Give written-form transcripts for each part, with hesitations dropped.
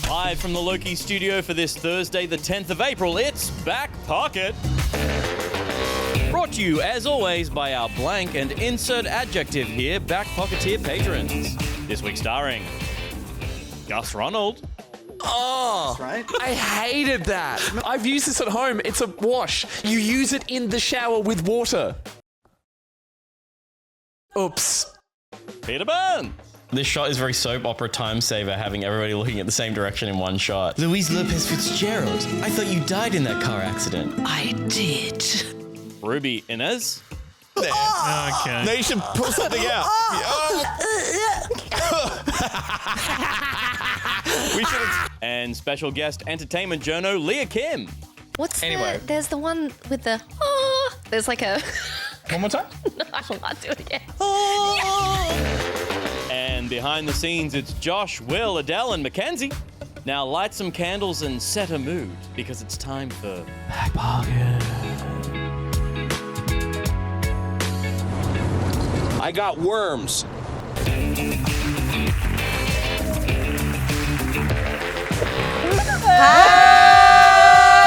Live from the Loki studio for this Thursday, the 10th of April, it's Back Pocket. Brought to you, as always, by our blank and insert adjective here, Back Pocketeer patrons. This week starring Gus Ronald. Oh, right? I hated that. I've used this at home. It's a wash. You use it in the shower with water. Oops. Peter Burns. This shot is very soap opera time saver, having everybody looking at the same direction in one shot. Louise Lopez Fitzgerald, I thought you died in that car accident. I did. Ruby Inez. Okay. Now you should pull something out. We should have... And special guest entertainment journo Lia Kim. What's Anyway. there's the one with the there's like a One more time? no, I can't do it again. And behind the scenes, it's Josh, Will, Adele, and Mackenzie. Now light some candles and set a mood, because it's time for Back Pocket. I got worms.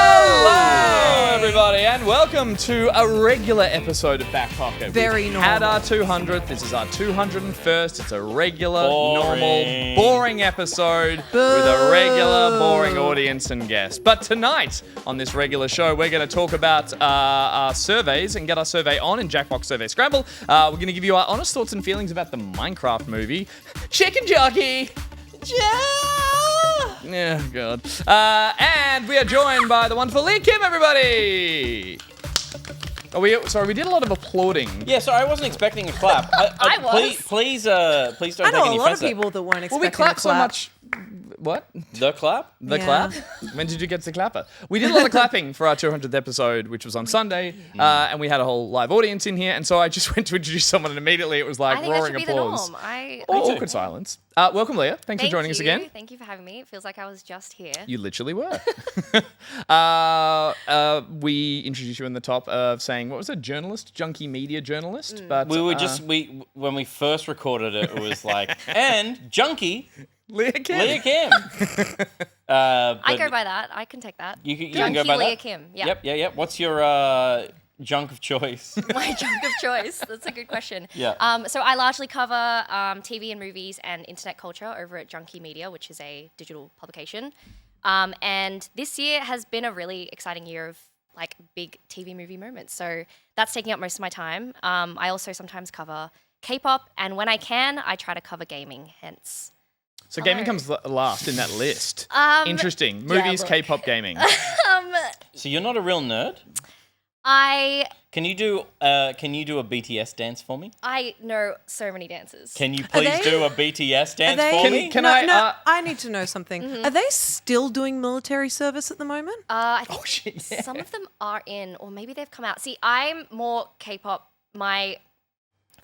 Hello, everybody, and welcome to a regular episode of Back Pocket. Very We've had normal. our 200th. This is our 201st. It's a regular, Boring. normal, boring episode with a regular, boring audience and guests. But tonight, on this regular show, we're going to talk about our surveys and get our survey on in Jackbox Survey Scramble. We're going to give you our honest thoughts and feelings about the Minecraft movie, Chicken Jockey. Yeah, God. And we are joined by the wonderful Lia Kim, everybody. We did a lot of applauding. Yeah, sorry, I wasn't expecting a clap. I was. Please don't I take know any a lot offense of to people that weren't expecting Well, we clapped a so clap. much. What? the clap. The Yeah. clap? When did you get the clapper? We did a lot of clapping for our 200th episode, which was on Sunday, and we had a whole live audience in here, and so I just went to introduce someone, and immediately it was like I think that roaring should be applause. the norm. Or awkward silence. Welcome, Leah. Thanks for joining us again. Thank you for having me. It feels like I was just here. You literally were. We introduced you in the top of saying, what was it, journalist, junkie media journalist? But We were when we first recorded it, it was like, and junkie Lia Kim. Lia Kim. I go by that. I can take that. You can Junkie go by Lia that? Kim. Yeah. Yep. What's your junk of choice? My junk of choice. That's a good question. Yeah. So I largely cover TV and movies and internet culture over at Junkie Media, which is a digital publication. And this year has been a really exciting year of like big TV movie moments. So that's taking up most of my time. I also sometimes cover K-pop, and when I can, I try to cover gaming. Hence. So gaming comes last in that list. Interesting. yeah, Movies, look. K-pop, gaming. So you're not a real nerd? I Can you do a BTS dance for me? know so many dances. Can you please they- do a BTS dance they- for me? Can no, I, No, I need to know something. Are they still doing military service at the moment? I think shit, yeah. some of them are in, or maybe they've come out. See, I'm more K-pop. My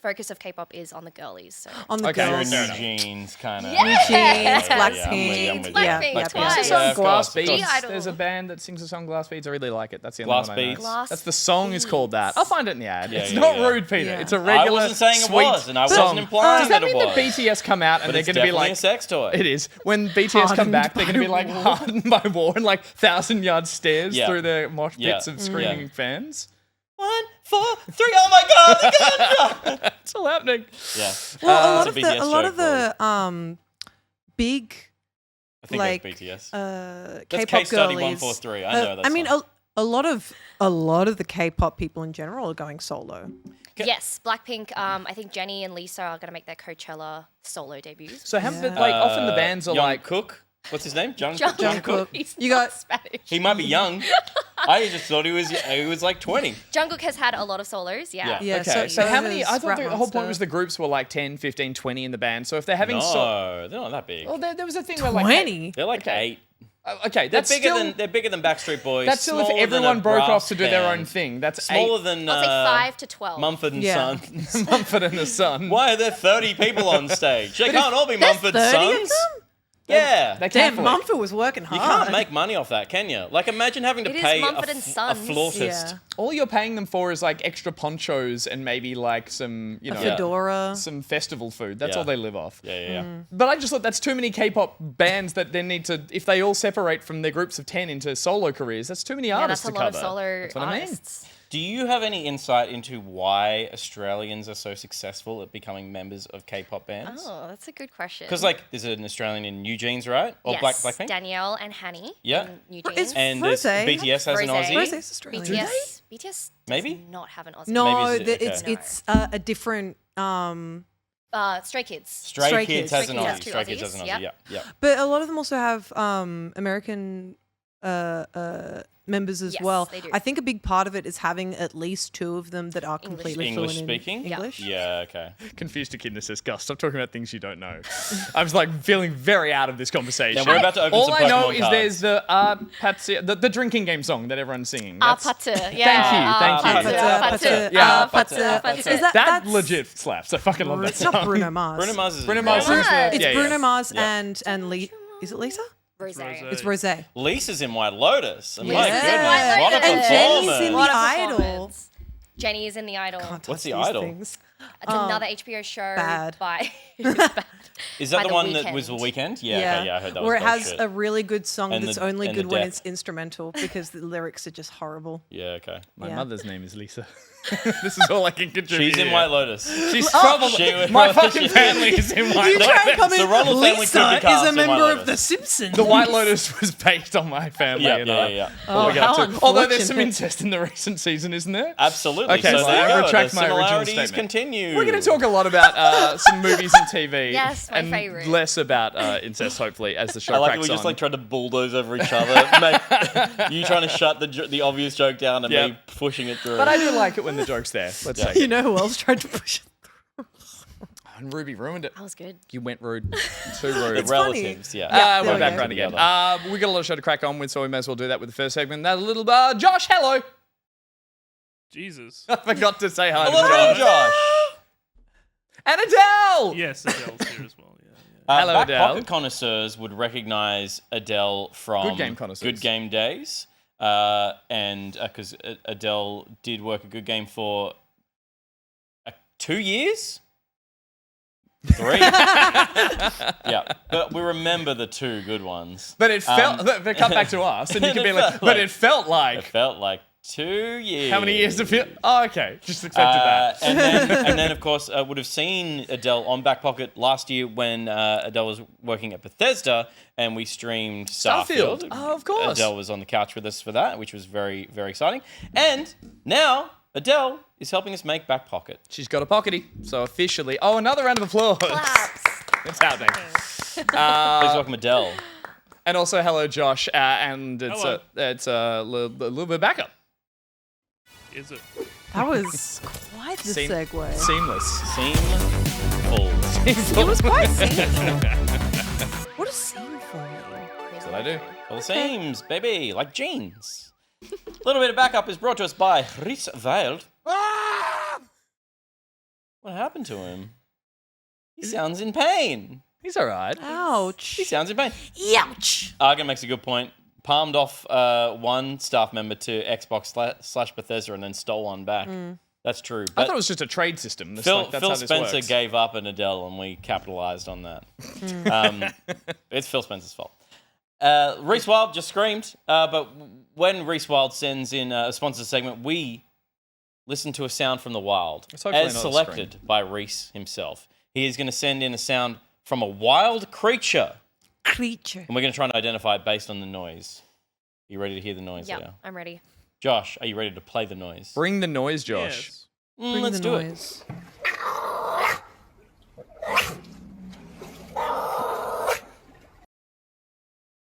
focus of K-pop is on the girlies. So. On the Okay, girls. New Jeans, kind of. Yeah. Jeans, I'm Blackpink. with you. Blackpink, Yeah, twice. There's a Yeah, song of Glass course, of course. Beads. Idol. There's a band that sings a song Glass Beads. I really like it. That's the only Glass one I know. Beads? Glass That's the song is called that. I'll find it in the ad. Yeah, It's yeah, not yeah. rude, Peter. Yeah. It's a regular, I wasn't saying it sweet was, and I wasn't song. implying Does that that it mean was. that BTS come out and But they're it's going to be definitely like a sex toy. It is. When BTS come back, they're going to be like Hardened by hardened by war and like 1,000-yard stairs Yeah. through the mosh pits Yeah. of screaming Yeah. fans. 1, 4, 3. Oh my God! The gun! It's all happening. Yeah. Well, It's a a lot of BTS the big I think like that's BTS. K-pop That's case study girlies. 143. I know that. I mean, song. a lot of the K-pop people in general are going solo. Yes, Blackpink. I think Jennie and Lisa are going to make their Coachella solo debuts. So like often the bands are Young like Cook. What's his name? Jungkook. He's You not got- Spanish. He might be young. I just thought he was like 20. Jungkook has had a lot of solos. Yeah. Yeah. Yeah, Okay, so how many? I thought the Rap whole point Monster. was the groups were like 10, 15, 20 in the band. So if they're having No, they're not that big. well, there was a thing where like 20. They're like 8. Okay, They're that's bigger still, than Backstreet Boys. that's still if smaller than everyone a broke brass off to do their band. own thing. That's Smaller than I'll say 5 to 12. Mumford and Yeah. Sons. 8 Mumford and the Son. Why are there 30 people on stage? They can't all be There's Mumford 30 of Sons. them? Yeah. They're Damn, Catholic. Mumford was working You hard. can't make money off that, can you? Like, imagine having to It is pay Mumford and a Sons. flautist. Yeah. All you're paying them for is like extra ponchos and maybe like some, you know, Fedora. some festival food. That's Yeah. all they live off. Yeah. But I just thought that's too many K-pop bands that then need to, if they all separate from their groups of 10 into solo careers, that's too many Yeah, artists that's a to lot cover. of solo That's what I mean. artists. Do you have any insight into why Australians are so successful at becoming members of K-pop bands? Oh, that's a good question. Because, like, there's an Australian in New Jeans, right? Or yes, Blackpink? Danielle and Hanny. Yeah. in New Is Jeans. And Rose? BTS has an Rose. Aussie. Rose's Australian. BTS does Maybe? not have an Aussie. No, Maybe it's okay. it's a different. Stray Kids. Stray Stray Kids Kids. has an Stray Aussie. Kids has Stray two Kids has an Aussies, Aussie. yep. Yeah. But a lot of them also have American members as Yes, well. they do. I think a big part of it is having at least two of them that are completely English fluent speaking? in English. Yeah, okay. Confused echidna says, Gus, stop talking about things you don't know. I was like feeling very out of this conversation. Yeah, we're about to open All some I know Pokemon is cards. there's the drinking game song that everyone's singing. That's- Pater. Yeah. Thank you. Pater. Yeah, Pater. Is that that's legit slaps. I fucking love that It's not song. Bruno Mars. Bruno Mars is Bruno Mars involved. sings the- It's yeah, Bruno yeah. Mars Yeah. and Is it Lisa? Rose. It's Rose. Lisa's in White Lotus. And my Lisa's in goodness, White what a Lotus. And Jenny's in performance. What a The Idol. performance. Jenny is in The Idol. Can't touch What's The these Idol? things. It's another HBO show Bad. by. It's bad. Is that By the The one that was The Weeknd. Weekend? Yeah, okay, yeah, I heard that Where was it has bullshit. a really good song And that's the- only and the good when depth. it's instrumental because the lyrics are just horrible. Yeah, okay. My Yeah. mother's name is Lisa. This is all I can contribute. She's in here. White Lotus. She's probably She was- my fucking family is in White You Lotus. try and come The in. Ronald family Lisa could be cast is a in White member of Lotus. The Simpsons. The White Lotus was based on my family. Yeah, and I. yeah. Oh, We got how to- although there's some unfortunate. incest in the recent season, isn't there? Absolutely. Okay, so so there I you go. retract The my original similarities statement. continue. We're going to talk a lot about some movies and TV. Yes, my and favourite. less about incest, hopefully, as the show I like that cracks we just on. like tried to bulldoze over each other. Mate, you trying to shut the obvious joke down and me Yep. pushing it through. But I do like it when the joke's there. Let's say. You know who else tried to push it? And Ruby ruined it. That was good. You went rude. Too rude. the relatives, yeah. there We're we back go. round again. Together. We got a lot of show to crack on with, so we may as well do that with the first segment. That little Josh, hello. Jesus. I forgot to say hi Hello, to Josh. Josh. And Adele. Yes, Adele's here as well. Yeah. Hello, Back Adele. Pocket connoisseurs would recognize Adele from Good Game connoisseurs. Good Game Days. And because Adele did work a good game for 2 years? 3? Yeah. But we remember the 2 good ones. But it felt. But cut back to us, and you can be like. But it felt It like. felt like 2 years. How many years of it? Oh, okay. Just accepted that. And then, of course, would have seen Adele on Back Pocket last year when Adele was working at Bethesda and we streamed Starfield. Oh, of course. Adele was on the couch with us for that, which was very, very exciting. And now Adele is helping us make Back Pocket. She's got a pockety, so officially. Oh, another round of applause. Claps. It's happening. Please welcome Adele. And also, hello, Josh. And it's Hello. a little bit of backup. Is it? That was quite the segue. Seamless. Seamful. It was quite seamful. What does seamful mean? That's what I do. All the seams, baby, like jeans. A little bit of backup is brought to us by Rhys Veld. What happened to him? He sounds in pain. He's all right. Ouch. He sounds in pain. Ouch. Argon makes a good point. Palmed off one staff member to Xbox / Bethesda and then stole one back. That's true. I But thought it was just a trade system. That's Phil how this Spencer works. gave up an Adele and we capitalized on that. It's Phil Spencer's fault. Reese Wild just screamed, but when Reese Wild sends in a sponsor segment, we listen to a sound from the wild, It's hopefully as not a selected by Reese himself. He is going to send in a sound from a wild creature, Creature. and we're going to try and identify it based on the noise. Are you ready to hear the noise? Yeah, Leo? I'm ready. Josh, are you ready to play the noise? Bring the noise, Josh. Yes. Bring Let's the do noise. it.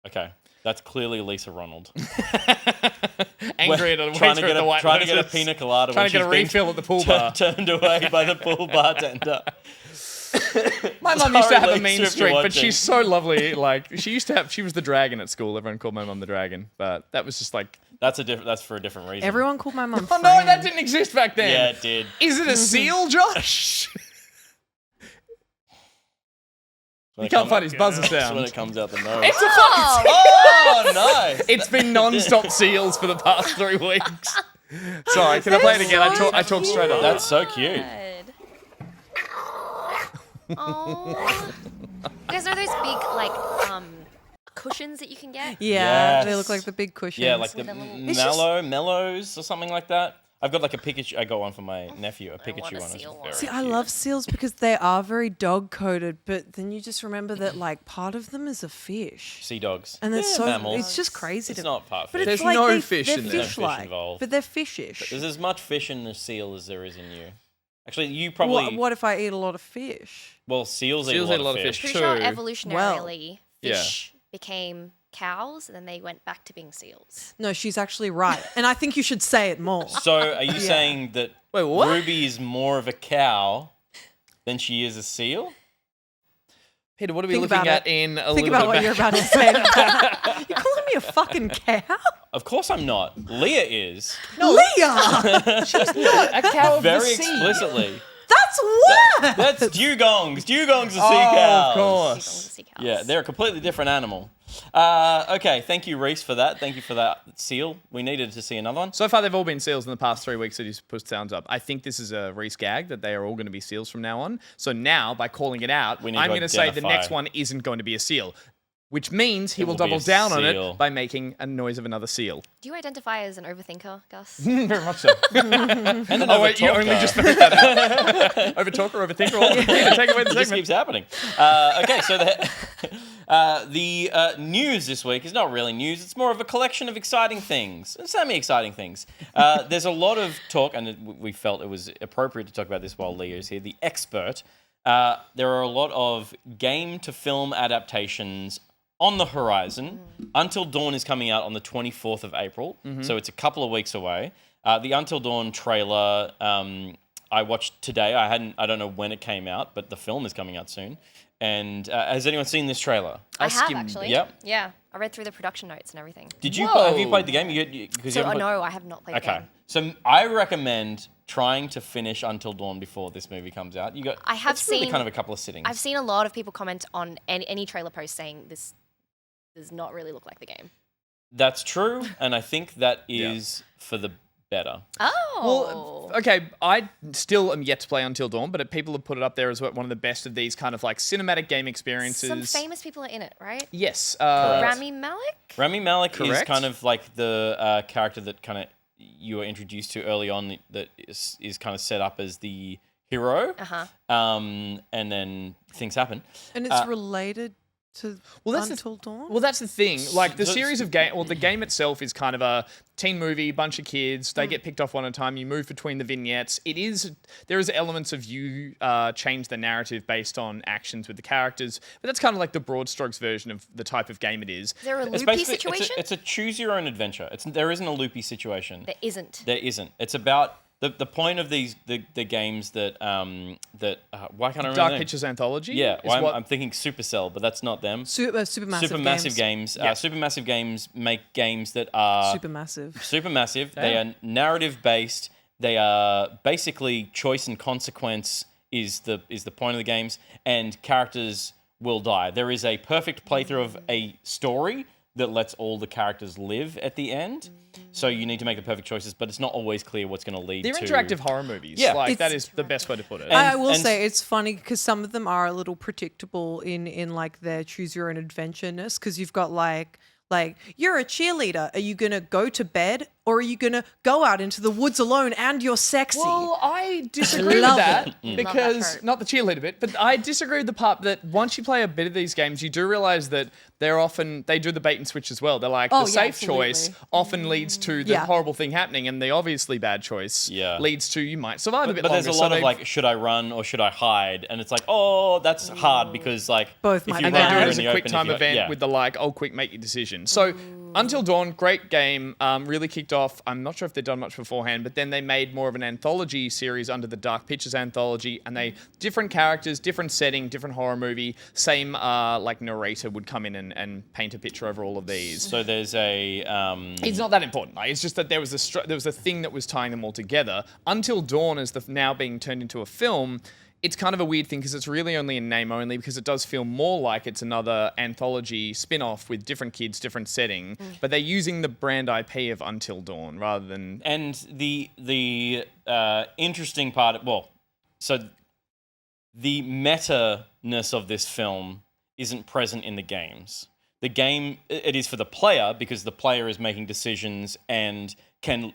Okay, that's clearly Lisa Ronald. Angry at the trying to waiter get at the White trying to get a Lotus. pina colada. Trying when to get a she's being refill at the pool bar. Turned away by the pool bartender. My mum used to have a Lisa, mean if you're streak, but watching. she's so lovely. Like she was the dragon at school. Everyone called my mum the dragon, but that was just like, That's for a different reason. Everyone called my mum. oh no, that didn't exist back then. Yeah, it did. Is it a seal, Josh? You can't find his buzzer That's when sound. it comes out the nose. It's a fucking Oh, nice. It's been non-stop seals for the past 3 weeks. Sorry, can I play it again? I talk straight up. That's so cute. Oh. You guys know those big like cushions that you can get? Yeah, they Yes. look like the big cushions. Yeah, like the With a little- mellows or something like that. I've got like a Pikachu. I got one for my nephew, a Pikachu want a one. It's seal very one. See, I cute. love seals because they are very dog-coded, but then you just remember that like part of them is a fish. Sea dogs. And it's They're so mammals. it's just crazy It's to not part But fish. it's There's like no they, fish they're in there. fish-like, Fish involved. but they're fishish. There's as much fish in the seal as there is in you. Actually, you probably. What if I eat a lot of fish? Well, seals eat a lot of fish. Pretty sure True. evolutionarily Yeah. fish became cows and then they went back to being seals. No, she's actually right, and I think you should say it more. So, are you saying that Wait, what? Ruby is more of a cow than she is a seal? Peter, what are we Think looking about at it. in a Think little about bit what you're back? about to say. You're calling me a fucking cow, Of course, I'm not. Leah is Leah. A cow of very the sea. explicitly. That's what. That's dugongs. Dugongs are sea Oh, cows. of course. Sea cows. Yeah, they're a completely different animal. Okay, thank you, Reese, for that. Thank you for that seal. We needed to see another one. So far, they've all been seals in the past 3 weeks that he's put sounds up. I think this is a Reese gag that they are all going to be seals from now on. So now, by calling it out, We need I'm to going to say the identify. next one isn't going to be a seal, which means he It will will be double a down on seal. it by making a noise of another seal. Do you identify as an overthinker, Gus? Very much so. And an Oh, wait, you overtalker. only just figured that out. Overtalker, overthinker, all Peter, take away the It just segment. keeps happening. Okay, so the news this week is not really news. It's more of a collection of exciting things, semi-exciting things. There's a lot of talk, and we felt it was appropriate to talk about this while Leo is here, the expert. There are a lot of game-to-film adaptations on the horizon. Until Dawn is coming out on the 24th of April, so it's a couple of weeks away. The Until Dawn trailer I watched today. I don't know when it came out, but the film is coming out soon. And has anyone seen this trailer? I have skimmed. actually. Yep. Yeah, I read through the production notes and everything. Did you Whoa. have you played the game? No, I have not played the Okay, game. so I recommend trying to finish Until Dawn before this movie comes out. I have it's really seen- kind of a couple of sittings. I've seen a lot of people comment on any trailer post saying this does not really look like the game. That's true, and I think that is for the better. Oh. Well, okay, I still am yet to play Until Dawn, but people have put it up there as one of the best of these kind of like cinematic game experiences. Some famous people are in it, right? Yes. Correct. Rami Malek? Rami Malek is Correct. kind of like the character that kind of you were introduced to early on that is kind of set up as the hero, and then things happen. And it's related to that's Until Dawn. Well, that's the thing. Like the So- series of game, well, the game itself is kind of a teen movie, bunch of kids. They get picked off one at a time. You move between the vignettes. There is elements of you change the narrative based on actions with the characters, but that's kind of like the broad strokes version of the type of game it is. Is there a It's loopy basically situation? it's a choose your own adventure. There isn't a loopy situation. There isn't. There isn't. It's about the point of the games that why can't I remember Dark the name? Pictures Anthology. Yeah, is well, what- I'm thinking Supercell, but that's not them. Supermassive games. Yeah. Supermassive games make games that are Supermassive. supermassive. They are narrative based. They are basically choice and consequence is the point of the games, and characters will die. There is a perfect playthrough of a story that lets all the characters live at the end. So you need to make the perfect choices, but it's not always clear what's going to lead They're to interactive horror movies. Yeah. Like that It's- is the best way to put it. I will and- say it's funny because some of them are a little predictable in like their choose your own adventure-ness, because you've got like you're a cheerleader. Are you gonna go to bed or are you gonna go out into the woods alone and you're sexy? Well, I disagree with Love that it. Love that because trope. not the cheerleader bit, but I disagree with the part that once you play a bit of these games, you do realize that they do the bait and switch as well. They're like Oh, the yeah, safe absolutely. choice often leads to the Yeah. horrible thing happening, and the obviously bad choice Yeah. leads to you might survive a bit But longer. there's a So lot of they've- like, should I run or should I hide? And it's like, oh, that's hard because like Both if might you be and they run, do bad. it you're as in a the quick open, time if you go- event yeah. with the like, oh, quick, make your decision. So Until Dawn, great game, really kicked off. I'm not sure if they've done much beforehand, but then they made more of an anthology series under the Dark Pictures anthology, and they different characters, different setting, different horror movie, same like narrator would come in and paint a picture over all of these. So there's a It's not that important. Like, it's just that there was a thing that was tying them all together. Until Dawn is now being turned into a film. it's kind of a weird thing because it's really only in name only because it does feel more like it's another anthology spin-off with different kids, different setting, but they're using the brand IP of Until Dawn rather than... And the interesting part, so the meta-ness of this film isn't present in the games. The game, it is for the player because the player is making decisions and can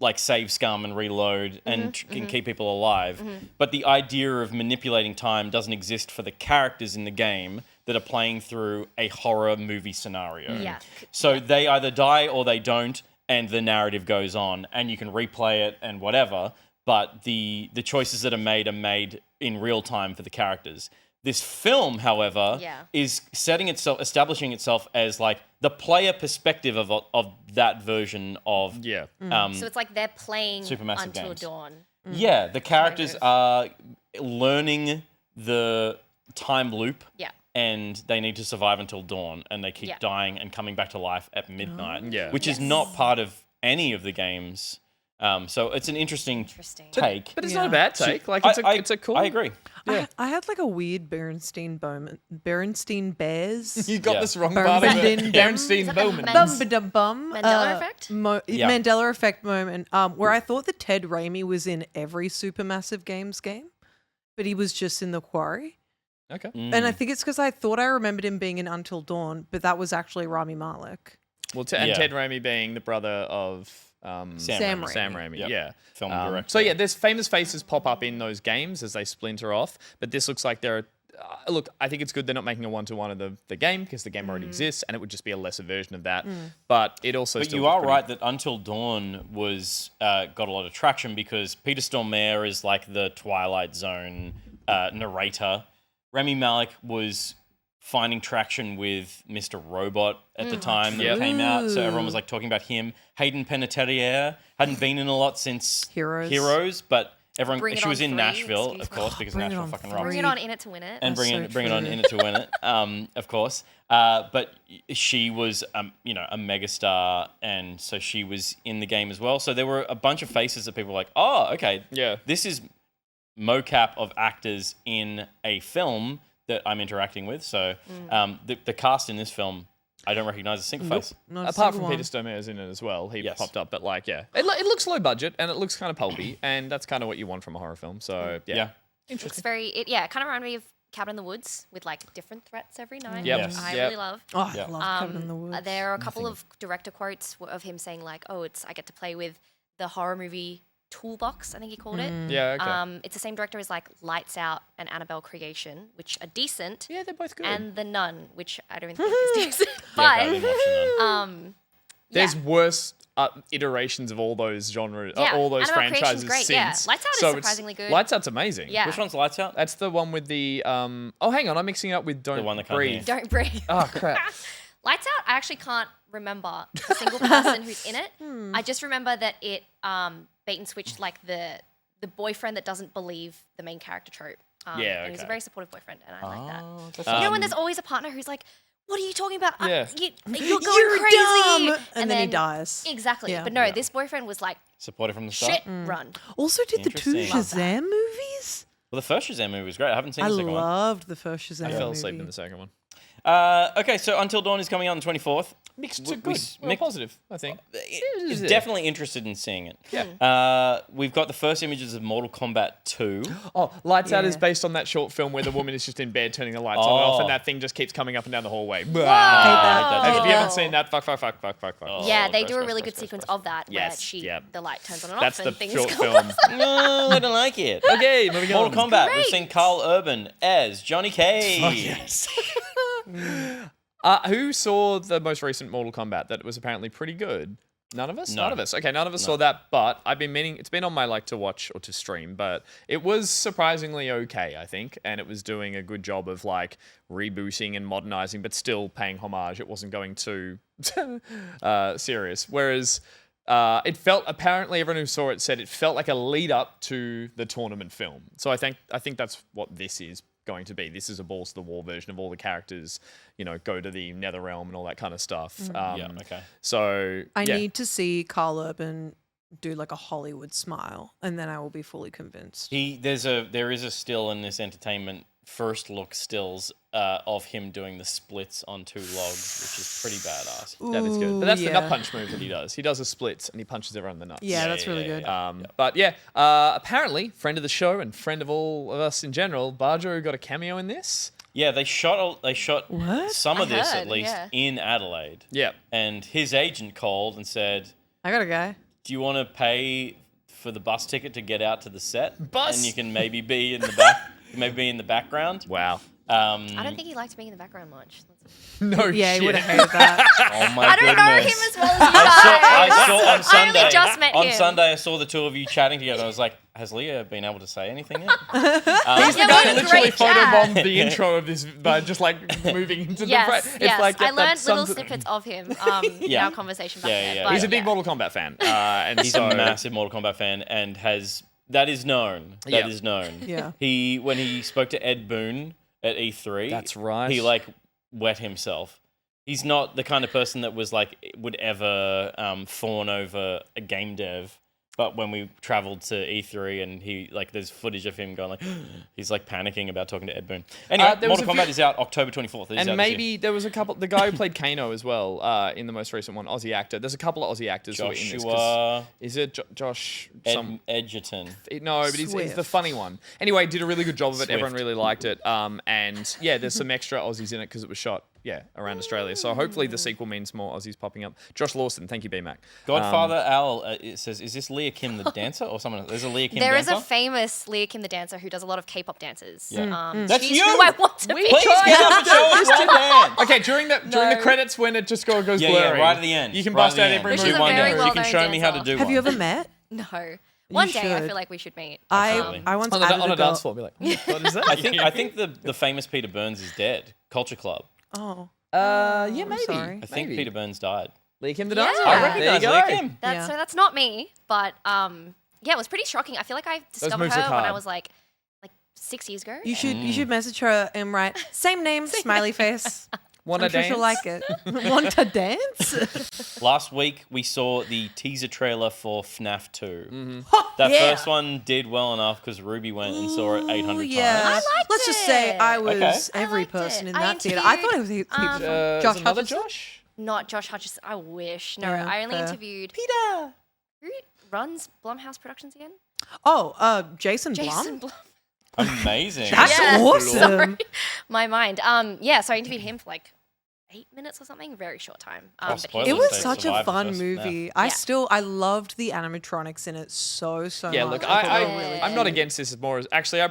like save scum and reload and can keep people alive. But the idea of manipulating time doesn't exist for the characters in the game that are playing through a horror movie scenario. Yeah. So they either die or they don't, and the narrative goes on, and you can replay it and whatever, but the choices that are made in real time for the characters. This film, however, is establishing itself as like the player perspective of that version of So it's like they're playing Supermassive Until games. Dawn. Yeah, the characters are learning the time loop. Yeah. And they need to survive until dawn, and they keep dying and coming back to life at midnight, which is Yes. not part of any of the games. So it's an interesting take. But it's not a bad take. Like, it's a cool... I agree. Yeah. I had like a weird Berenstein Bears. You got this wrong, Bernstein- Bernstein Bowman. Bum-ba-da-bum. Mandela effect? Mandela effect moment, where I thought that Ted Raimi was in every Supermassive Games game, but he was just in The Quarry. Okay. And I think it's because I thought I remembered him being in Until Dawn, but that was actually Rami Malek. Well, and Ted Raimi being the brother of Sam Raimi. Yep. Yeah. Film director. So yeah, there's famous faces pop up in those games as they splinter off, but this looks like they're... look, I think it's good they're not making a one-to-one of the game because the game already exists and it would just be a lesser version of that. But it also... But you are right that Until Dawn was got a lot of traction because Peter Stormare is like the Twilight Zone narrator. Rami Malek was finding traction with Mr. Robot at the time that it came out, so everyone was like talking about him. Hayden Panettiere hadn't been in a lot since Heroes, but everyone she was in Nashville, of course, because Nashville fucking rocks. Bring it on In It to Win It. And bring it on In It to Win It, of course. But she was, a megastar, and so she was in the game as well. So there were a bunch of faces that people were like, oh, okay, this is mocap of actors in a film that I'm interacting with. So the cast in this film, I don't recognize a single face. Apart from Peter Stormare's in it as well. He popped up, but like, it looks low budget and it looks kind of pulpy, and that's kind of what you want from a horror film. So yeah. It's very, it kind of reminded me of Cabin in the Woods with like different threats every night, Yep. which I really love. Oh, I love Cabin in the Woods. There are a couple of director quotes of him saying like, oh, I get to play with the horror movie toolbox, I think he called it. Yeah, okay. It's the same director as like Lights Out and Annabelle Creation, which are decent. Yeah, they're both good. And The Nun, which I don't think is decent. I But didn't watch The Nun. There's worse iterations of all those genres, all those Annabelle franchises Creation's great, since. Lights Out is surprisingly good. Lights Out's amazing. Yeah. Which one's Lights Out? That's the one with the... oh, hang on. I'm mixing it up with Don't The one that can't Breathe. hear. Don't Breathe. Oh, crap. Lights Out, I actually can't remember a single person who's in it. I just remember that it bait and switched like the boyfriend that doesn't believe the main character trope. Yeah, And he's a okay. very supportive boyfriend, and I like that. That's When there's always a partner who's like, what are you talking about? Yeah. You're going crazy. Dumb! And then he dies. Exactly. Yeah. But no, this boyfriend was like, supportive from the start. shit, run. Also did the two Interesting. Love Shazam movies. Well, the first Shazam movie was great. I haven't seen I the second one. loved the first Shazam movie. I fell asleep in the second one. Okay, so Until Dawn is coming out on the 24th. Mixed We- to good. we- Well, positive, I think. Is definitely interested in seeing it. Yeah. We've got the first images of Mortal Kombat 2. Oh, Lights Out is Yeah. based on that short film where the woman is just in bed turning the lights on and off, Oh. and that thing just keeps coming up and down the hallway. Hate If that. you haven't seen that, fuck. Oh, Yeah, they do a gross, really gross, good gross, sequence gross. of that Yes, where the light turns on and That's off the and things short go film. No, I don't like it. Okay, moving on. Mortal Kombat, we've Great. seen Carl Urban as Johnny Cage. Oh, yes. Who saw the most recent Mortal Kombat that was apparently pretty good? None of us? No. None of us. Okay, none of us saw that, but I've been meaning, it's been on my to watch or to stream, but it was surprisingly okay, I think, and it was doing a good job of rebooting and modernizing, but still paying homage. It wasn't going too serious. Whereas it felt, apparently everyone who saw it said it felt like a lead up to the tournament film. So I think that's what this is going to be. This is a balls to the wall version of all the characters, go to the Nether Realm and all that kind of stuff. Yeah, okay. So I yeah. need to see Carl Urban do like a Hollywood smile, and then I will be fully convinced. There is a still in this entertainment first look stills of him doing the splits on 2 logs, which is pretty badass. That is good. But that's the yeah. nut punch move that he does. He does a splits and he punches everyone in the nuts. Yeah, that's really good. But yeah, apparently, friend of the show and friend of all of us in general, Barjo got a cameo in this. Yeah, they shot What? some of I this heard, at least yeah. in Adelaide. Yeah. And his agent called and said, I got a guy. "Do you want to pay for the bus ticket to get out to the set? Bus? And you can maybe be in the back, maybe be in the background." Wow. I don't think he liked being in the background much. No Yeah, shit. he would have hated that. Oh my I don't know him goodness. as well as you guys. I saw on I Sunday. only just met on him. Sunday, I saw the 2 of you chatting together. I was like, "Has Leah been able to say anything yet?" He's the Yeah, guy we who had a literally great chat. photobombed the intro of this by just like moving into the front. Yes, It's yes. like, I yep, learned that's little something- snippets of him in Yeah. our conversation back Yeah, there. yeah, but He's a big yeah. Mortal Kombat fan. And He's so, a massive Mortal Kombat fan and that is known. That is Yep. known. Yeah. When he spoke to Ed Boon at E3, That's right. he like wet himself. He's not the kind of person that would ever fawn over a game dev. But when we traveled to E3 and there's footage of him going like, he's like panicking about talking to Ed Boon. Anyway, there was Mortal Kombat is out October 24th. It is out And this maybe year. there was a couple. The guy who played Kano as well in the most recent one, Aussie actor. There's a couple of Aussie actors who are in this. 'Cause- Joshua Is it Josh? Edgerton. No, but he's the Swift. funny one. Anyway, did a really good job of it. Swift. Everyone really liked it. And yeah, there's some extra Aussies in it because it was shot around Australia. So hopefully the sequel means more Aussies popping up. Josh Lawson, thank you, B-Mac. Godfather Al it says, "Is this Leah Kim the dancer or someone else?" There's a Leah Kim There is dancer. a famous Lia Kim the dancer who does a lot of K-pop dances. Yeah. That's she's you! who I want to be. Please get on the show and one dance. Okay, during the credits when it just goes blurry. Yeah, right at the end. You can Right bust at out the every end. Which is move. a one very day. well-known You can show me how to dancer. do Have one. you ever met? No. One day I should. feel like we should meet. Absolutely. I once on added a a girl. dance floor, be like, what is that? I think the famous Peter Burns is dead. Culture Club. Oh, yeah, maybe. sorry. I think Maybe. Peter Burns died. Lee Kim the Yeah. dancer. I There recognize you go. Leah Kim. Yeah. So that's not me, but yeah, it was pretty shocking. I feel like I discovered moves her look when I hard. was like 6 years ago. you should message her and write same name, smiley face. Wanna I'm sure dance? she'll like it. Want to dance? Last week we saw the teaser trailer for FNAF 2. Mm-hmm. That Yeah. first one did well enough because Ruby went and saw it 800 yeah. times. liked Let's just say it. I was Okay. every liked person it. in I that theater. I thought it was interviewed, people. Is Josh another Hutcherson? Josh? Not Josh Hutcherson. I wish. No, Yeah, I only fair. interviewed Peter. who runs Blumhouse Productions again? Oh, Jason Jason Blum. Blum. Amazing. That's awesome. Sorry, my mind. Yeah, so I interviewed him for like 8 minutes or something, very short time. Oh, But spoilers. It he was They such a survived the fun first movie. Yeah. I loved the animatronics in it so Yeah, much. look, thought they were I- I'm not against this. As more as actually, I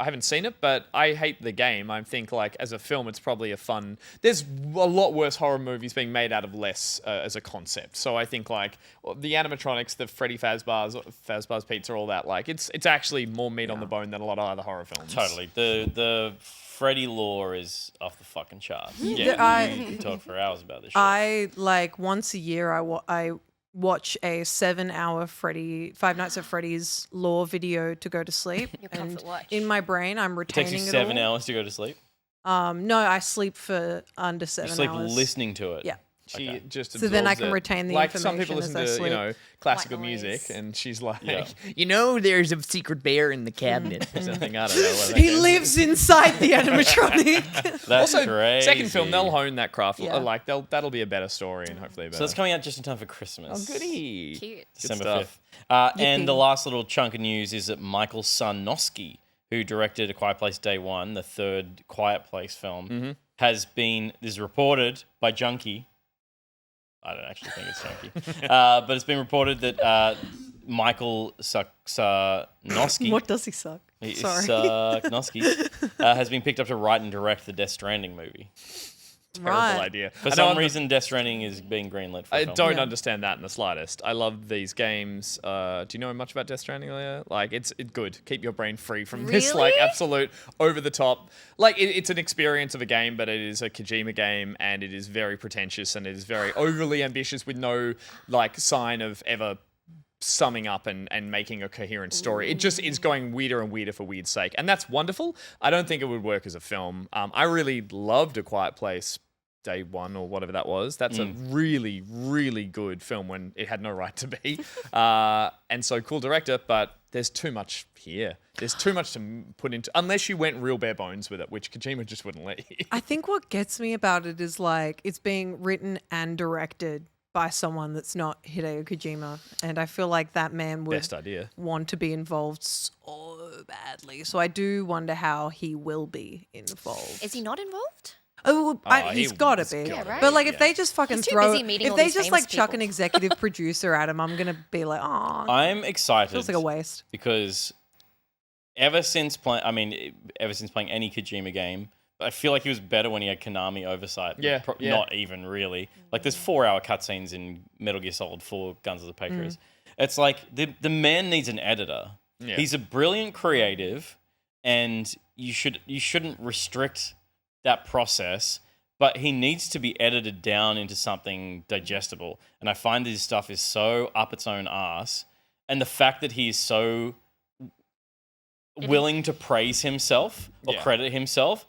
haven't seen it, but I hate the game. I think like as a film, it's probably a fun. There's a lot worse horror movies being made out of less as a concept. So I think like the animatronics, the Freddy Fazbear's Pizza, all that. Like it's actually more meat on the bone than a lot of other horror films. Totally. The Freddy lore is off the fucking charts. Yeah, Yeah, you can talk for hours about this shit. I like once a year I watch a 7-hour Five Nights at Freddy's lore video to go to sleep. Your comfort and watch. in my brain, I'm it takes retaining you it 7 all. hours to go to sleep. No, I sleep for under You 7 sleep hours. listening to it. Yeah. She Okay. just So then I absorbs can it. retain the like some people information listen as I to sleep. classical White music, noise. and she's like, Yeah. you know, there's a secret bear in the cabinet or something. I don't know. What He lives inside the animatronic. That's Also, crazy. second film, they'll hone that craft. Yeah. Like that'll be a better story and hopefully a better. So that's coming out just in time for Christmas. Oh, goody. Cute. December stuff. 5th. And Yippee. the last little chunk of news is that Michael Sarnowski, who directed A Quiet Place Day 1, the third Quiet Place film, is reported by Junkie. I don't actually think it's Junkie. But it's been reported that Michael Sarnowski What does he suck? Sorry. Sarnowski has been picked up to write and direct the Death Stranding movie. Terrible Right. idea. For some reason, Death Stranding is being greenlit for a I film. don't Yeah. understand that in the slightest. I love these games. Do you know much about Death Stranding, Leah? Like, it's good. Keep your brain free from this, like, Really? absolute over the top. Like, it's an experience of a game, but it is a Kojima game, and it is very pretentious, and it is very overly ambitious with no, like, sign of ever summing up and making a coherent story. It just is going weirder and weirder for weird's sake. And that's wonderful. I don't think it would work as a film. I really loved A Quiet Place Day One or whatever that was. That's a really, really good film when it had no right to be. And so cool director, but there's too much here. There's too much to put into, unless you went real bare bones with it, which Kojima just wouldn't let you. I think what gets me about it is like it's being written and directed by someone that's not Hideo Kojima, and I feel like that man would Best idea. want to be involved so badly. So I do wonder how he will be involved. Is he not involved? He's got to be. Yeah, right. But like, if they just fucking He's too throw, busy meeting if all they these just famous like chuck an people. executive producer at him, I'm gonna be like, oh, I'm excited. feels like a waste. Because ever since playing any Kojima game, I feel like he was better when he had Konami oversight. Yeah, yeah. Not even really. Like there's 4-hour cutscenes in Metal Gear Solid 4 Guns of the Patriots. It's like the man needs an editor. Yeah. He's a brilliant creative, and you shouldn't restrict that process, but he needs to be edited down into something digestible. And I find this stuff is so up its own ass, and the fact that he is so willing to praise himself or credit himself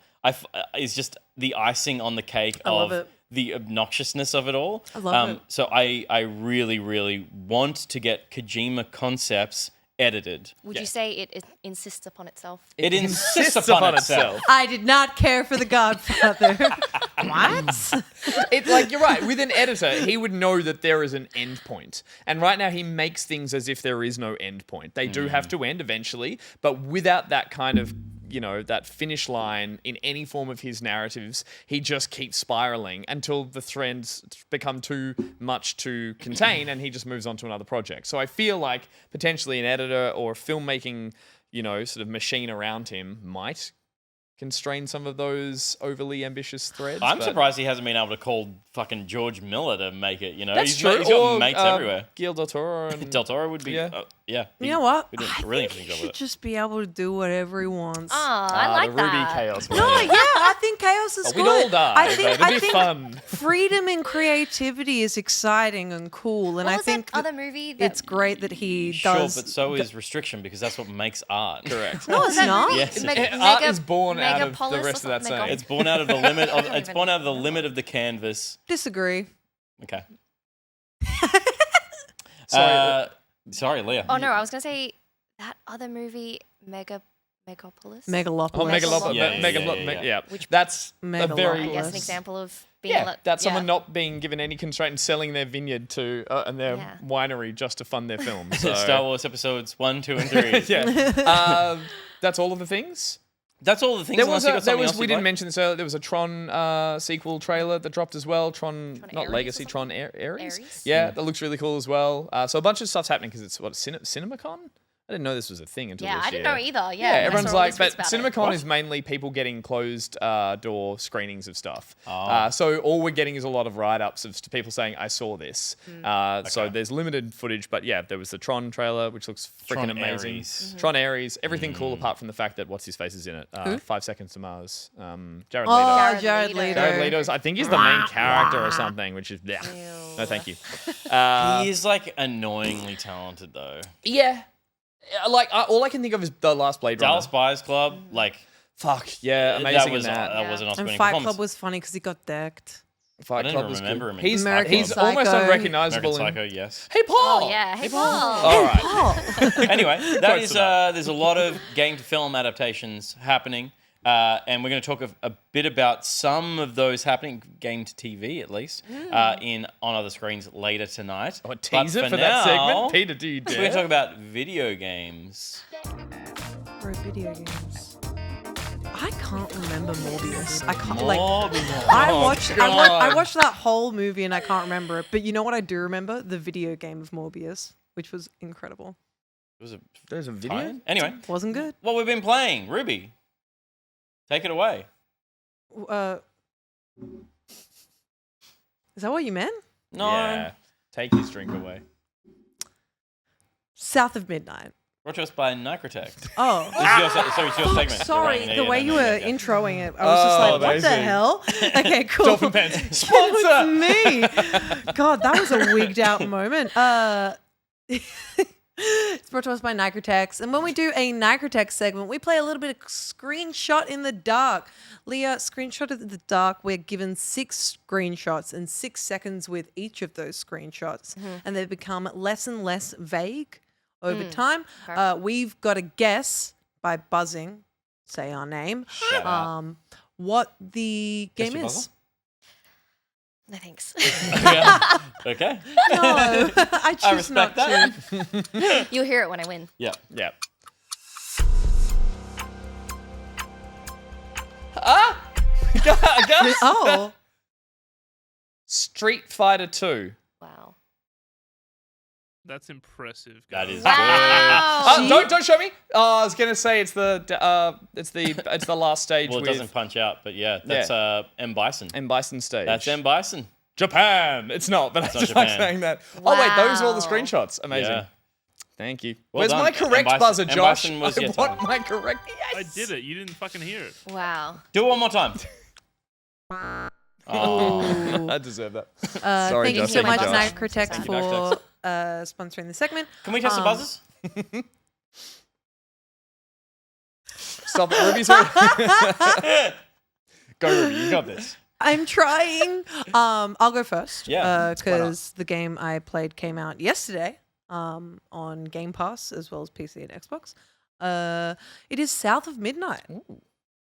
is just the icing on the cake I love of it. the obnoxiousness of it all. I love it. So I really, really want to get Kojima concepts edited. Would you say it insists upon itself? It insists upon itself. I did not care for The Godfather. What? It's like, you're right. With an editor, he would know that there is an end point. And right now, he makes things as if there is no end point. They do have to end eventually, but without that kind of, that finish line in any form of his narratives, he just keeps spiraling until the threads become too much to contain and he just moves on to another project. So I feel like potentially an editor or a filmmaking, sort of machine around him might constrain some of those overly ambitious threads. I'm but surprised he hasn't been able to call fucking George Miller to make it, That's He's true. He's got Or, mates everywhere. Guillermo del Toro and Del Toro would be, Yeah. yeah. You know what? He did I a really think he interesting job should with it. just be able to do whatever he wants. Oh, I like the Ruby that. Chaos. No, yeah, I think chaos is We'd good. all die, I but think, it'd be fun. freedom and creativity is exciting and cool, and What I was think that other movie? That it's great that he Sure, does. but so is restriction because that's what makes art. Correct. No, it's that not. movie? Yes, Art is born out of the Megapolis rest of that or something? saying. It's born out of the limit of don't it's even born out of the know. limit of the canvas. Disagree. Okay. Sorry. Sorry, Leah. Oh no, I was gonna say that other movie, Megapolis. Megalopolis. Oh, Megalopolis. Yeah. Which that's a Megalopolis. very I guess an example of being that's someone not being given any constraint and selling their vineyard to and their Yeah. winery just to fund their film. So. Star Wars episodes 1, 2, and 3. yeah. That's all of the things. That's all the things. There unless was you got something else we you'd didn't like. mention this earlier. There was a Tron sequel trailer that dropped as well. Tron not Ares Legacy, or Tron something? Ares. Ares? Yeah, that looks really cool as well. So a bunch of stuff's happening because it's CinemaCon. I didn't know this was a thing until Yeah, this I year. didn't know either. Yeah, Yeah, I everyone's saw all like, these but tweets about it. CinemaCon is mainly people getting closed door screenings of stuff. Oh. So all we're getting is a lot of write-ups of people saying, I saw this. Mm. So there's limited footage, but yeah, there was the Tron trailer, which looks freaking Tron amazing. Ares. Mm-hmm. Tron Ares, everything cool apart from the fact that what's-his-face is in it. 5 Seconds to Mars. Jared Leto. Oh, Jared Jared Leto. Leto. Jared Leto's, I think he's the main character or something, which is, yeah. No, thank you. He is like annoyingly talented though. Yeah. Like, all I can think of is the last Blade Runner. Dallas Buyers Club, like Fuck, yeah, amazing that in was that. that was an And Oscar-winning Fight performance. Club was funny because he got decked. Fight I don't Club even was remember good. him in He's American he's almost Psycho. unrecognizable. American Psycho, yes. Hey Paul. Oh yeah, hey Paul. All right. Paul. Anyway, that Close is enough. there's a lot of game to film adaptations happening, and we're going to talk a bit about some of those happening, game to TV at least, on other screens later tonight. Oh, a But teaser for that now, segment. Peter, do you We're going to dare? talk about video games. For video games. I can't remember Morbius. I can't Morbius. I watched God. I watched that whole movie and I can't remember it. But you know what I do remember? The video game of Morbius, which was incredible. It was a There's a video. tie-in? Anyway, Wasn't good. what we've been playing, Ruby. Take it away. Is that what you meant? No. Yeah. Take his drink away. South of Midnight. Brought to us by Nicrotech. Oh. It's your segment. Sorry, Right, the yeah, way no, you no, were yeah, yeah. introing it, I was just like, what the amazing. hell? Okay, cool. Dolphin Pants. It's me. God, that was a wigged out moment. It's brought to us by Nigrotex. And when we do a Nigrotex segment, we play a little bit of Screenshot in the Dark. Leah, Screenshot in the Dark, we're given 6 screenshots and 6 seconds with each of those screenshots. And they become less and less vague over time. Okay. We've got to guess by buzzing, say our name, Shut up. what the Guess game your is. buzzer? No thanks. Yeah. Okay. No, I choose respect not that. to. You'll hear it when I win. Yeah. Yeah. Guys, Oh. Street Fighter 2. Wow. That's impressive. That guys. is Wow. Don't show me. Oh, I was gonna say it's the last stage Well, it with doesn't punch out, but yeah, that's M. Bison. M Bison stage. That's M. Bison. Japan. It's not, but I not just like Japan. saying that. Oh wait, those are all the Wow. screenshots. Amazing. Yeah. Thank you. Well Where's done. my correct M. Bison- buzzer, M. Josh? Bison was I your want time. my correct. I Yes. did it. You didn't fucking hear it. Wow. Do it one more time. Oh. I deserve that. Thank you Josh. so Thank much, you, Josh. Nigrotex, Thank you, for sponsoring the segment. Can we test the buzzers? Stop it, Ruby. Sorry. Go, Ruby. You got this. I'm trying. I'll go first. Yeah, Because the game I played came out yesterday on Game Pass as well as PC and Xbox. It is South of Midnight,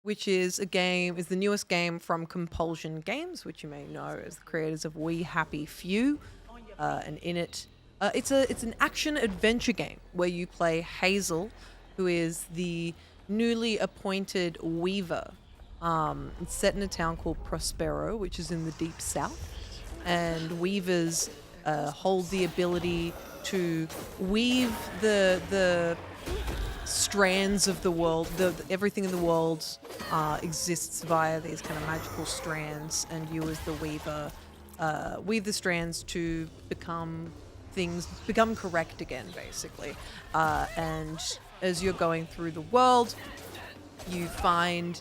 which is the newest game from Compulsion Games, which you may know as the creators of We Happy Few. And in it, it's an action adventure game where you play Hazel, who is the newly appointed Weaver. It's set in a town called Prospero, which is in the deep south, and Weavers hold the ability to weave the strands of the world. Everything in the world exists via these kind of magical strands, and you as the Weaver weave the strands to become correct again, basically. And as you're going through the world, you find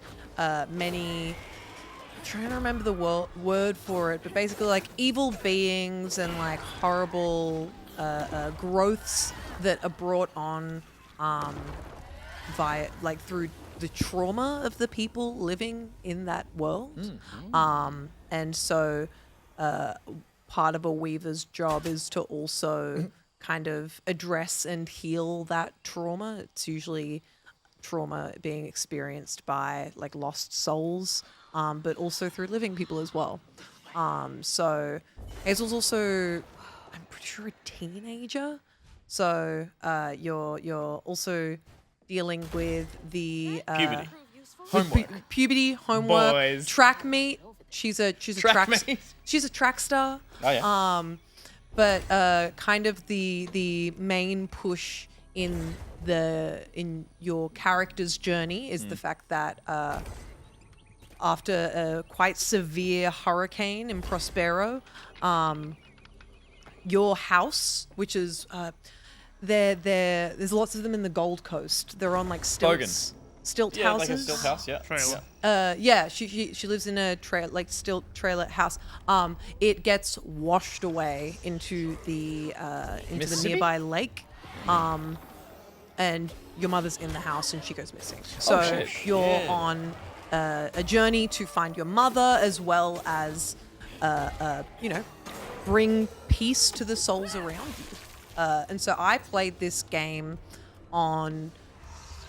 many. I'm trying to remember the word for it, but basically like evil beings and like horrible growths that are brought on via like through the trauma of the people living in that world. And so part of a weaver's job is to also kind of address and heal that trauma. It's usually trauma being experienced by like lost souls, but also through living people as well. So Hazel's also, I'm pretty sure, a teenager. So you're also dealing with the Puberty. puberty, homework, Boys. track meet. She's a Track meet. she's a track star. Oh, yeah. But kind of the main push in your character's journey is the fact that after a quite severe hurricane in Prospero, your house, which is there's lots of them in the Gold Coast. They're on like stilts. Stilt Yeah, houses. like a stilt house, yeah. Trailer. Yeah, she lives in a stilt trailer house. It gets washed away into the Mississippi? nearby lake. And your mother's in the house and she goes missing. So shit. you're on a journey to find your mother as well as bring peace to the souls around you. And so I played this game on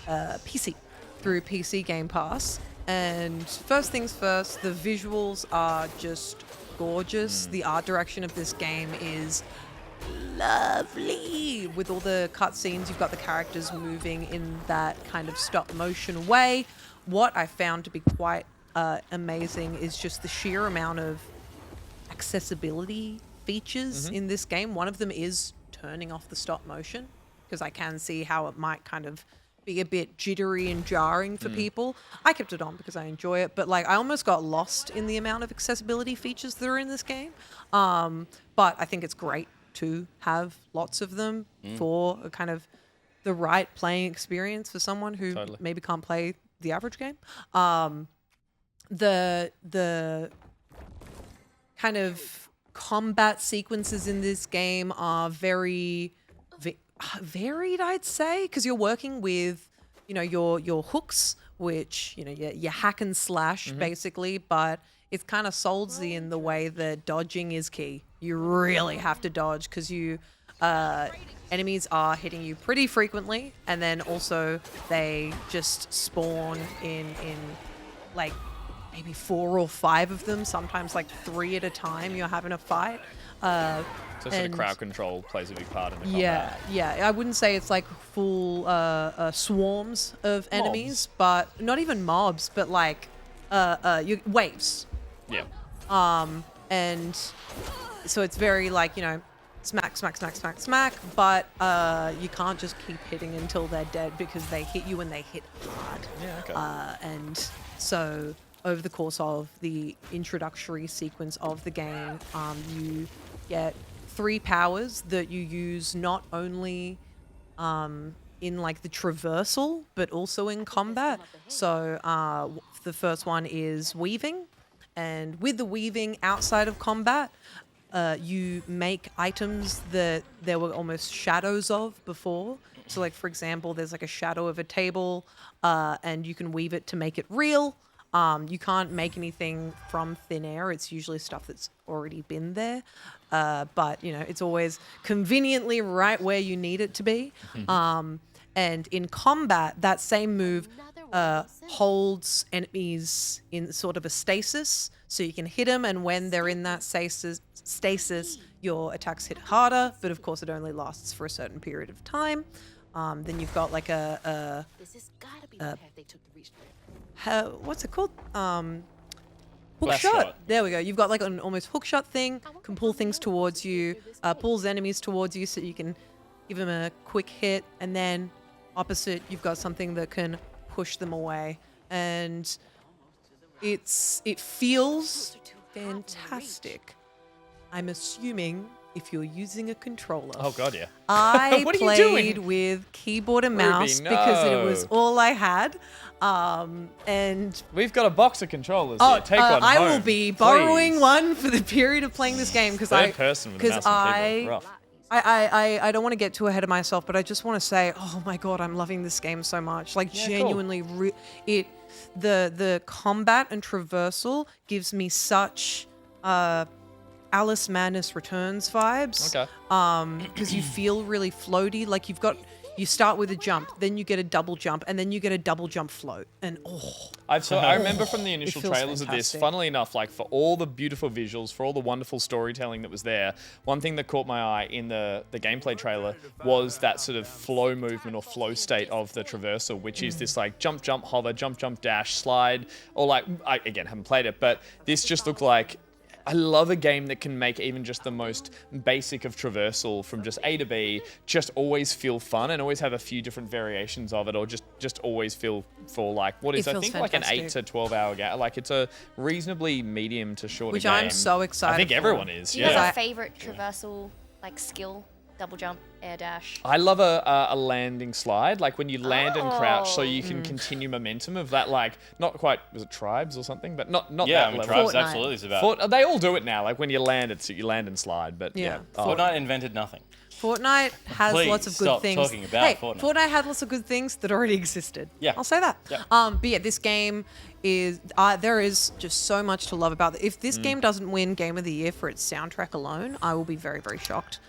PC through PC Game Pass. And first things first, the visuals are just gorgeous. The art direction of this game is lovely. With all the cutscenes, you've got the characters moving in that kind of stop motion way. What I found to be quite amazing is just the sheer amount of accessibility features in this game. One of them is turning off the stop motion, because I can see how it might kind of be a bit jittery and jarring for people. I kept it on because I enjoy it, but like I almost got lost in the amount of accessibility features that are in this game. But I think it's great to have lots of them for a kind of the right playing experience for someone who maybe can't play the average game. The kind of combat sequences in this game are very varied, I'd say, because you're working with, your hooks, which, you hack and slash basically, but it's kind of soulsy in the way that dodging is key. You really have to dodge because enemies are hitting you pretty frequently, and then also they just spawn in like maybe 4 or 5 of them, sometimes like 3 at a time. You're having a fight. So sort of crowd control plays a big part in the combat. Yeah. I wouldn't say it's like full swarms of enemies, but not even mobs, but like waves. Yeah. And so it's very like, smack, smack, smack, smack, smack, but you can't just keep hitting until they're dead because they hit you and they hit hard. Yeah, okay. And so over the course of the introductory sequence of the game, you get 3 powers that you use not only in like the traversal, but also in combat. So the first one is weaving. And with the weaving outside of combat, you make items that there were almost shadows of before. So like, for example, there's like a shadow of a table and you can weave it to make it real. You can't make anything from thin air. It's usually stuff that's already been there. But, it's always conveniently right where you need it to be. And in combat, that same move holds enemies in sort of a stasis. So you can hit them, and when they're in that stasis, your attacks hit harder. But of course, it only lasts for a certain period of time. Then you've got like what's it called? Hook shot. There we go. You've got like an almost hook shot thing. Can pull things towards you. Pulls enemies towards you so you can give them a quick hit. And then opposite, you've got something that can push them away. And it feels fantastic. I'm assuming if you're using a controller. Oh god, yeah. I What are you played doing? with keyboard and mouse Ruby, because it was no. all I had. And We've got a box of controllers here. Take one I home, will be borrowing please. one for the period of playing this game because Third person with a mouse and keyboard. Rough. I don't want to get too ahead of myself, but I just want to say, oh my god, I'm loving this game so much. Like genuinely, the combat and traversal gives me such Alice Madness Returns vibes. Okay. Because you feel really floaty. Like you start with a jump, then you get a double jump, and then you get a double jump float. And I remember from the initial feels trailers of this, fantastic. funnily enough, like for all the beautiful visuals, for all the wonderful storytelling that was there, one thing that caught my eye in the gameplay trailer was that sort of flow movement or flow state of the traversal, which is this like jump, jump, hover, jump, jump, dash, slide, or like, I again haven't played it, but this just looked like, I love a game that can make even just the most basic of traversal from just A to B just always feel fun and always have a few different variations of it, or just always feel for like what is I feels think like an 8 fantastic. to 12 hour game. Like it's a reasonably medium to short which game. I'm so excited. I think for. everyone is. Do you have Yeah. a favorite traversal like skill? Double jump, air dash. I love a landing slide, like when you land and crouch, so you Mm. can continue momentum of that. Like not quite was it Tribes or something, but not Yeah, that I mean, level. Tribes Fortnite. absolutely is about. They all do it now. Like when you land, you land and slide. But Yeah. yeah. Fortnite invented nothing. Fortnite has Please lots of good stop things. talking about hey, Fortnite. had lots of good things that already existed. Yeah. I'll say that. Yeah. But yeah, this game is there is just so much to love about it. If this game doesn't win Game of the Year for its soundtrack alone, I will be very, very shocked.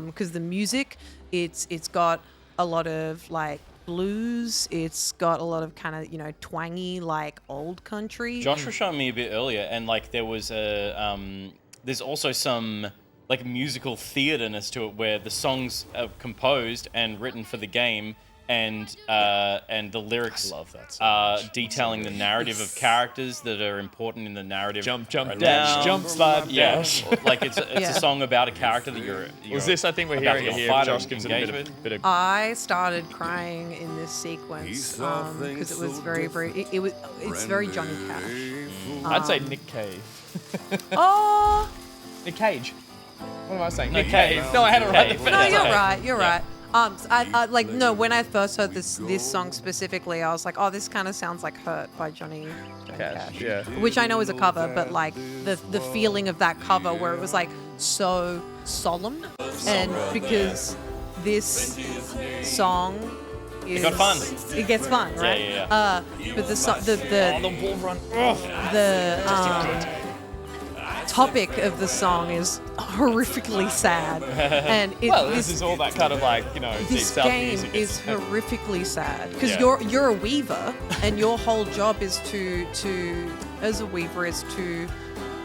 Because the music, it's got a lot of like blues. It's got a lot of kind of twangy like old country. Josh was showing me a bit earlier, and like there was there's also some like musical theaterness to it, where the songs are composed and written for the game, and the lyrics I love that are detailing the narrative of characters that are important in the narrative. Jump, jump, right dash, now. jump, slide, Yeah, dash. like it's Yeah. a song about a character that you're Was this? I think we're about hearing to it go here. fight Josh and gives it a engage bit of. I started crying in this sequence because it was very, very. It's very Johnny Cash. I'd say Nick Cave. Oh. Nick Cage. What am I saying? Nick Cave. Cave. No, I had it right. Cave. No, you're Okay. right. You're Yeah. right. I like no. When I first heard this song specifically, I was like, oh, this kind of sounds like "Hurt" by Johnny Cash. Yeah. Which I know is a cover, but like the feeling of that cover where it was like so solemn, and because this song is... got fun. It gets fun, right? Yeah. But the wall run. topic of the song is horrifically sad. And This is all that kind of like, deep this south game music. is horrifically sad because Yeah. you're a weaver and your whole job is to as a weaver is to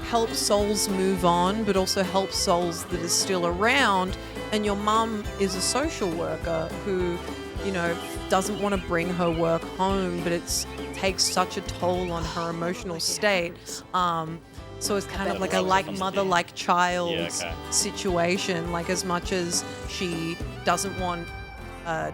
help souls move on, but also help souls that are still around. And your mum is a social worker who, doesn't want to bring her work home, but it takes such a toll on her emotional state. So it's kind of like a mother, like child situation. Like as much as she doesn't want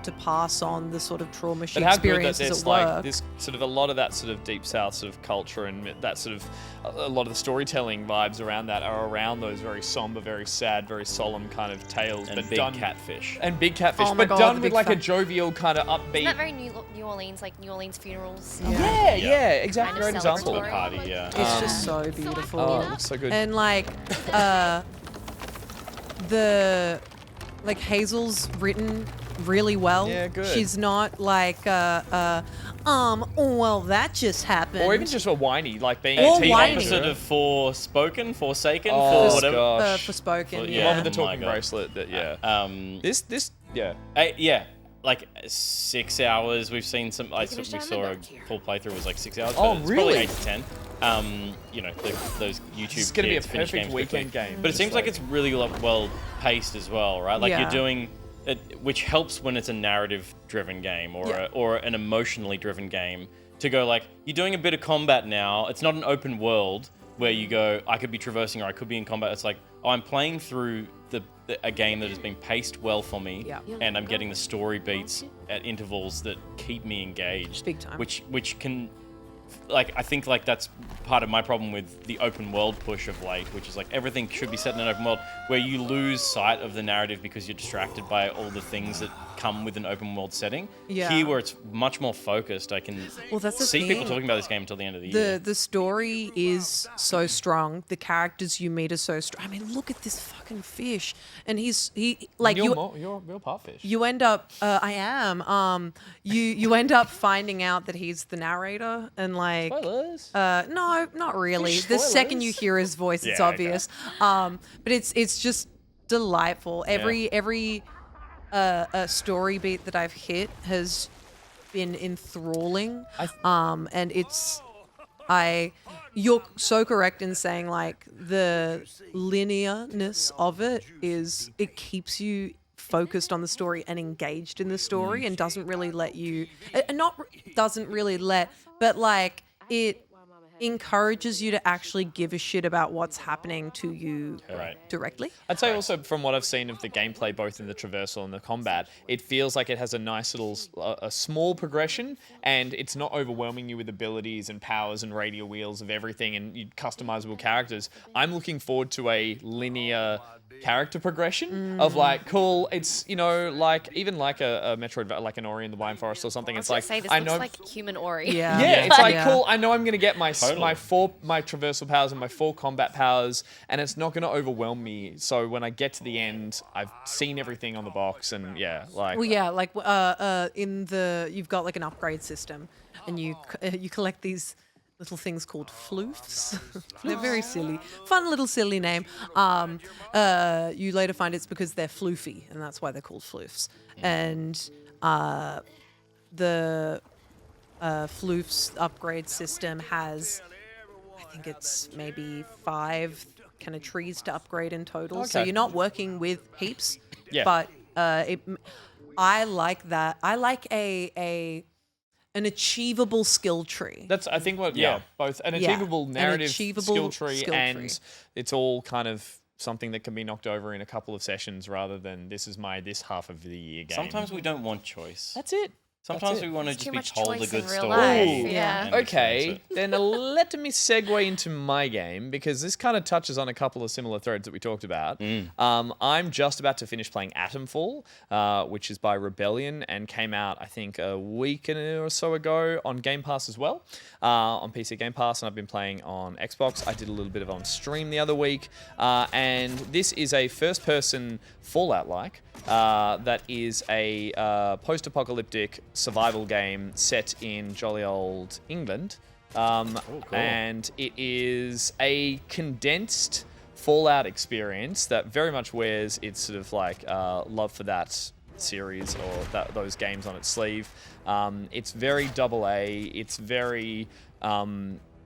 to pass on the sort of trauma she But how good that experiences there's at work. like this sort of a lot of that sort of deep south sort of culture and that sort of a lot of the storytelling vibes around that are around those very somber, very sad, very solemn kind of tales. And but big done, catfish. And big catfish, Oh my but God, done the with big like a fat- jovial kind of upbeat. Isn't that very New Orleans, like New Orleans funerals? Yeah, exactly. Kind Great of example. celebratory. Party, yeah. It's just so beautiful. Oh, it looks so good. And Hazel's written really well. Yeah, good. She's not like well that just happened. Or even just a whiny, like being Or a teen whiny. Opposite of forsaken, Oh, for whatever. gosh. Forspoken, For- The yeah. one with the Oh my talking God. bracelet. That This yeah. Like 6 hours. We've seen some. We saw a full playthrough was like 6 hours. Oh, but it's really? Probably 8 to 10. Those YouTube. This is gonna be a kids finish perfect games weekend quickly. game. But it Just seems like it's really well paced as well, right? Like Yeah. you're doing. Which helps when it's a narrative-driven game or an emotionally driven game. To go like you're doing a bit of combat now. It's not an open world where you go. I could be traversing or I could be in combat. It's like I'm playing through a game that has been paced well for me, Yeah. and I'm getting the story beats at intervals that keep me engaged. Big time. Which can. Like I think like that's part of my problem with the open world push of late, which is like everything should be set in an open world where you lose sight of the narrative because you're distracted by all the things that come with an open world setting. Yeah. Here where it's much more focused, I can That's the see people thing. talking about this game until the end of the year. The story is so strong. The characters you meet are so strong. I mean, look at this fucking fish. And You're part fish. you end up I am you end up finding out that he's the narrator and like Spoilers. no, not really. Fish The second you spoilers? hear his voice, it's Yeah, okay. obvious. But it's just delightful. Every story beat that I've hit has been enthralling. And you're so correct in saying like the linearness of it keeps you focused on the story and engaged in the story and doesn't really let you but like it encourages you to actually give a shit about what's happening to you directly. I'd say also from what I've seen of the gameplay, both in the traversal and the combat, it feels like it has a nice little, a small progression, and it's not overwhelming you with abilities and powers and radial wheels of everything and customizable characters. I'm looking forward to a linear character progression of like, cool, it's, like even like a Metroid, like an Ori in the Blind Forest or something. It's like, Say this I looks know. like human Ori. Yeah. Yeah, it's like, Yeah. cool, I know I'm going to get my Totally. my traversal powers and my 4 combat powers, and it's not going to overwhelm me. So when I get to the end, I've seen everything on the box, and You've got like an upgrade system and you collect these little things called floofs. They're very silly. Fun little silly name. You later find it's because they're floofy, and that's why they're called floofs. And the floofs upgrade system has, I think it's maybe 5 kind of trees to upgrade in total. So Okay. you're not working with heaps. Yeah. But I like that. I like an achievable skill tree. That's, I think, Yeah. both an Yeah, achievable an narrative achievable skill tree, skill and tree. it's all kind of something that can be knocked over in a couple of sessions rather than this is my this half of the year game. Sometimes we don't want choice. That's it. Sometimes it. we want to There's just too be much told a choice good in real story. life, Ooh. yeah. and Okay, experience it. then let me segue into my game because this kind of touches on a couple of similar threads that we talked about. I'm just about to finish playing Atomfall, which is by Rebellion and came out, I think, a week or so ago on Game Pass as well, on PC Game Pass, and I've been playing on Xbox. I did a little bit of on stream the other week, and this is a first-person Fallout-like. That is a post-apocalyptic survival game set in jolly old England. And it is a condensed Fallout experience that very much wears its sort of like love for that series or those games on its sleeve. It's very AA. It's very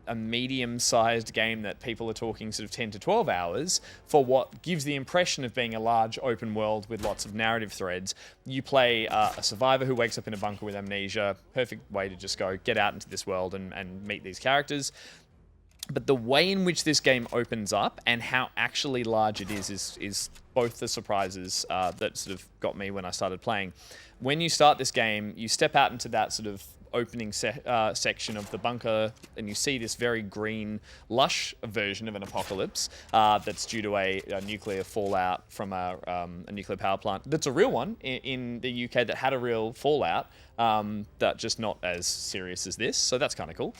a medium-sized game that people are talking sort of 10 to 12 hours for what gives the impression of being a large open world with lots of narrative threads. You play a survivor who wakes up in a bunker with amnesia. Perfect way to just go get out into this world and meet these characters. But the way in which this game opens up and how actually large it is both the surprises that sort of got me when I started playing. When you start this game, you step out into that sort of opening section of the bunker and you see this very green, lush version of an apocalypse that's due to a nuclear fallout from a nuclear power plant. That's a real one in the UK that had a real fallout, that just not as serious as this. So that's kind of cool.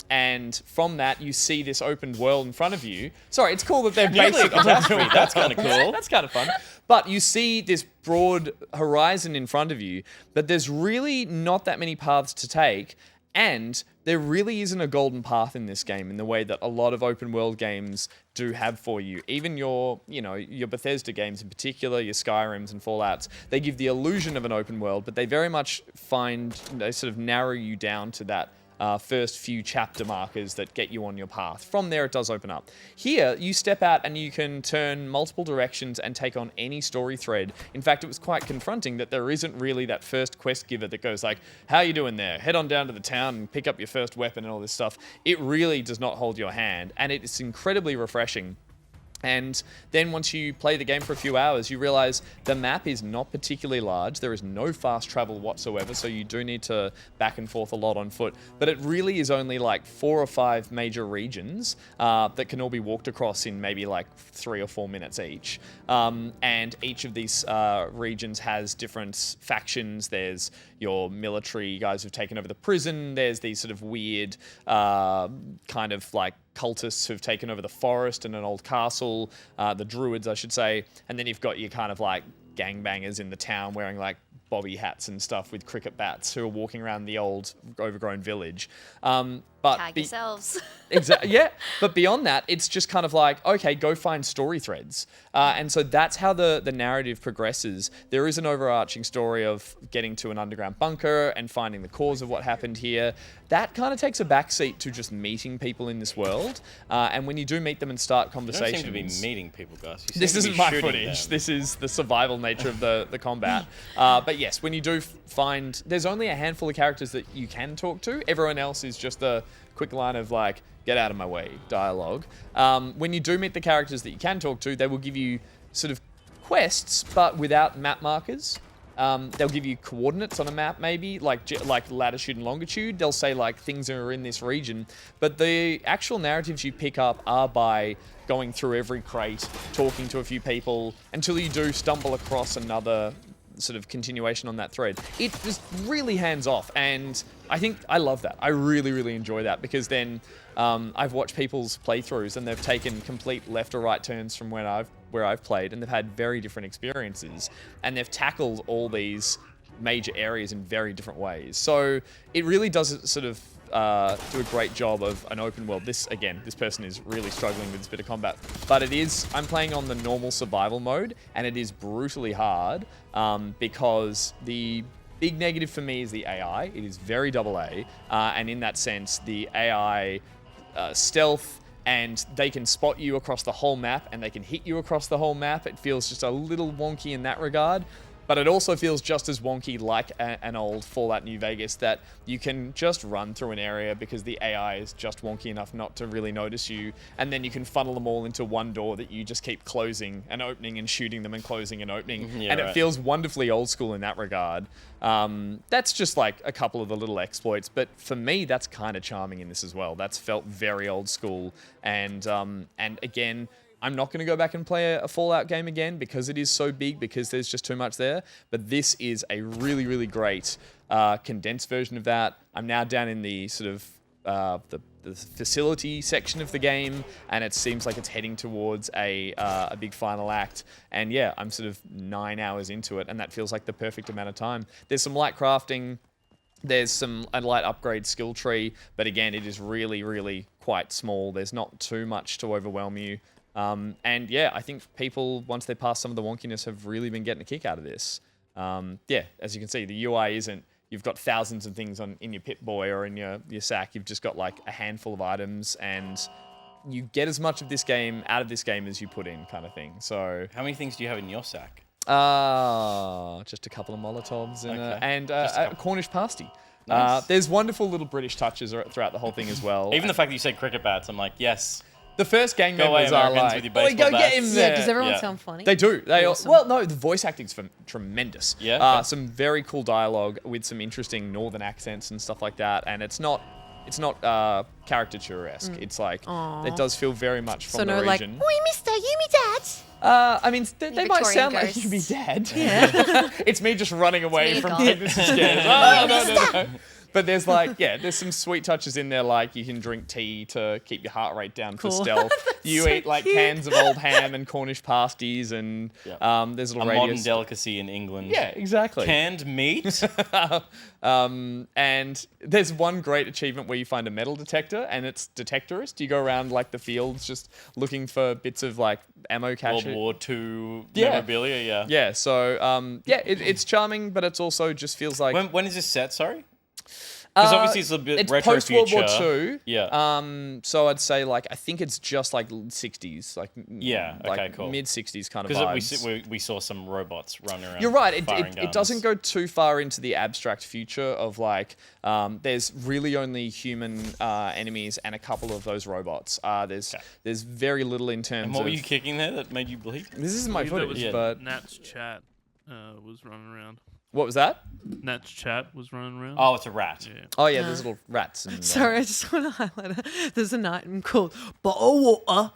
And from that, you see this opened world in front of you. Sorry, it's cool that they're basically catastrophe. That's kind of cool. That's kind of fun. But you see this broad horizon in front of you, but there's really not that many paths to take. And there really isn't a golden path in this game in the way that a lot of open world games do have for you. Even your Bethesda games in particular, your Skyrims and Fallouts, they give the illusion of an open world, but they very much they sort of narrow you down to that first few chapter markers that get you on your path. From there, it does open up. Here, you step out and you can turn multiple directions and take on any story thread. In fact, it was quite confronting that there isn't really that first quest giver that goes like, how you doing there? Head on down to the town and pick up your first weapon and all this stuff. It really does not hold your hand, and it's incredibly refreshing. And then once you play the game for a few hours, you realize the map is not particularly large. There is no fast travel whatsoever, so you do need to back and forth a lot on foot. But it really is only like 4 or 5 major regions that can all be walked across in maybe like 3 or 4 minutes each. And each of these regions has different factions. There's your military guys who've taken over the prison. There's these sort of weird kind of like cultists who've taken over the forest and an old castle, the druids, I should say. And then you've got your kind of like gangbangers in the town wearing like bobby hats and stuff with cricket bats who are walking around the old overgrown village. But Tag yourselves. Exactly. Yeah. But beyond that, it's just kind of like, okay, go find story threads. And so that's how the narrative progresses. There is an overarching story of getting to an underground bunker and finding the cause of what happened here. That kind of takes a backseat to just meeting people in this world. And when you do meet them and start You conversations... don't seem to be meeting people, Gus. You seem This to be isn't my shooting footage. them. This is the survival nature of the combat. But yes, when you do find... There's only a handful of characters that you can talk to. Everyone else is just a quick line of like, get out of my way dialogue. When you do meet the characters that you can talk to, they will give you sort of quests, but without map markers. They'll give you coordinates on a map, maybe, like latitude and longitude. They'll say, like, things are in this region. But the actual narratives you pick up are by going through every crate, talking to a few people, until you do stumble across another sort of continuation on that thread. It just really hands off, and I think I love that. I really, really enjoy that, because then I've watched people's playthroughs, and they've taken complete left or right turns from where I've played, and they've had very different experiences, and they've tackled all these major areas in very different ways. So it really does sort of do a great job of an open world. This person is really struggling with this bit of combat, but I'm playing on the normal survival mode, and it is brutally hard because the big negative for me is the AI. It is very AA, and in that sense, the AI stealth, and they can spot you across the whole map, and they can hit you across the whole map. It feels just a little wonky in that regard. but it also feels just as wonky like an old Fallout New Vegas, that you can just run through an area because the AI is just wonky enough not to really notice you, and then you can funnel them all into one door that you just keep closing and opening and shooting them and closing and opening, and it feels wonderfully old school in that regard. That's just like a couple of the little exploits, but for me, that's kind of charming in this as well. That's felt very old school, and again, I'm not going to go back and play a Fallout game again because it is so big, because there's just too much there. But this is a really, really great condensed version of that. I'm now down in the sort of the facility section of the game, and it seems like it's heading towards a big final act. And yeah, I'm sort of 9 hours into it, and that feels like the perfect amount of time. There's some light crafting. There's a light upgrade skill tree, but again, it is really, really quite small. There's not too much to overwhelm you. And yeah, I think people, once they pass some of the wonkiness, have really been getting a kick out of this. Yeah, as you can see, the UI isn't, you've got thousands of things in your Pip-Boy or in your sack. You've just got like a handful of items, and you get as much of this game out of this game as you put in, kind of thing. So How many things do you have in your sack? just a couple of Molotovs and a Cornish pasty. Nice. There's wonderful little British touches throughout the whole thing as well. Even the fact that you said cricket bats, I'm like, yes. The first gang Go away, members are Americans, like, with your "Oi, baseball go get bats." him there." Yeah, does everyone Yeah. sound funny? They do. They Awesome. well, no, the voice acting's tremendous. Yeah, okay. Some very cool dialogue with some interesting northern accents and stuff like that. And it's not caricature-esque. It's like it does feel very much from So the no, like, region. oi, mister, you me dad. I mean, they might Victorian sound like ghosts. you be dead. Yeah. It's me just running away me from gone. pregnancy scares. Oh, no. But there's like, there's some sweet touches in there, like you can drink tea to keep your heart rate down for Cool. stealth. You so eat like cute. cans of old ham and Cornish pasties, and there's A little modern radios. delicacy in England. Yeah, exactly. Canned meat. And there's one great achievement where you find a metal detector, and it's detectorist. You go around like the fields just looking for bits of like ammo cache. World War II Yeah. memorabilia, yeah. Yeah, so it's charming, but it's also just feels like When is this set, sorry? Because obviously it's a bit it's retro post World War future. II. Yeah. So I'd say like I think it's just like 60s, like Yeah, like okay, cool. mid 60s kind of Because vibes. we saw some robots running around. You're right. firing It guns. doesn't go too far into the abstract future of like there's really only human enemies and a couple of those robots. There's very little in terms And what of. were you kicking there that made you bleed? This isn't my That footage, was but Nat's chat was running around. what was that? Nat's chat was running around. Oh, it's a rat. Yeah. Oh yeah, there's little rats. And, Sorry, I just want to highlight it. There's an item called bottle water.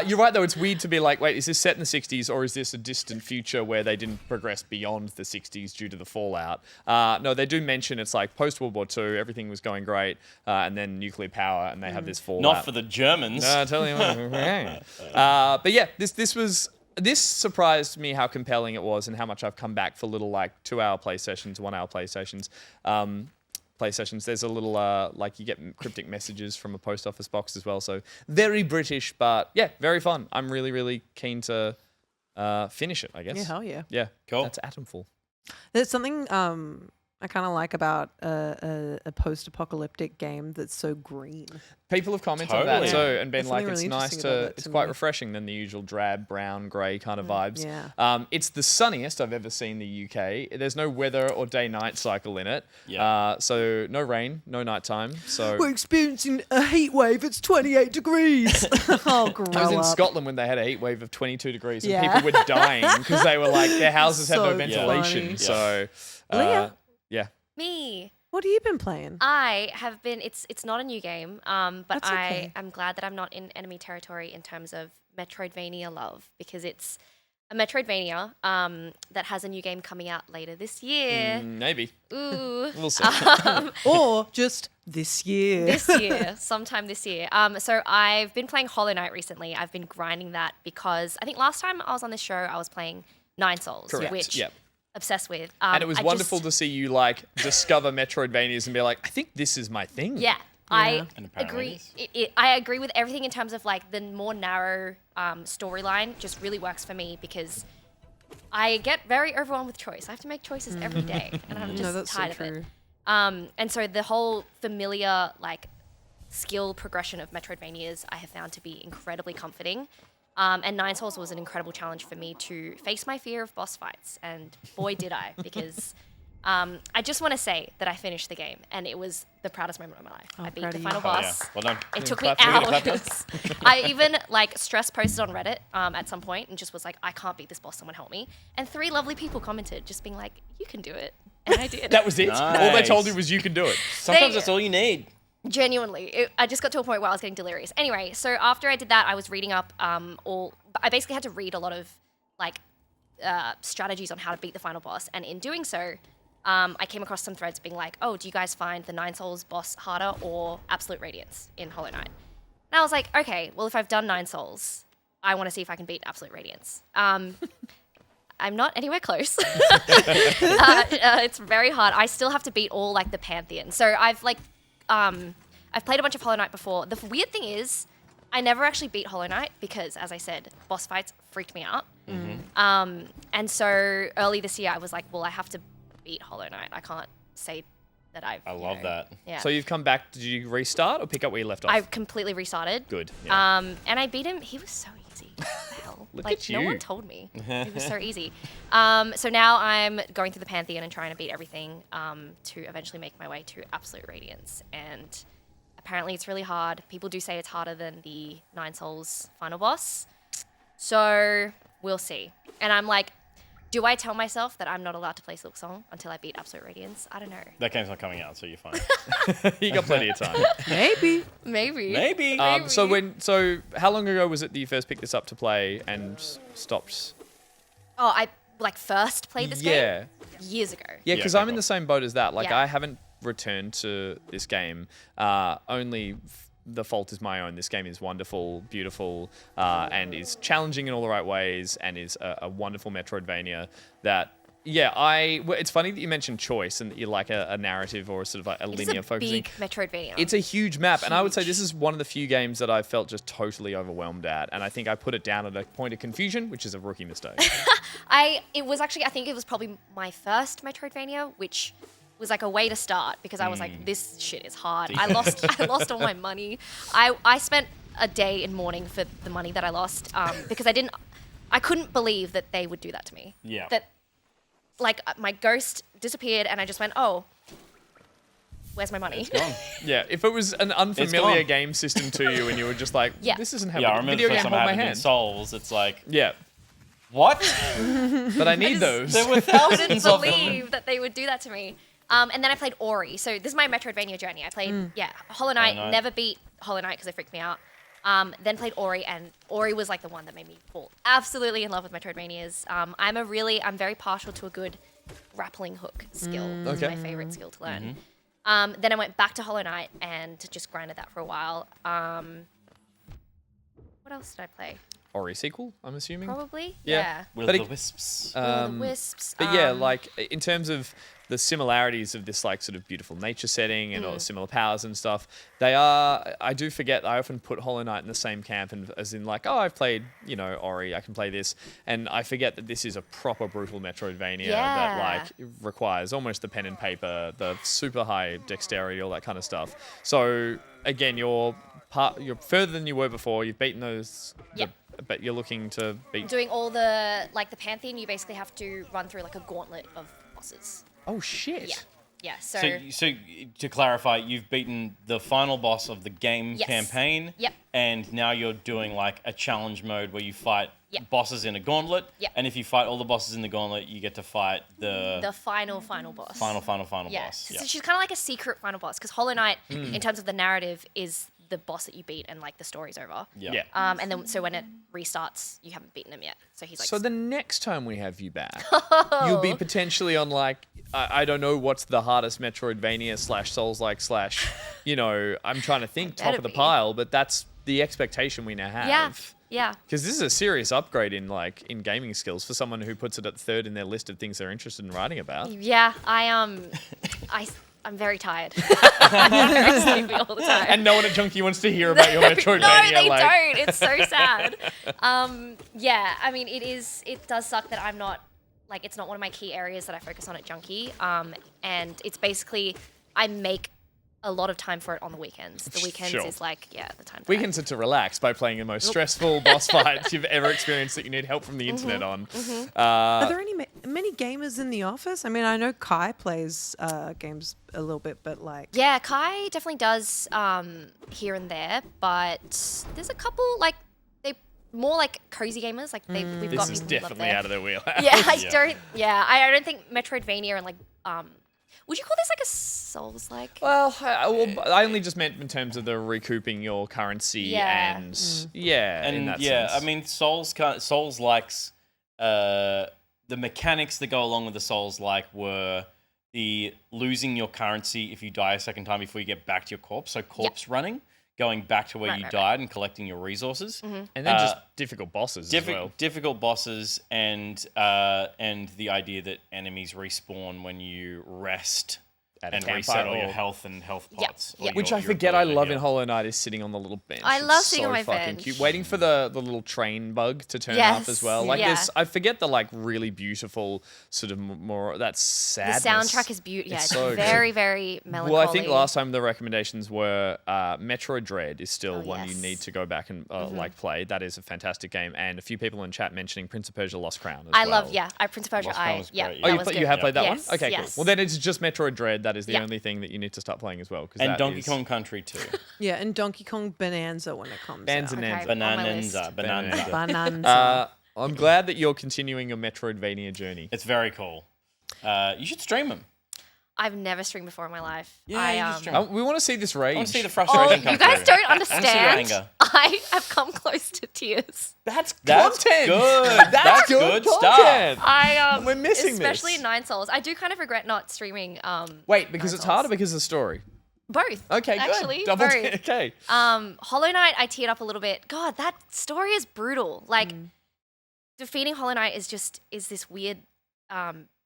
You're right though. It's weird to be like, wait, is this set in the 60s or is this a distant future where they didn't progress beyond the 60s due to the fallout? No, they do mention it's like post World War II, everything was going great, and then nuclear power, and they have this fallout. Not for the Germans. No, tell you what. But yeah, this surprised me how compelling it was and how much I've come back for little like 2-hour play sessions, 1-hour play sessions. There's a little like you get cryptic messages from a post office box as well. So very British, but yeah, very fun. I'm really, really keen to finish it, I guess. Yeah, hell yeah. Yeah, Cool. That's Atomfall. There's something I kind of like about a post-apocalyptic game that's so green. People have commented on that Totally. too and been There's like, something it's really nice interesting about to, that it's to quite me. refreshing than the usual drab, brown, grey kind of vibes. yeah. It's the sunniest I've ever seen the UK. There's no weather or day-night cycle in it. Yeah. So no rain, no nighttime. So We're experiencing a heat wave. It's 28 degrees. Oh, grow I was in up. Scotland when they had a heat wave of 22 degrees and Yeah. people were dying because they were like, their houses had So no ventilation. funny. So, Leah? yeah. Me. What have you been playing? I have been. It's not a new game, but That's I okay. am glad that I'm not in enemy territory in terms of Metroidvania love, because it's a Metroidvania that has a new game coming out later this year. Maybe. Ooh. We'll see. Or just this year? This year, sometime this year. So I've been playing Hollowknight recently. I've been grinding that because I think last time I was on this show, I was playing Nine Souls, Correct. which Yep. obsessed with. And it was I wonderful just- to see you like discover Metroidvanias and be like, I think this is my thing. Yeah, I And apparently agree. I agree with everything in terms of like the more narrow storyline. Just really works for me because I get very overwhelmed with choice. I have to make choices every day, and I'm just that's so tired of true. it. And so the whole familiar like skill progression of Metroidvanias I have found to be incredibly comforting. And Nine Souls was an incredible challenge for me to face my fear of boss fights. And boy, did I, because I just want to say that I finished the game and it was the proudest moment of my life. I beat proud the of final you. boss. Well done. It took me Clap for you. hours. I even stress posted on Reddit at some point and just was like, I can't beat this boss, someone help me. And 3 lovely people commented just being like, you can do it. And I did. That was it. All they told you was you can do it. Sometimes that's all you need. Genuinely, I just got to a point where I was getting delirious. Anyway, so after I did that, I was reading up I basically had to read a lot of strategies on how to beat the final boss, and in doing so, I came across some threads being like, "Oh, do you guys find the Nine Souls boss harder or Absolute Radiance in Hollow Knight?" And I was like, "Okay, well if I've done Nine Souls, I want to see if I can beat Absolute Radiance." I'm not anywhere close. It's very hard. I still have to beat all the Pantheon. So I've played a bunch of Hollow Knight before. The weird thing is, I never actually beat Hollow Knight because, as I said, boss fights freaked me out. And so early this year, I was like, well, I have to beat Hollow Knight. I can't say that I love that. Yeah. So you've come back. Did you restart or pick up where you left off? I completely restarted. Good. Yeah. And I beat him. He was so easy. What the hell? Look like, at no you. one told me. It was so easy. So now I'm going through the Pantheon and trying to beat everything to eventually make my way to Absolute Radiance. And apparently it's really hard. People do say it's harder than the Nine Souls final boss. So we'll see. And I'm like, do I tell myself that I'm not allowed to play Silk Song until I beat Absolute Radiance? I don't know. That game's not coming out, so you're fine. You got plenty of time. Maybe. Maybe. So how long ago was it that you first picked this up to play and stopped? Oh, I first played this game years ago. Yeah, because okay, I'm in cool. the same boat as that. Yeah. I haven't returned to this game. The fault is my own. This game is wonderful, beautiful, and is challenging in all the right ways, and is a wonderful Metroidvania that. Yeah, it's funny that you mentioned choice and that you like a narrative or sort of a linear focusing. It's a big Metroidvania. It's a huge map, and I would say Huge. this is one of the few games that I felt just totally overwhelmed at, and I think I put it down at a point of confusion, which is a rookie mistake. I think it was probably my first Metroidvania, which was a way to start because I was like, this shit is hard. I lost all my money. I spent a day in mourning for the money that I lost because I couldn't believe that they would do that to me. Yeah. That my ghost disappeared and I just went, oh, where's my money? Yeah, if it was an unfamiliar gone. game system to you and you were just like, Yeah. this isn't how Yeah, I remember video the game first time hold I my happened in hand. Souls, it's like, Yeah, what? but I need those. There were I thousands couldn't of them. believe that they would do that to me. And then I played Ori. So this is my Metroidvania journey. I played, Hollow Knight. Hollow Knight. Never beat Hollow Knight because it freaked me out. Then played Ori, and Ori was the one that made me fall absolutely in love with Metroidvanias. I'm very partial to a good grappling hook skill. It's Okay. my favorite skill to learn. Then I went back to Hollow Knight and just grinded that for a while. What else did I play? Ori sequel, I'm assuming. Probably. Yeah. Yeah. Will But the it- Wisps. Will o' the Wisps. But yeah, in terms of the similarities of this sort of beautiful nature setting and all the similar powers and stuff, I do forget, I often put Hollow Knight in the same camp and as in I've played, Ori, I can play this. And I forget that this is a proper brutal Metroidvania that requires almost the pen and paper, the super high dexterity, all that kind of stuff. So again, you're further than you were before. You've beaten those, Yep. but you're looking to beat. Doing all the the Pantheon, you basically have to run through a gauntlet of bosses. Oh shit! Yeah. Yeah. So, So to clarify, you've beaten the final boss of the game Yes. campaign. Yep. And now you're doing a challenge mode where you fight Yep. bosses in a gauntlet. Yep. And if you fight all the bosses in the gauntlet, you get to fight the final boss. final Yeah. boss. So she's kind of like a secret final boss because Hollow Knight, in terms of the narrative, is the boss that you beat and the story's over. Yeah. And then so when it restarts, you haven't beaten him yet. So he's So the next time we have you back, you'll be potentially on I don't know what's the hardest Metroidvania / Souls-like / I'm trying to think top Better of the be. pile, but that's the expectation we now have. Yeah. Because this is a serious upgrade in gaming skills for someone who puts it at third in their list of things they're interested in writing about. Yeah. I'm very tired. I'm very sleepy all the time. And no one at Junkie wants to hear about your Metroidvania. No, they don't. It's so sad. Yeah, I mean, it does suck that I'm not, it's not one of my key areas that I focus on at Junkie. And it's basically, I make a lot of time for it on the weekends. The weekends Sure. is like, the time. Weekends are to relax by playing the most stressful boss fights you've ever experienced that you need help from the internet on. Are there many gamers in the office? I mean, I know Kai plays games a little bit, but like... Yeah, Kai definitely does here and there, but there's a couple, like, they more like cozy gamers. Like, we've This got is people who love definitely their- out of their wheelhouse. Yeah, I don't think Metroidvania and like would you call this like a Souls-like? Well, I only just meant in terms of the recouping your currency Yeah. and And in that yeah, sense. I mean, Souls likes the mechanics that go along with the Souls like were the losing your currency if you die a second time before you get back to your corpse. So corpse running, going back to where you died and collecting your resources. and then just difficult bosses as well. Difficult bosses and the idea that enemies respawn when you rest At a and campfire reset all your or- health and health Yeah, pots. yeah. or Which your I forget I ability to love in heal. Hollow Knight is sitting on the little bench. I It's love sitting so on my fucking bench. cute. Waiting for the little train bug to turn up as well. Like Yes, this, I forget the like really beautiful sort of more that The sadness. soundtrack is beautiful. Yeah, It's it's so good. very, very melancholy. Well, I think last time the recommendations were Metroid Dread is still Oh, one you yes. need to go back and like play. That is a fantastic game, and a few people in chat mentioning Prince of Persia: Lost Crown. As I well. love, Prince of Persia. Lost Crown was great, Oh, that you, was you good. have played that Yes, one? Okay, yes. cool. Well, then it's just Metroid Dread. That is the Yeah. only thing that you need to start playing as well. And Donkey Kong Country too. Yeah, and Donkey Kong Bonanza when it comes out. Bonanza. Okay. on my list. Bonanza. Bonanza. I'm glad that you're continuing your Metroidvania journey. It's very cool. You should stream them. I've never streamed before in my life. Yeah, you should stream. We want to see this rage. I want to see the Oh, frustration come you guys through. don't I wanna see your understand. anger. I have come close to tears. That's That's content. good. That's good stuff. content. I We're missing especially this. Nine Souls. I do kind of regret not streaming. Wait, because Nine it's harder Souls. because of the story. Both. Okay, good. Actually, Double both. okay. Hollow Knight, I teared up a little bit. God, that story is brutal. Like, defeating Hollow Knight is this weird,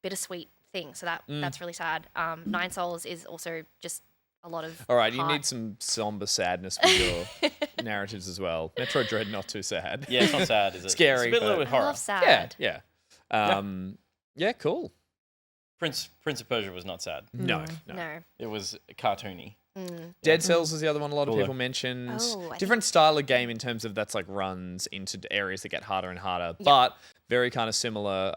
bittersweet thing. So that's really sad. Nine Souls is also just a lot of. All right, you heart. need some somber sadness with your narratives as well. Metroid Dread, not too sad. Yeah, it's not sad, is it? Scary, It's a little but- bit I horror. love sad. Yeah. Yeah, cool. Prince of Persia was not sad. No. No. It was cartoony. Dead Cells is the other one a lot of Cooler. people mentioned. Oh, I Different style of game in terms of that's like runs into areas that get harder and harder, but very kind of similar,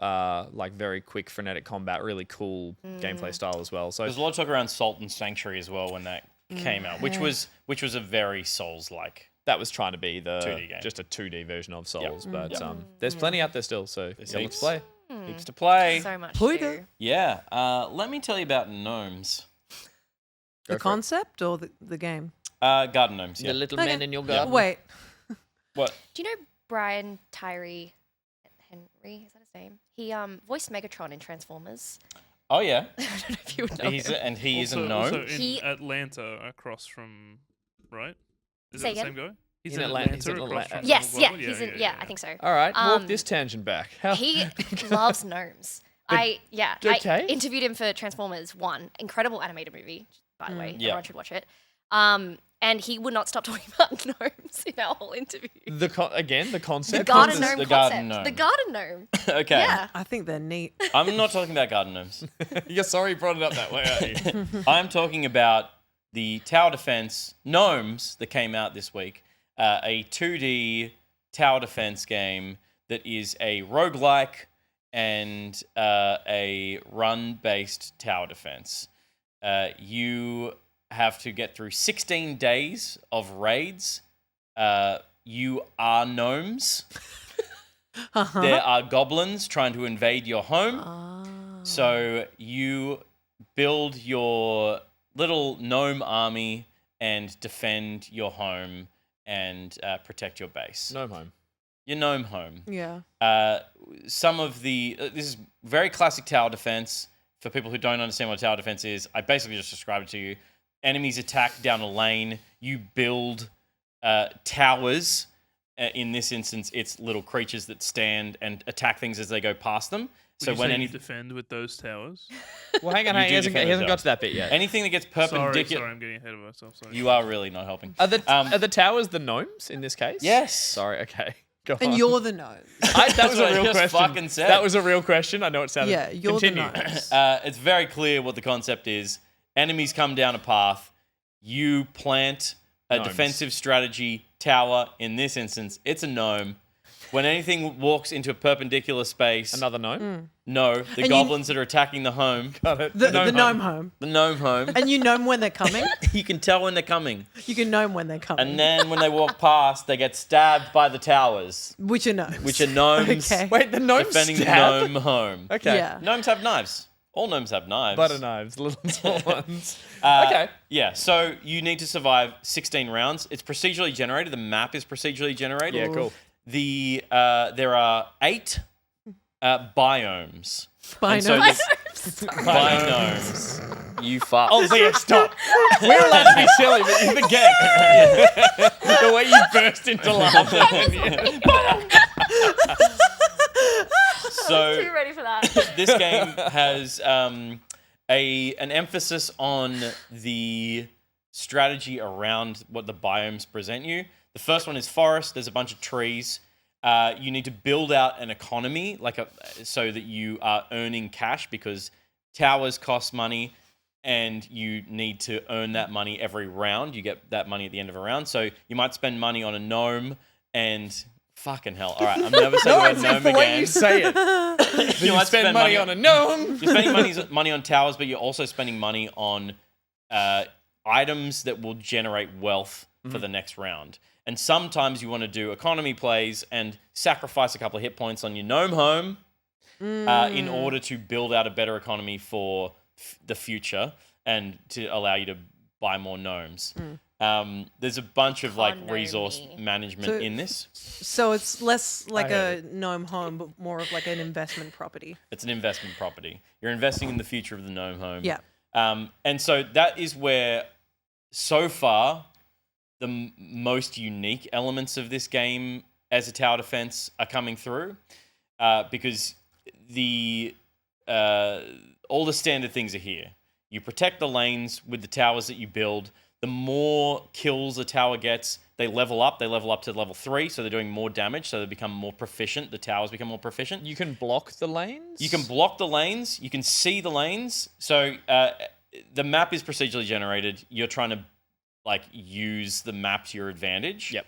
like very quick frenetic combat, really cool gameplay style as well. So There's a lot of talk around Salt and Sanctuary as well when that came out, which was a very Souls-like. that was trying to be 2D game. just a 2D version of Souls, but Yep. there's plenty out there still, so There's let's heaps. play. Heaps to play. So much. Play to it. do. Yeah. Let me tell you about Gnomes. Go The for it. concept or the game? Garden Gnomes. Yeah. The little Okay. men in your garden. Wait. What? Do you know Brian Tyree Henry? Is that his name? He voiced Megatron in Transformers. Oh yeah. I don't know if you would know He's him. he is a Also gnome. in He- Atlanta, across from, right? Is Say it the again? same guy? He's In in Atlanta- Atlanta, he's in across Atlanta. from Yes, Global? he's in. Yeah, I think so. All right, walk Um, this tangent back. How- He loves gnomes. I okay. interviewed him for Transformers 1. Incredible animated movie, by the way. Yeah. Everyone should watch it. And he would not stop talking about gnomes in our whole interview. the concept. The garden of gnome the concept. garden gnome. The garden gnome. Okay. Yeah. I think they're neat. I'm not talking about garden gnomes. You're sorry you brought it up that way, aren't you? I'm talking about the tower defense Gnomes that came out this week. A 2D tower defense game that is a roguelike and a run-based tower defense. You have to get through 16 days of raids. You are gnomes. There are goblins trying to invade your home. So you build your little gnome army and defend your home and protect your base. No home. Your gnome home. Yeah. Some of the this is very classic tower defense. For people who don't understand what tower defense is, I basically just described it to you. Enemies attack down a lane. You build towers. In this instance, it's little creatures that stand and attack things as they go past them. Would So you when say you any defend with those towers? Well, hang on, You he do hasn't defend got yourself. to that bit yet. anything that gets perpendicular, Sorry, I'm getting ahead of myself. Sorry. you are really not helping. Are the towers the gnomes in this case? Yes. Sorry. Okay. Go on. And you're the nose. That was what a I real just question. fucking said. That was a real question. I know it sounded. Yeah, you're Continue. the nose. It's very clear what the concept is. Enemies come down a path. you plant a Gnomes. defensive strategy tower. In this instance, it's a gnome. When anything walks into a perpendicular space, Another gnome. no, the And goblins that are attacking the home, Got it. The gnome home. the gnome home, And you know when they're coming. you can tell when they're coming. You can know when they're coming. And then when they walk past, they get stabbed by the towers, which are gnomes. which are gnomes Okay. Wait, the gnomes defending stab? the gnome home. Okay. Yeah. Gnomes have knives. All gnomes have knives. Butter knives, little and small ones. Okay. Yeah, so you need to survive 16 rounds. It's procedurally generated. The map is procedurally generated. Yeah, cool. There are 8 biomes. By And so gnomes. Biomes. You fuck. Oh, Leah, stop. We're allowed to be silly, but you forget. The way you burst into laughter. So Too ready for that. this game has an emphasis on the strategy around what the biomes present you. The first one is forest. There's a bunch of trees. You need to build out an economy, so that you are earning cash, because towers cost money, and you need to earn that money every round. You get that money at the end of a round. So you might spend money on a gnome, and fucking hell. All right, I'm never saying the word gnome the way again. you say it. You You might spend money on a gnome. You're spending money on towers, but you're also spending money on items that will generate wealth for the next round. And sometimes you want to do economy plays and sacrifice a couple of hit points on your gnome home in order to build out a better economy for the future and to allow you to buy more gnomes. There's a bunch of resource management So- in this. So it's less like I a gnome home, but more of like an investment property. It's an investment property. You're investing in the future of the gnome home. Yeah. And so that is where, so far, the most unique elements of this game as a tower defense are coming through, because all the standard things are here. You protect the lanes with the towers that you build. The more kills a tower gets, they level up. They level up to level 3, so they're doing more damage, so they become more proficient. The towers become more proficient. You can block the lanes? You can block the lanes. You can see the lanes. So the map is procedurally generated. You're trying to use the map to your advantage. Yep.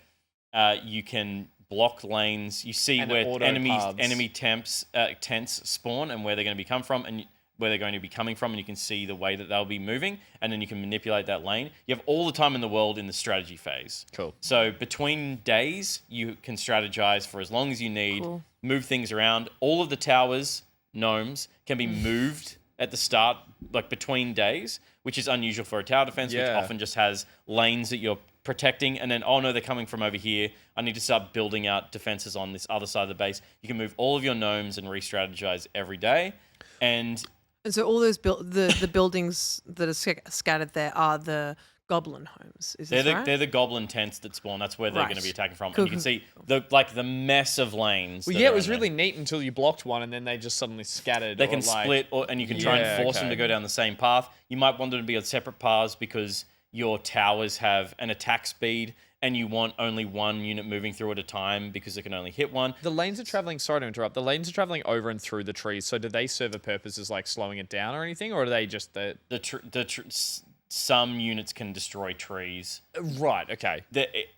You can block lanes. You see And where auto paths. enemy tents spawn and where they're going to come from, and where they're going to be coming from, and you can see the way that they'll be moving, and then you can manipulate that lane. You have all the time in the world in the strategy phase. Cool. So between days, you can strategize for as long as you need, move things around. All of the towers, gnomes, can be moved at the start, between days, which is unusual for a tower defense, which Yeah. often just has lanes that you're protecting, and then, oh no, they're coming from over here. I need to start building out defenses on this other side of the base. You can move all of your gnomes and re-strategize every day. And so all those the buildings that are scattered there are the goblin homes. Is this right? they're the goblin tents that spawn. That's where they're Right. going to be attacking from. Cool, And you can cool, see the mess of lanes. Well, that yeah, are it was in there. really neat until you blocked one and then they just suddenly scattered. They or, can split, and you can try Yeah, and force them okay. to go down the same path. You might want them to be on separate paths because your towers have an attack speed, and you want only one unit moving through at a time because it can only hit one. The lanes are traveling. Sorry to interrupt. The lanes are traveling over and through the trees. So do they serve a purpose as slowing it down or anything, or are they just Some units can destroy trees. right? Okay.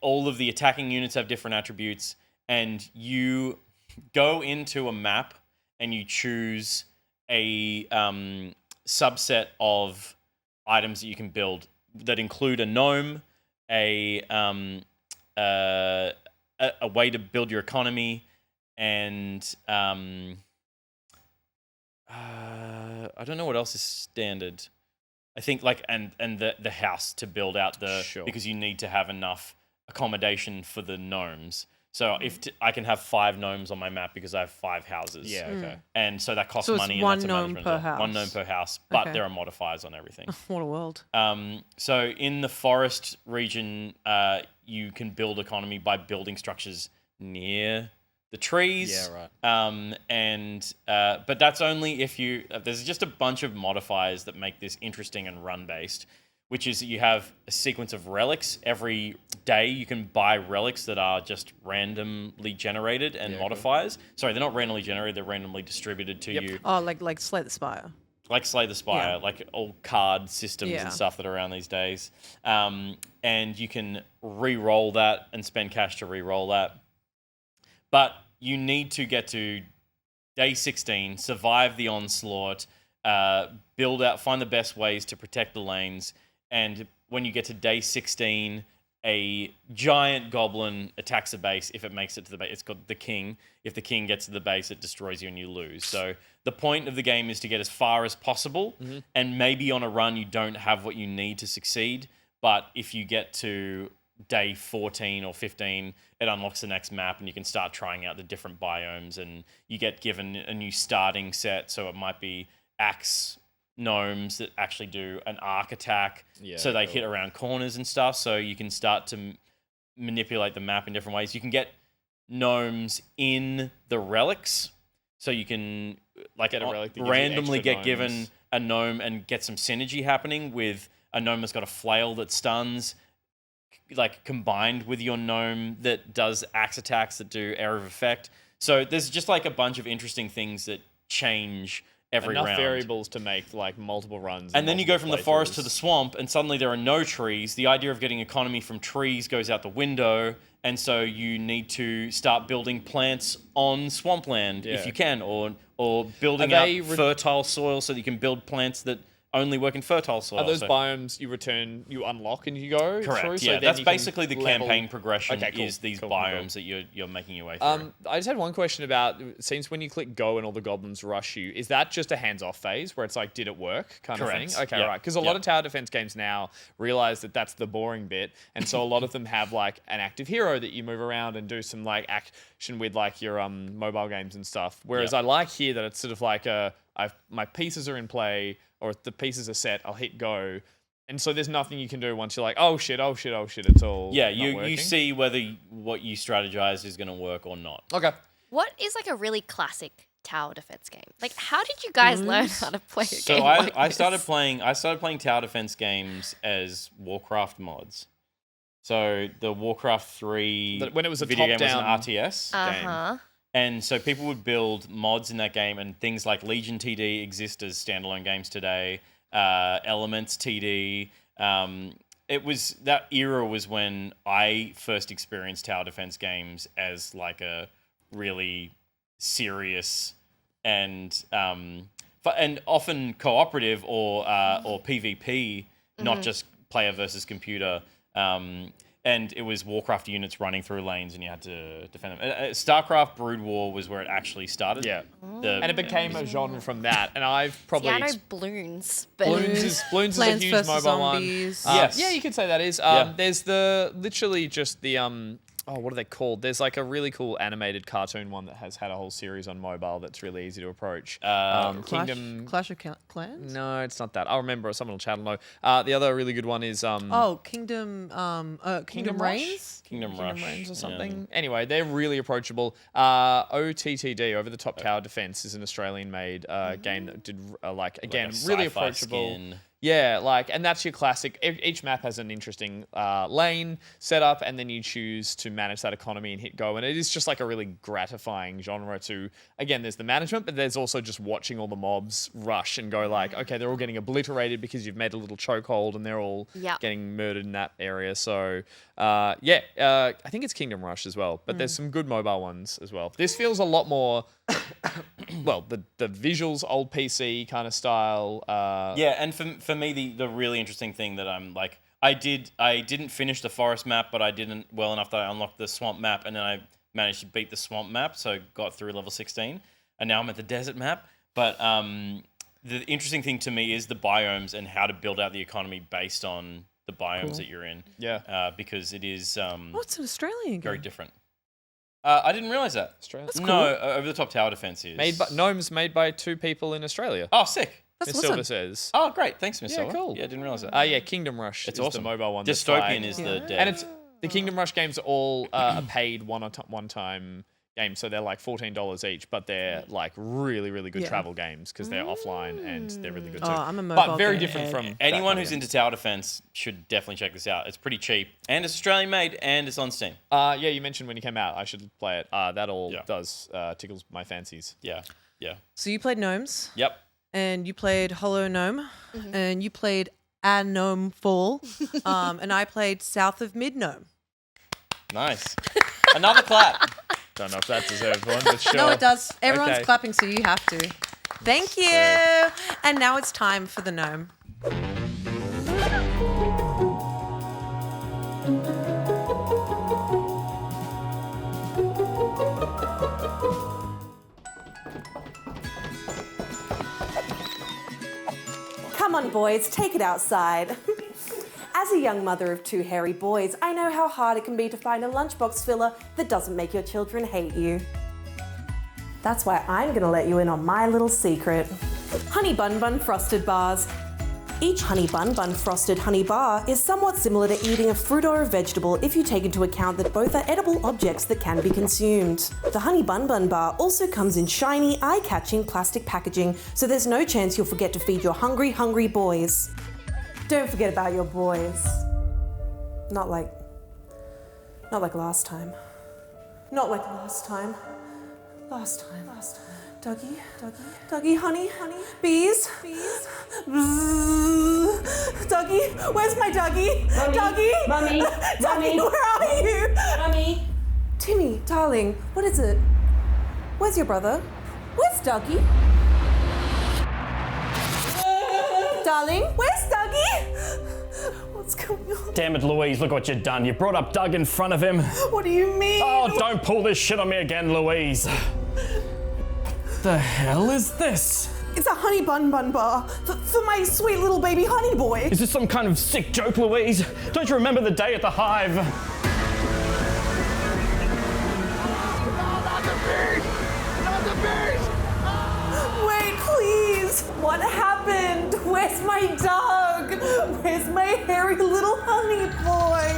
All of the attacking units have different attributes, and you go into a map and you choose a subset of items that you can build that include a gnome, a way to build your economy, and I don't know what else is standard. I think and the house to build out Sure. because you need to have enough accommodation for the gnomes. So I can have 5 gnomes on my map because I have 5 houses. Yeah. Okay. And so that costs So it's money. one and that's a gnome management per as well. One house. gnome per house, but Okay. there are modifiers on everything. What a world. So in the forest region, you can build economy by building structures near the trees. Yeah, right. But that's only if you. There's just a bunch of modifiers that make this interesting and run based, which is that you have a sequence of relics. Every day you can buy relics that are just randomly generated and modifiers. Sorry, they're not randomly generated, they're randomly distributed to you. Oh, like Slay the Spire. like Slay the Spire, Yeah. like all card systems Yeah. and stuff that are around these days. And you can re-roll that and spend cash to re-roll that. But you need to get to day 16, survive the onslaught, build out, find the best ways to protect the lanes, and when you get to day 16, a giant goblin attacks the base if it makes it to the base. It's called the king. If the king gets to the base, it destroys you and you lose. So the point of the game is to get as far as possible, and maybe on a run you don't have what you need to succeed, but if you get to day 14 or 15, it unlocks the next map and you can start trying out the different biomes, and you get given a new starting set. So it might be axe gnomes that actually do an arc attack, so they hit around corners and stuff, so you can start to manipulate the map in different ways. You can get gnomes in the relics, so you can like Get a relic that gives you randomly extra get given gnomes. a gnome and get some synergy happening with a gnome that's got a flail that stuns, like combined with your gnome that does axe attacks that do area of effect. So there's just like a bunch of interesting things that change every Enough round. variables to make like multiple runs. And then you go from the forest to playthroughs. the swamp, and suddenly there are no trees. The idea of getting economy from trees goes out the window, and so you need to start building plants on swampland if Yeah. you can, or building Are out they fertile soil so that you can build plants that only work in fertile soil. Are those So- biomes you unlock and you go Correct. through? So Yeah, then that's you can basically the level- campaign progression. Okay, cool, Is these cool. biomes that you're making your way through. I just had one question about, since when you click go and all the goblins rush you, is that just a hands-off phase where it's like, did it work kind Correct. of thing? Okay, Yep. right. Because a lot Yep. of tower defense games now realize that that's the boring bit. And so a lot of them have like an active hero that you move around and do some like action with like your mobile games and stuff. Whereas Yep. I like here that it's sort of like my pieces are in play, or if the pieces are set, I'll hit go. And so there's nothing you can do once you're like, oh shit, it's all Yeah, not you working. see whether what you strategize is going to work or not. Okay. What is like a really classic tower defense game? Like, how did you guys learn how to play a So game I, like I this? started playing tower defense games as Warcraft mods. So the Warcraft 3 But when it was a video game was an top-down- RTS game. Uh-huh. And so people would build mods in that game, and things like Legion TD exist as standalone games today. Elements TD. It was that era was when I first experienced tower defense games as like a really serious and often cooperative or PvP, not just player versus computer. And it was Warcraft units running through lanes, and you had to defend them. StarCraft Brood War was where it actually started. Yeah. The- And it became a genre from that. And I've probably... Yeah, I know balloons, but Bloons is a Plants huge vs. mobile Zombies. one. Yes. Yeah, you could say that is. Yeah. There's literally just the what are they called? There's like a really cool animated cartoon one that has had a whole series on mobile that's really easy to approach. Kingdom. Clash of Clans. No, it's not that. I'll remember. Someone will chat and know. The other really good one is Kingdom Kingdom Reigns. Kingdom Rush Reigns or yeah. something. Anyway, they're really approachable. OTTD, Over the Top Tower Defense, is an Australian-made game that did Like again a really sci-fi approachable. skin. Yeah, and that's your classic. Each map has an interesting lane setup, and then you choose to manage that economy and hit go. And it is just like a really gratifying genre to, again, there's the management, but there's also just watching all the mobs rush and go like, okay, they're all getting obliterated because you've made a little chokehold and they're all Yep. getting murdered in that area. So, I think it's Kingdom Rush as well, but there's some good mobile ones as well. This feels a lot more, well, the visuals, old PC kind of style. Yeah, and for me, the really interesting thing that I'm like, I didn't finish the forest map, but I didn't well enough that I unlocked the swamp map, and then I managed to beat the swamp map, so got through level 16, and now I'm at the desert map. But the interesting thing to me is the biomes and how to build out the economy based on the biomes that you're in. Yeah. Because it is Oh, it's an Australian game. very different. I didn't realize that. Australia. No, Over the Top Tower Defense is Gnomes made by two people in Australia. Oh, sick. That's Miss awesome. Silver says. Oh, great. Thanks, Miss Yeah, Silver. cool. Yeah, didn't realize that. Yeah, Kingdom Rush It's is awesome. the mobile one. that's Dystopian like- is the Yeah. dev. And it's the Kingdom Rush games are all a paid one-time games, so they're like $14 each, but they're like really, really good Yeah. travel games because they're offline and they're really good too. Oh, I'm a mobile but very game different head. from Anyone that who's kind into tower defense should definitely check this out. It's pretty cheap, and it's Australian made, and it's on Steam. of game. Yeah, you mentioned when you came out, I should play it. That all Yeah. does tickles my fancies. Yeah, yeah. So you played Gnomes. Yep. and you played Hollow Gnome, and you played Atomfall, and I played South of Mid Gnome. Nice. Another clap. Don't know if that deserves one, but sure. No, it does. Everyone's Okay. clapping, so you have to. Thank you. And now it's time for the gnome. Come on, boys, take it outside. As a young mother of 2 hairy boys, I know how hard it can be to find a lunchbox filler that doesn't make your children hate you. That's why I'm gonna let you in on my little secret. Honey Bun Bun Frosted Bars. Each Honey Bun Bun Frosted Honey Bar is somewhat similar to eating a fruit or a vegetable if you take into account that both are edible objects that can be consumed. The Honey Bun Bun Bar also comes in shiny, eye-catching plastic packaging, so there's no chance you'll forget to feed your hungry, hungry boys. Don't forget about your boys. Not like last time. Not like last time. Last time. Dougie, honey, bees. Bzzz. Dougie, where's my Dougie? Dougie? Mummy, Dougie, where are you? Mummy. Timmy, darling, what is it? Where's your brother? Where's Dougie? Darling, where's Dougie? What's going on? Damn it, Louise, look what you've done. You brought up Doug in front of him. What do you mean? Oh, don't pull this shit on me again, Louise. The hell is this? It's a honey bun bar for my sweet little baby honey boy. Is this some kind of sick joke, Louise? Don't you remember the day at the Hive? Wait, please. What happened? Where's my dog? Where's my hairy little honey boy?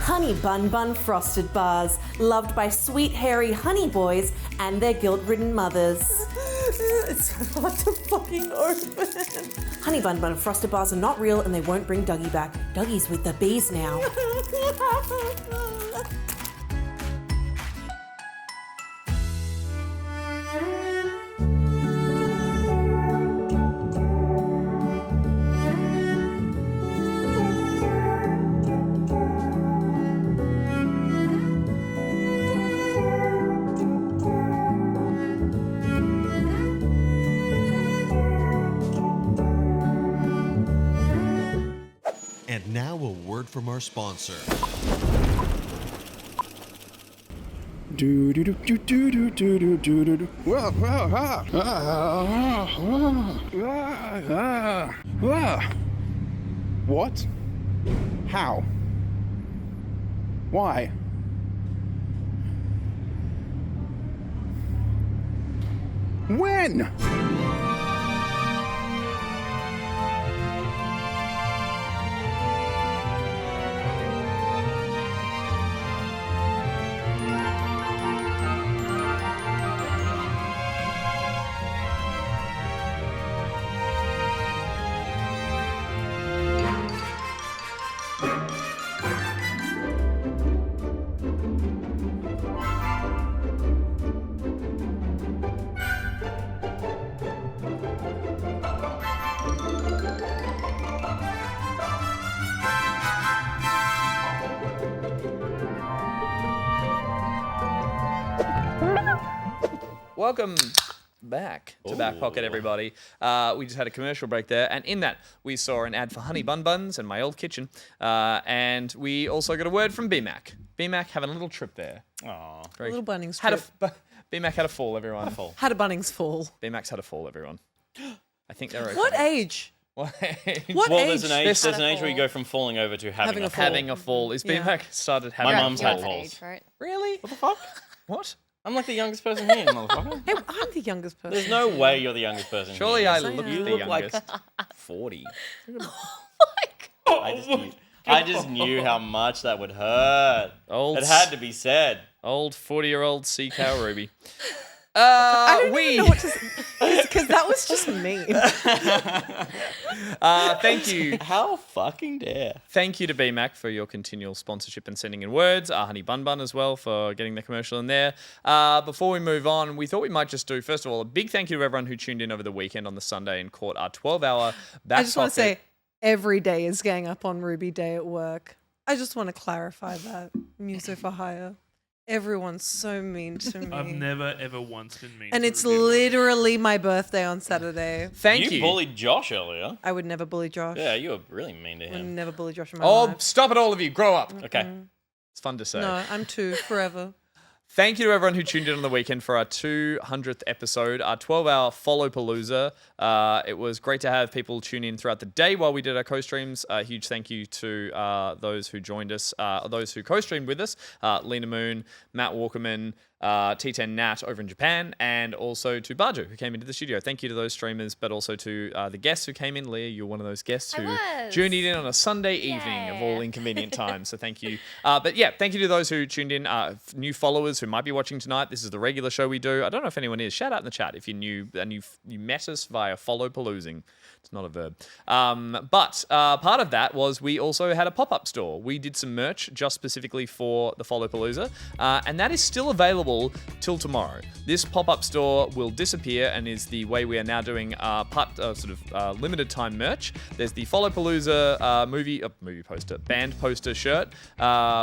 Honey Bun Frosted Bars, loved by sweet hairy honey boys and their guilt-ridden mothers. It's hard to fucking open. Honey Bun Frosted Bars are not real and they won't bring Dougie back. Dougie's with the bees now. And now a word from our sponsor. What? How? Why? When? Welcome back to Back Pocket, everybody. We just had a commercial break there, and in that we saw an ad for Honey Bun Buns and My Old Kitchen, and we also got a word from BMAC. BMAC having a little trip there. Aw. A little Bunnings Had trip. BMAC had a fall, everyone. Had a Bunnings fall. BMAC's had a fall, everyone. I think they're okay. What age? What age? What Well, age? there's an age where you go from falling over to having a fall. Having a fall. Is Yeah. BMAC started having My a mum's fall? had You're at that falls. age, right? Really? What the fuck? What? I'm like the youngest person here, motherfucker. Hey, I'm the youngest person. There's no way you're the youngest person Surely here. I I look am. You the look youngest. like 40. Oh I just knew how much that would hurt. Old It had to be said. Old 40-year-old sea cow Ruby. I don't we even know what to say. Because that was just mean. Thank you. How fucking dare. Thank you to BMAC for your continual sponsorship and sending in words. Honey Bun Bun as well for getting the commercial in there. Before we move on, we thought we might just do, first of all, a big thank you to everyone who tuned in over the weekend on the Sunday and caught our 12-hour back I just want to say every day is gang up on Ruby Day at work. I just want to clarify that. Muso for hire. Everyone's so mean to me. I've never ever once been mean. And to it's Ruby. literally my birthday on Saturday. Thank you. You bullied Josh earlier. I would never bully Josh. Yeah, you were really mean to I would him. never bully Josh in my Oh, life. stop it, all of you. Grow up. Okay. It's fun to say. No, I'm 2 forever. Thank you to everyone who tuned in on the weekend for our 200th episode, our 12-hour Followpalooza. It was great to have people tune in throughout the day while we did our co-streams. A huge thank you to those who joined us, those who co-streamed with us, Lena Moon, Matt Walkerman, T10 Nat over in Japan, and also to Baju, who came into the studio. Thank you to those streamers, but also to the guests who came in. Leah, you're one of those guests who journeyed in on a Sunday evening of all inconvenient times, so thank you. But yeah, thank you to those who tuned in, new followers who might be watching tonight. This is the regular show we do. I don't know if anyone is. Shout out in the chat if you're new and you met us via Followpaloozing. It's not a verb. But part of that was we also had a pop-up store. We did some merch just specifically for the Followpalooza, and that is still available till tomorrow. This pop-up store will disappear and is the way we are now doing limited time merch. There's the Followpalooza movie poster, band poster shirt,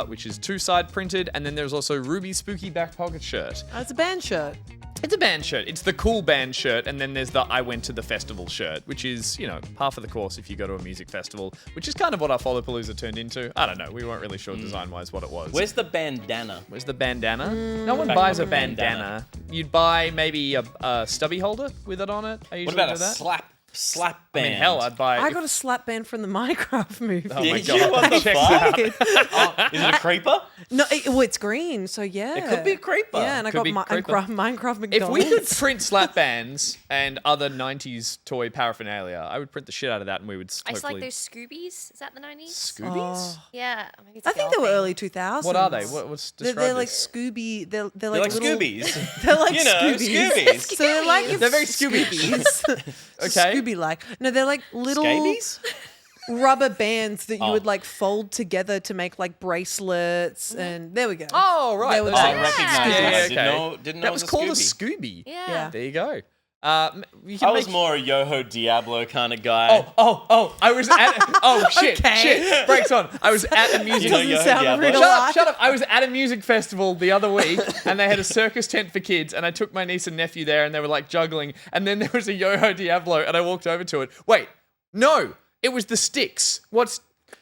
which is 2-side printed, and then there's also Ruby's Spooky Back Pocket shirt. Oh, it's a band shirt. It's a band shirt. It's the cool band shirt, and then there's the I went to the festival shirt, which is, par for the course if you go to a music festival, which is kind of what our Followpalooza turned into. I don't know. We weren't really sure design-wise what it was. Where's the bandana? Where's the bandana? No one buys a bandana. You'd buy maybe a stubby holder with it on it. I usually What about do a that. slap band? I mean, hell, I'd buy... I got a slap band from the Minecraft movie. Oh my Did you? What the Check fuck? that Is it a creeper? No, it's green, so yeah. It could be a creeper. Yeah, and I Could got be creeper. Minecraft McDonald's. If we could print slap bands and other 90s toy paraphernalia, I would print the shit out of that and we would I used to hopefully... like those Scoobies. Is that the 90s? Scoobies? Yeah. Maybe it's I the think old they were thing. early 2000s. What are they? What's They're described like as? Scooby. They're They're like like little, Scoobies. They're like You know, Scoobies. So they're like They're very Scooby. Okay. Scooby-like. No, they're like little Scabies? rubber bands that you would like fold together to make like bracelets, and there we go. Oh, right. There we that's go. I it. recognize Yeah, that. okay. Didn't know That it was a called a Scooby. Scooby. Yeah. There you go. You I can was make... more a Yoho Diablo kind of guy. Oh, I was at... Oh, shit, Okay. shit. Breaks on. I was at a music... You know Yoho sound Diablo? real. Shut up. I was at a music festival the other week and they had a circus tent for kids and I took my niece and nephew there and they were like juggling and then there was a Yoho Diablo and I walked over to it. Wait, no, it was the sticks. What's...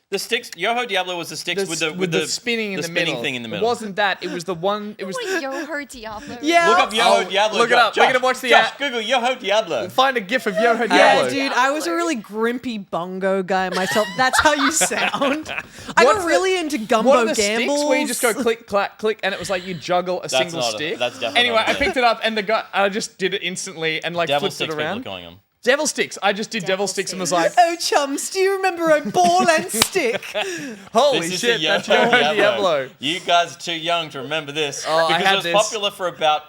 The sticks. Yoho Diablo was the sticks with the spinning in the spinning middle. thing in the middle. It wasn't that. It was the one... It was... Like Yo-Ho Diablo. Yeah. Look up Yoho Oh, Diablo. look it up. We're Josh, gonna watch the Josh, ad. Google Yoho Diablo. Find a gif of Yoho Yeah, Diablo. dude, I was a really grimpy bongo guy myself. That's how you sound. I got really into gumbo What are the gambles. sticks where you just go click, clack, click, and it was like you juggle a single not a- stick? that's definitely Anyway, not a I thing. picked it up and the guy, I just did it instantly and like Devil flipped sticks it people are around. calling them. Devil sticks. I just did devil sticks and was like, Oh, chums, do you remember a ball and stick? holy This is shit, the that's Yoho Yoho Diablo. You guys are too young to remember this Oh, I because had it was this. popular for about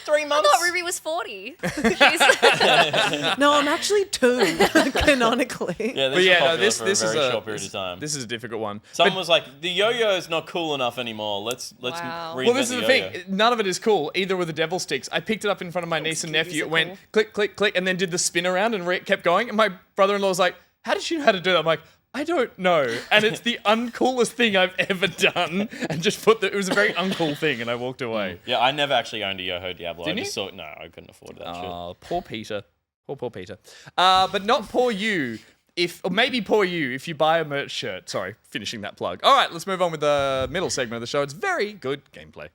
3 I months. thought Ruby was 40. Jeez. No, I'm actually 2, canonically. Yeah, But this yeah, was no, popular this for is a very a short period of time. This is a difficult one. Someone was like, the yo-yo is not cool enough anymore. Let's Wow. reinvent Well, this is the yo-yo. thing. None of it is cool. Either with the devil sticks. I picked it up in front of my niece and nephew. It went click, click, click, and then did the spin around and kept going. And my brother-in-law was like, "How did you know how to do that?" I'm like, "I don't know." And it's the uncoolest thing I've ever done. And just it was a very uncool thing, and I walked away. Yeah, I never actually owned a Yoho Diablo. Didn't I just you? saw it. No, I couldn't afford that shit. Oh, poor Peter. Poor Peter. But not poor you. Or maybe poor you if you buy a merch shirt. Sorry, finishing that plug. All right, let's move on with the middle segment of the show. It's very good gameplay.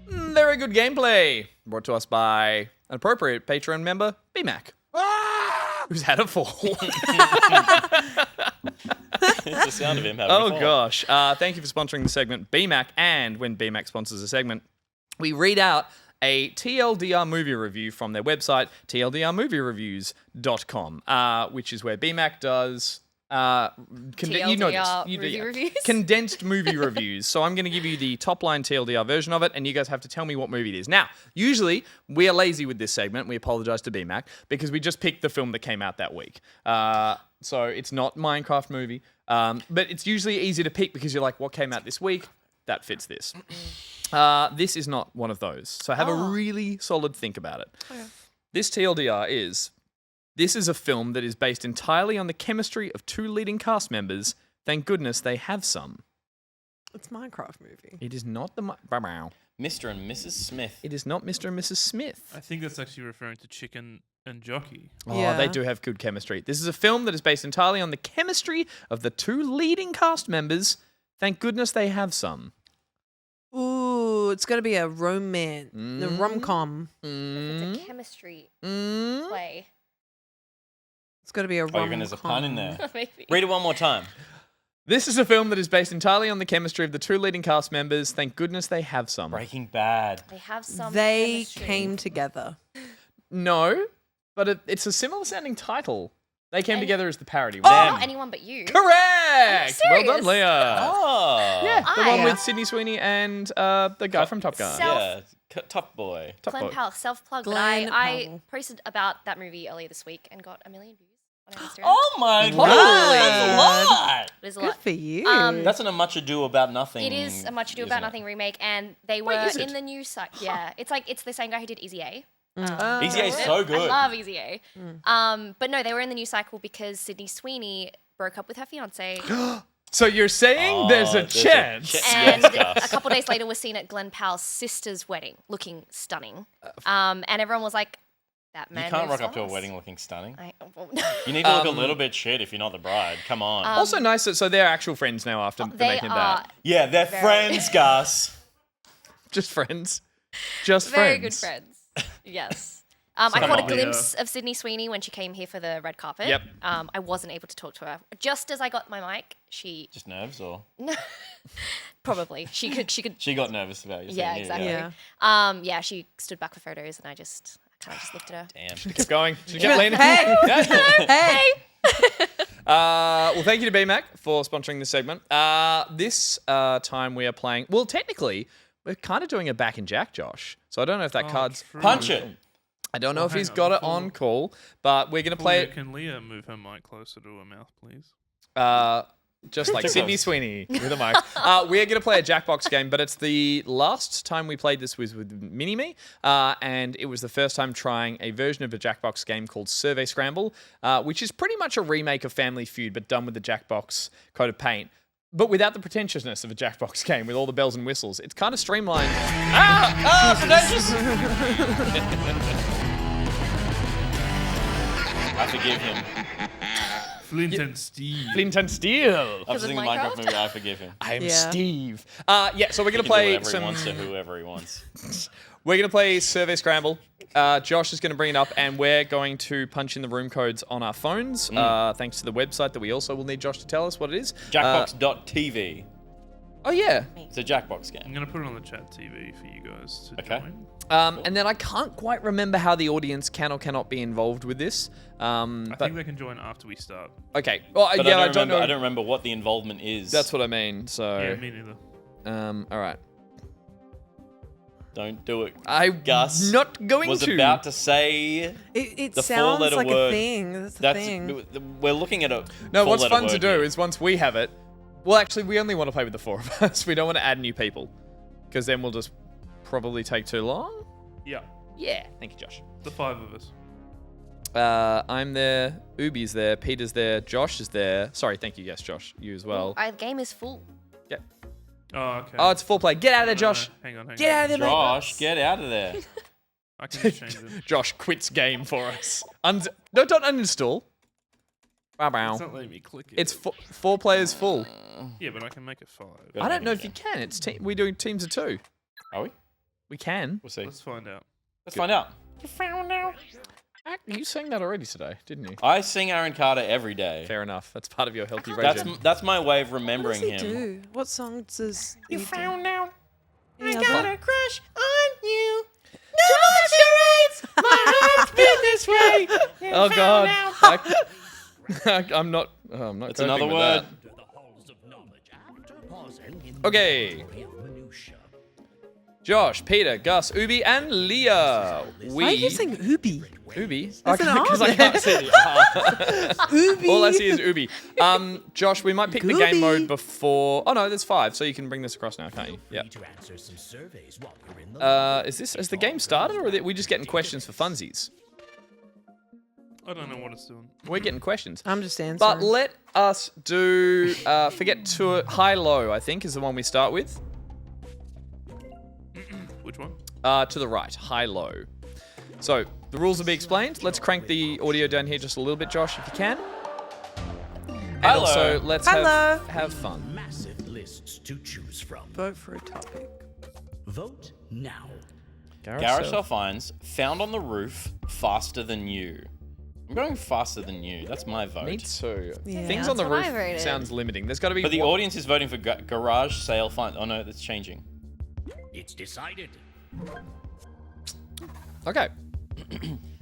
Very good gameplay. Brought to us by an appropriate Patreon member, BMAC. Who's had a fall. It's the sound of him having a Oh fall. gosh. Thank you for sponsoring the segment, BMAC. And when BMAC sponsors a segment, we read out a TLDR movie review from their website, tldrmoviereviews.com, which is where BMAC does TLDR movie reviews. Condensed movie reviews. So I'm going to give you the top line TLDR version of it, and you guys have to tell me what movie it is. Now, usually we are lazy with this segment. We apologize to BMAC because we just picked the film that came out that week. So it's not Minecraft movie, but it's usually easy to pick because you're like, what came out this week? That fits this. This is not one of those. So have a really solid think about it. Okay. This TLDR is... This is a film that is based entirely on the chemistry of two leading cast members. Thank goodness they have some. It's a Minecraft movie. It is not the... Mr. and Mrs. Smith. It is not Mr. and Mrs. Smith. I think that's actually referring to Chicken and Jockey. Oh, Yeah. they do have good chemistry. This is a film that is based entirely on the chemistry of the two leading cast members. Thank goodness they have some. Ooh, it's got to be a romance, a rom-com. It's a chemistry play. It's got to be a rom-com. Oh, you reckon there's a pun in there? Maybe. Read it one more time. This is a film that is based entirely on the chemistry of the two leading cast members. Thank goodness they have some. Breaking Bad. They have some. They chemistry. came together. No, but it's a similar sounding title. They came together as the parody. Oh, Them. not Anyone But You. Correct! Well done, serious? Leah. Oh. Yeah, the one with Sydney Sweeney and the guy from Top Gun. Yeah, Top Boy. Top Glenn Boy. Powell, self-plug. But Glenn I Powell. posted about that movie earlier this week and got 1 million views on Instagram. Oh my Wow. God. That's a lot. It is a Good lot. for you. That's an A Much Ado About Nothing. It is a Much Ado About isn't it? Nothing remake, and they were is it? in the new site. Yeah, it's the same guy who did Easy A. Easy A's so good. I love Easy A. But no, they were in the news cycle because Sydney Sweeney broke up with her fiance, So you're saying there's a chance? and Yes, a Gus. couple days later was seen at Glenn Powell's sister's wedding, looking stunning. And everyone was like, "That man." You can't knows rock up to a songs." wedding looking stunning. Well, You need to look a little bit shit if you're not the bride. Come on. Also nice that so they're actual friends now after they making are that. yeah, they're very- friends, Gus. Just friends. Just very friends. good friends. Yes. I Come caught a on. glimpse of Sydney Sweeney when she came here for the red carpet. Yep. I wasn't able to talk to her. Just as I got my mic, she Just nerves, or probably she could she got nervous about you. yeah, seeing you, exactly. Yeah. Yeah, she stood back for photos, and I kind of just looked at her. Damn. Keep going. Should we get leaning? Hey! Yeah. Hey! Well, thank you to BMAC for sponsoring this segment. This time we are playing. Well, technically, we're kind of doing a back and jack, Josh. So I don't know if that card's. true. Punch it. I don't know Well, if he's hang got on, it on call, but we're gonna play it. Can Leah move her mic closer to her mouth, please? Just like Too Sydney close. Sweeney with a mic. We're going to play a Jackbox game, but it's the last time we played this was with Mini-Me, and it was the first time trying a version of a Jackbox game called Survey Scramble, which is pretty much a remake of Family Feud, but done with the Jackbox coat of paint. But without the pretentiousness of a Jackbox game, with all the bells and whistles. It's kind of streamlined. Pretentious! I forgive him. Flint and Steel. Flint and Steel. After seeing the Minecraft movie, I forgive him. I'm Yeah. Steve. So we're going to He can do play whatever some... he wants to whoever he wants. We're going to play Survey Scramble. Josh is going to bring it up, and we're going to punch in the room codes on our phones, thanks to the website that we also will need Josh to tell us what it is. Jackbox.tv. Oh, yeah. It's a Jackbox I'm game. going to put it on the chat TV for you guys to Okay. join. And then I can't quite remember how the audience can or cannot be involved with this. I But think they can join after we start. okay. Well, But yeah, I I don't know. I don't remember what the involvement is. That's what I mean. So, Yeah, me neither. all right. Don't do it. Gus not going was to. about to say It the sounds four-letter like word. a thing. That's a thing. We're looking at a No, what's four-letter fun to word do here. is once we have it. Well, actually, we only want to play with the four of us. We don't want to add new people, because then we'll just probably take too long. Yeah, Yeah. Thank you, Josh. the 5 of us. I'm there. Ubi's there. Peter's there. Josh is there. Sorry, thank you. Yes, Josh. You as well. Our game is full. Yeah. Oh, okay. Oh, it's full play. Get out of there, Josh. Hang on. Get out of there, mate. Josh, get out of there. I can just change it. Josh quits game for us. No, don't uninstall. Bow bow. It's not letting me click it. It's four players full. Yeah, but I can make it 5. I don't know if you can. It's we do teams of 2. Are we? We can. We'll see. Let's find out. Let's find out. You sang that already today, didn't you? I sing Aaron Carter every day. Fair enough. That's part of your healthy regime. That's my way of What remembering does he him. do? What song does he do? out. Any other- crush on you. No charades. My heart's been this way. Oh God. I'm not That's coping another with word. that. Okay. Josh, Peter, Gus, Ubi, and Leah. Why are you saying Ubi? Ubi? There's an Because R I can't see it. Ubi. All I see is Ubi. Josh, we might pick the game Gooby. mode before. Oh no, there's 5, so you can bring this across now, can't you? Yeah. Has the game started, or are we just getting questions for funsies? I don't know what it's doing. We're getting questions. I'm just answering. But let us do forget to high-low, I think, is the one we start with. Which one? To the right, high-low. So, the rules will be explained. Let's crank the audio down here just a little bit, Josh, if you can. And Hello. also, let's Hello. have fun. Massive lists to choose from. Vote for a topic. Vote now. Garishel finds found on the roof faster than you. I'm going faster than you. That's my vote. Me too. Yeah. Things on the That's what I roof voted. sounds limiting. There's got to be. But the one- audience is voting for garage sale find. Oh no, that's changing. It's decided. Okay.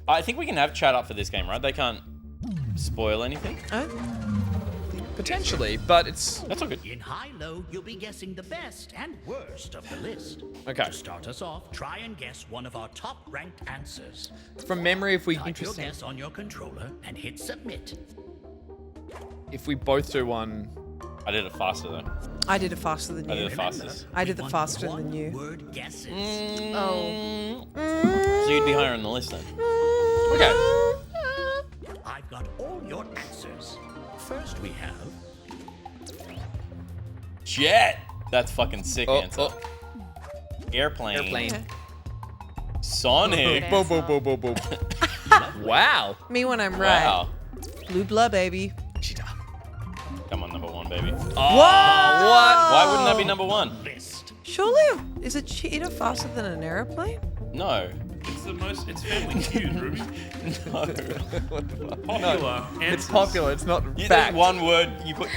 I think we can have chat up for this game, right? They can't spoil anything. Potentially, but it's... That's all good. In high-low, you'll be guessing the best and worst of the list. Okay. To start us off, try and guess one of our top-ranked answers. From memory, if we... Type your guess on your controller and hit submit. If we both do one... I did it faster though. I did it faster than you. I did it fastest. I did the faster than you. Word guesses. Oh. So you'd be higher on the list then. Okay. I've got all your answers. First we have... Jet. That's fucking sick Oh, answer. oh. Airplane. Airplane. Sonic. Boom, boom, boom, boom, boom. Wow. Me when I'm right. Wow. Blue blood, baby. Come on, number 1, baby. What? Why wouldn't that be number 1? List. Surely, is a cheetah faster than an airplane? No. It's the most. It's family feud, Ruby. No. Popular. It's answers. popular, it's not You fact. think one word you put.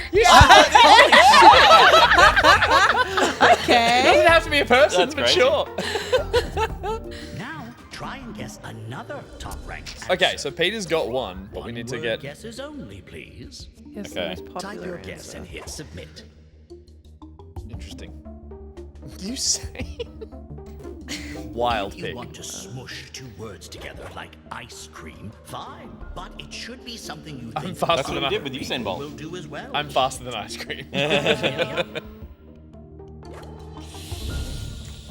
Okay. It doesn't have to be a person, That's but crazy. sure. Now, try and guess another top-ranked Okay, answer. so Peter's got one, but we need to One-word get... guesses only, please. Yes, Okay. the most Type popular your guess answer. and hit submit. Interesting. You say... Wild If you pick. want to smush 2 words together like ice cream, fine. But it should be something you think faster That's what than we I- did with Usain people Bolt. will do as well. I'm faster than ice cream. Oh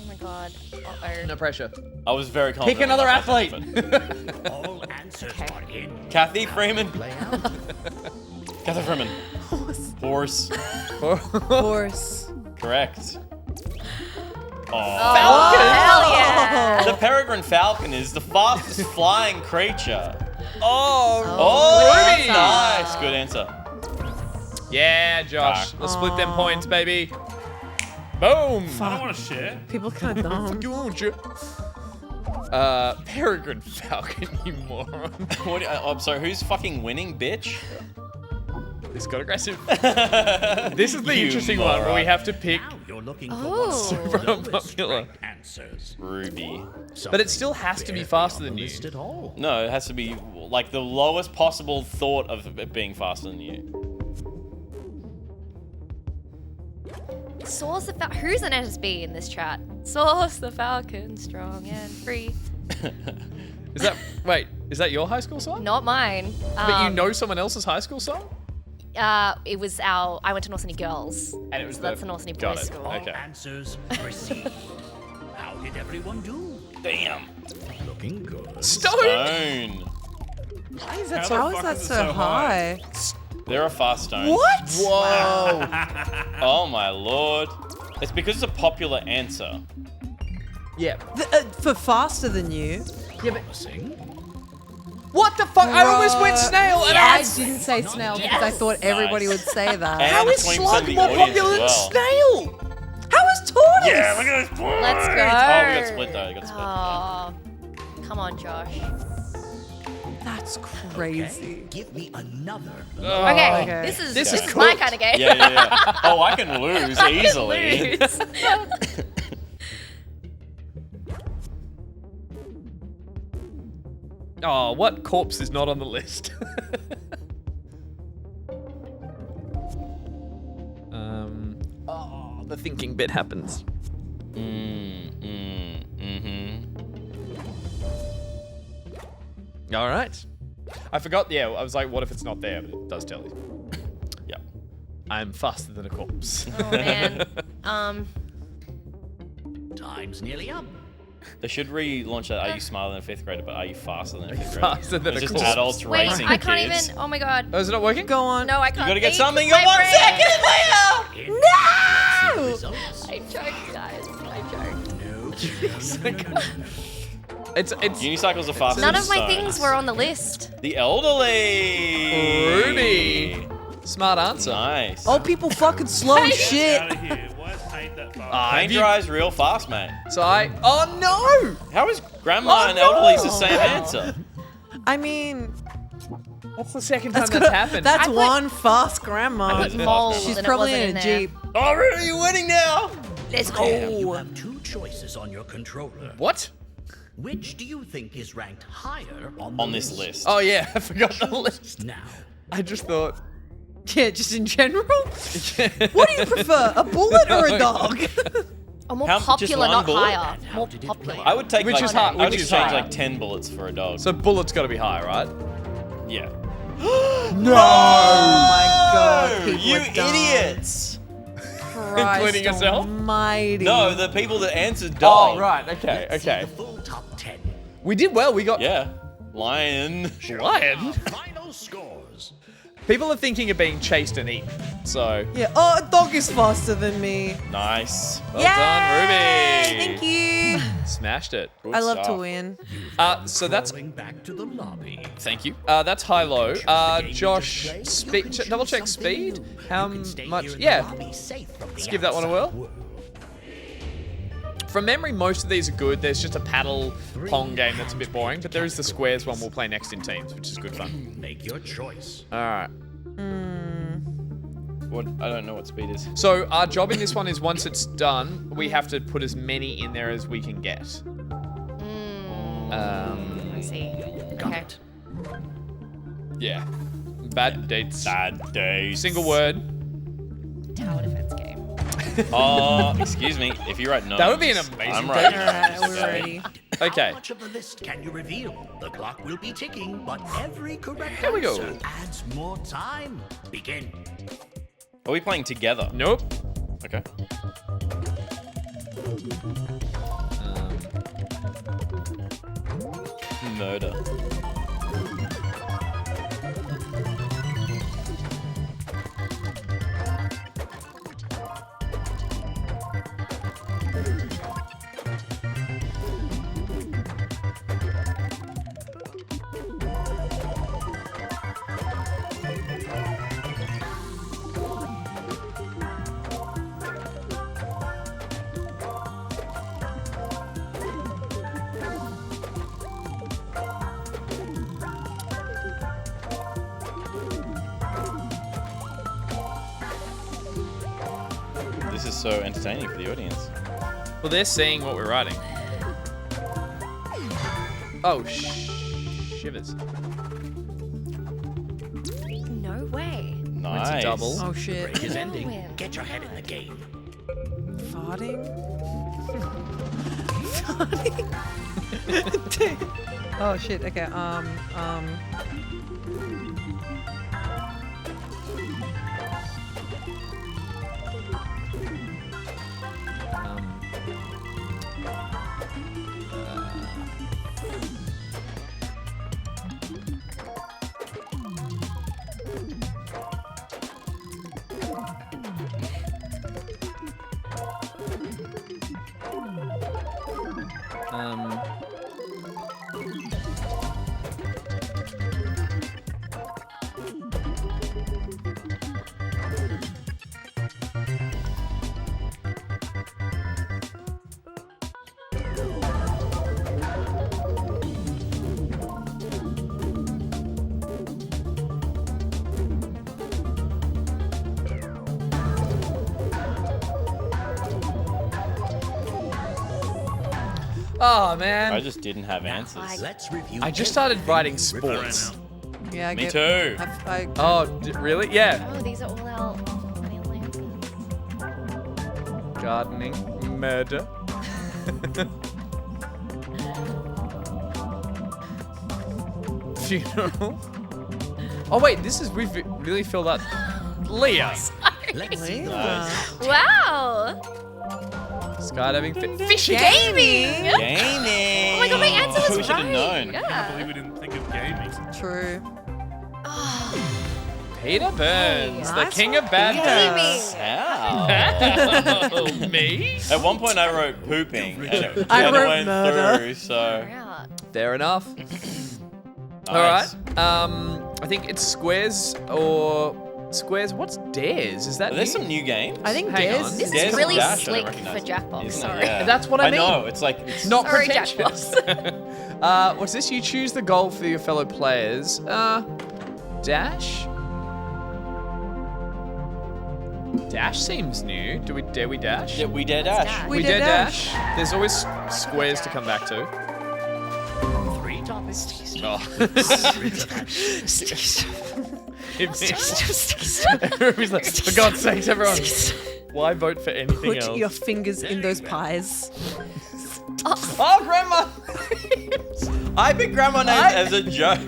my god. Uh-oh. No pressure. I was very confident. Pick another in my athlete. first effort. All answers are in. Kathy Freeman. Play out. Kathy Freeman. Horse. Horse. Correct. Oh. Hell yeah. The peregrine falcon is the fastest flying creature. Oh, Oh, Ruby. nice. Good answer. Yeah, Josh. Ah. Let's split them points, baby. Boom. I don't want to share. People kind of dumb. Peregrine Falcon, you moron. What, I'm sorry, who's fucking winning, bitch? This got aggressive. This is the You interesting one where we moron. have to pick. Now you're looking for Oh. one Super of the lowest unpopular. ranked answers. Ruby. But it still has to be faster than you. List at all. No, it has to be like the lowest possible thought of it being faster than you. Source the Falcon. Who's an SB in this chat? Source the Falcon, strong and free. Is that wait? Is that your high school song? Not mine. But you know someone else's high school song? It was our. I went to North Sydney Girls. And it was so the- that's the North Sydney got Boys it. School. Okay. All answers received. How did everyone do? Damn. Looking good. Stone. Stone. Why is that How so? How the is fuck that is it so so high? They're a fast stone. What? Whoa. Oh my lord. It's because it's a popular answer. Yeah. For faster than you. Promising. What the fuck? I almost went snail and I I. didn't say snail because I thought everybody would say that. And How is 20% of slug the more audience popular as than well. snail? How is tortoise? Yeah, look at this. Let's go. Oh, we got split though. We got split. Oh, come on, Josh. That's crazy. Give me another. Okay, okay. this is is my cooked. kind of game. Yeah. Oh, I can lose easily. Lose. Oh, what corpse is not on the list? the thinking bit happens. All right. I forgot. Yeah, I was like, what if it's not there? But it does tell you. Yeah. I'm faster than a corpse. Oh man. Time's nearly up. They should relaunch that. Are you smarter than a 5th grader? But are you faster than a 5th grader? Faster than It's a just corpse. adults Wait, racing I can't kids. even. Oh my god. Oh, is it not working? Go on. No, I can't. You gotta get think. something. You My got 1 brain. second, Leah! No! Results. I choked, guys. I choked. It's Unicycles are faster. None than of my stones. things were on the list. The elderly. Ruby. Smart answer. Nice. Oh, people fucking slow as shit. Out of here. Why is paint that fast? Paint dries real fast, mate. So oh no! How is grandma and elderly's the same answer? I mean, That's the second time that's happened. that's I put- one fast grandma. I put mold She's and it probably wasn't in a in there. Jeep. Oh, really? You're winning now. Let's There, you go. have 2 choices on your controller. What? Which do you think is ranked higher on On this list. Oh yeah, I forgot the list. Now, I just thought. Yeah, just in general. What do you prefer, a bullet or a dog? Oh, more How- just popular, one not bullet? higher. And how More did it popular. play? I would take Which like, is high- I would which is exchange higher? like 10 bullets for a dog. So bullet's got to be high, right? yeah. Oh my god, people You are dumb. idiots. Christ Including yourself? Almighty. No, the people that answered Oh died. right, okay, let's see okay. the full top 10. We did well. We got Yeah. Lion. lion. Final scores. People are thinking of being chased and eaten. So Yeah. Oh, a dog is faster than me. Nice. well done, Ruby. Thank you. Smashed it. Good I love to stuff. win. So that's Going back to the lobby. thank you. That's high-low. Josh, double check speed. How You can stay much? here in the Yeah. lobby safe from the Let's give that one a whirl. outside world. From memory, most of these are good. There's just a paddle pong game that's a bit boring, but there is the squares one we'll play next in teams, which is good fun. Make your choice. All right. What? I don't know what speed is. So our job in this one is once it's done, we have to put as many in there as we can get. I see. Okay. Yeah. Bad dates. Bad days. Single word. Tower defense game. Oh, excuse me. If you write no, That would be an amazing I'm game. right. Alright, we're ready. Okay. How much of the list can you reveal? The clock will be ticking, but every correct Here we go. answer adds more time. Begin. Are we playing together? Nope. Okay. Murder. This is so entertaining for the audience. Well, they're seeing what we're writing. Oh, shivers. No way. Nice. Went to double. Oh shit. Break is ending. Win. Get your head in the game. Farting? Farting? Oh shit, okay, Oh, man. I just didn't have answers. Let's review. I just started writing every sports. yeah, I Me get, too. Oh, really? Yeah. Oh, these are all our final answers. Gardening. Murder. Funeral. Oh wait, we've really filled out. Leah. Let's see. Wow. Skydiving. Fishing. Gaming. Gaming. Oh my god, my answer was We should have right. known. I Yeah. can't believe we didn't think of gaming. True. Peter Burns, the nice king of bad Gaming. Oh, me? At one point, I wrote pooping. And it I kinda wrote went murder. through, so. Yeah. Fair enough. All Nice. right. I think it's squares or squares. What's dares? Is that Are there new? some new games? I think Hang Dares on. This Dares is and really Dash, I don't slick recognize for it. Jackbox. Isn't it? Sorry. Yeah. That's what I mean. know. It's like it's Not Sorry, pretentious. What's this? You choose the goal for your fellow players. Dash. Dash seems new. Dare we dash? Yeah, we dare dash. dash. We We dare dare dash. There's always squares to come back to. 3 topics. Oh. Everybody's like, for God's sakes, everyone. Why vote for anything Put else? your fingers in those pies. Oh, grandma! I picked grandma names as a joke.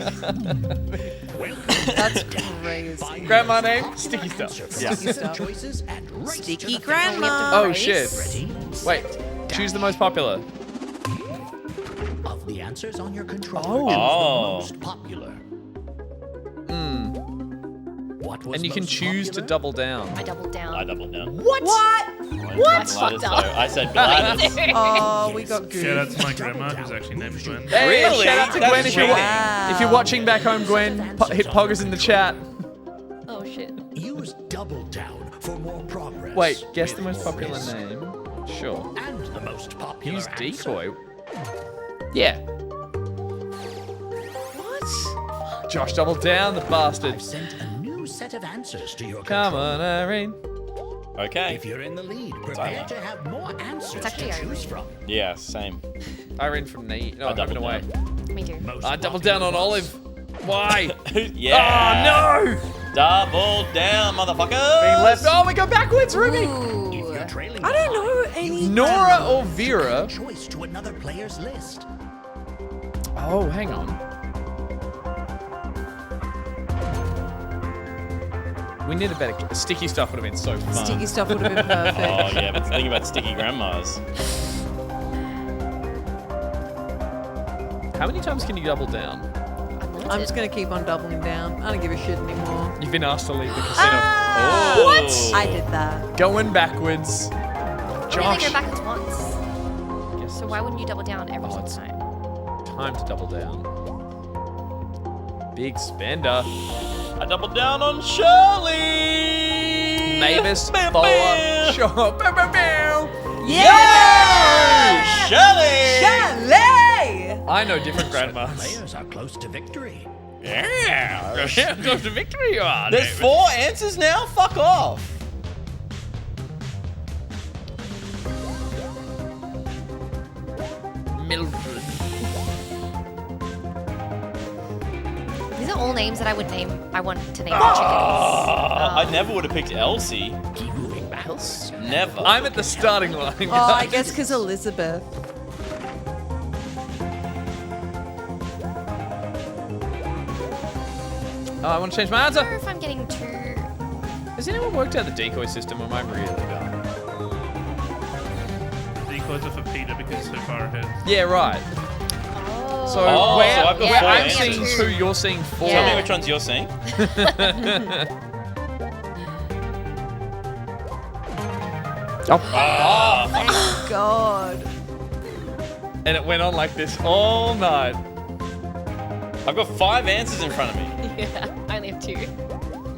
That's crazy. Grandma name? Sticky stuff. Sticky stuff. Choices and right Sticky to the grandma. Oh Race. shit. Ready? Wait. Choose the most popular. Of the answers on your controller, Oh. choose Oh. the most popular. What was And you can most choose to popular? double down. I doubled down. I doubled down. What? That's Gladys, fucked up. though. I said Gladys. Oh, we got Shout out good. to my grandma, who's actually named Gwen. Hey, Really? shout out to That's Gwen if you're, cheating. if you're watching back home, Gwen. Hit poggers in the chat. Oh shit. Use double down for more progress. Wait, guess the with most popular risk. name. Sure. And the most popular Use answer. decoy. Yeah. What? Josh doubled down, the bastard. I've sent a new set of answers to your Come controller. on, Irene. Okay. If you're in the lead, prepare to have more answers actually to choose Irene. from. Yeah, same. Irene from Nate. No, I I'm moving away. doubled Me too. Most I doubled down popular on was- Olive. Why? Yeah. Oh, no! Double down, motherfucker. Being left. Oh, we go backwards, Ruby. Ooh. If you're trailing I don't behind, know any. Nora or Vera? choice to another player's list. Oh, hang on. We need a better. Sticky stuff would have been so fun. Sticky stuff would have been perfect. Oh yeah, but think about sticky grandmas. How many times can you double down? I'm just gonna keep on doubling down. I don't give a shit anymore. You've been asked to leave the casino. Ah, What? I did that. Going backwards. We only Josh. go backwards once. So why wouldn't you double down every single it's- time? Time to double down. Big spender. I doubled down on Shirley. Mavis, Bam, Thor, bam. Shaw. Bow, bow, bow. Yeah! Shirley. Chalet! I know different grandmas. Players are close to victory. Yeah. Close to victory you are. There's David. 4 answers now. Fuck off. Mildred. These are all names that I would name. I want to name my I never would have picked Elsie. Keep moving back. Never. I'm at the starting line. Oh, I guess because Elizabeth. Oh, I want to change my I don't know answer. if I'm getting too. Has anyone worked out the decoy system, or am I really dumb? Decoys are for Peter because he's so far ahead. Yeah, right. Oh. So, Oh, where, so I've got where four I'm answers. seeing 2, you're seeing 4. Tell Yeah. me which ones you're seeing. Oh. Thank God. And it went on like this all night. I've got 5 answers in front of me. Yeah, I only have 2.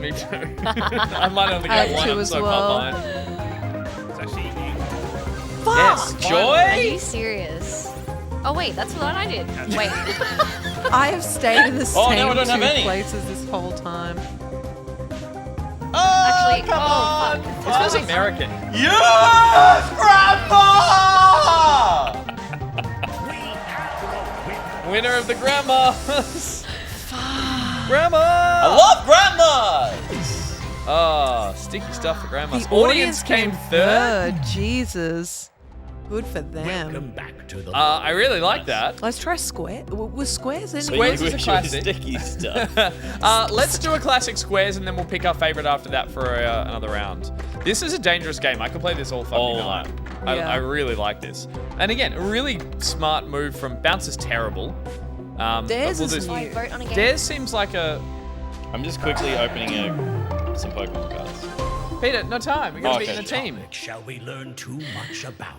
Me too. I might only I get have one. 2 I'm as so well. far behind. It's actually you. Yes, Are Joy. you serious? Oh wait, that's what I did. Wait. I have stayed in the Oh, now I don't same have 2 any. places this whole time. Actually, oh fuck. This was American. Yes, Grandma! Winner of the grandmas. Grandma. I love grandmas! Oh, sticky stuff for grandma. The audience came third. Jesus. Good for them. Welcome back to the I really like that. Let's try square. Was squares in Squares You is a wish it was classic. sticky stuff. Let's do a classic squares and then we'll pick our favorite after that for another round. This is a dangerous game. I could play this all fucking night. Yeah. I really like this. And again, a really smart move from Bounce is terrible. Dares but is we'll new. Vote on a game. Dares seems like a... I'm just quickly opening some Pokemon cards. Peter, no time. We're going to Okay. be in a team. topic shall we learn too much about?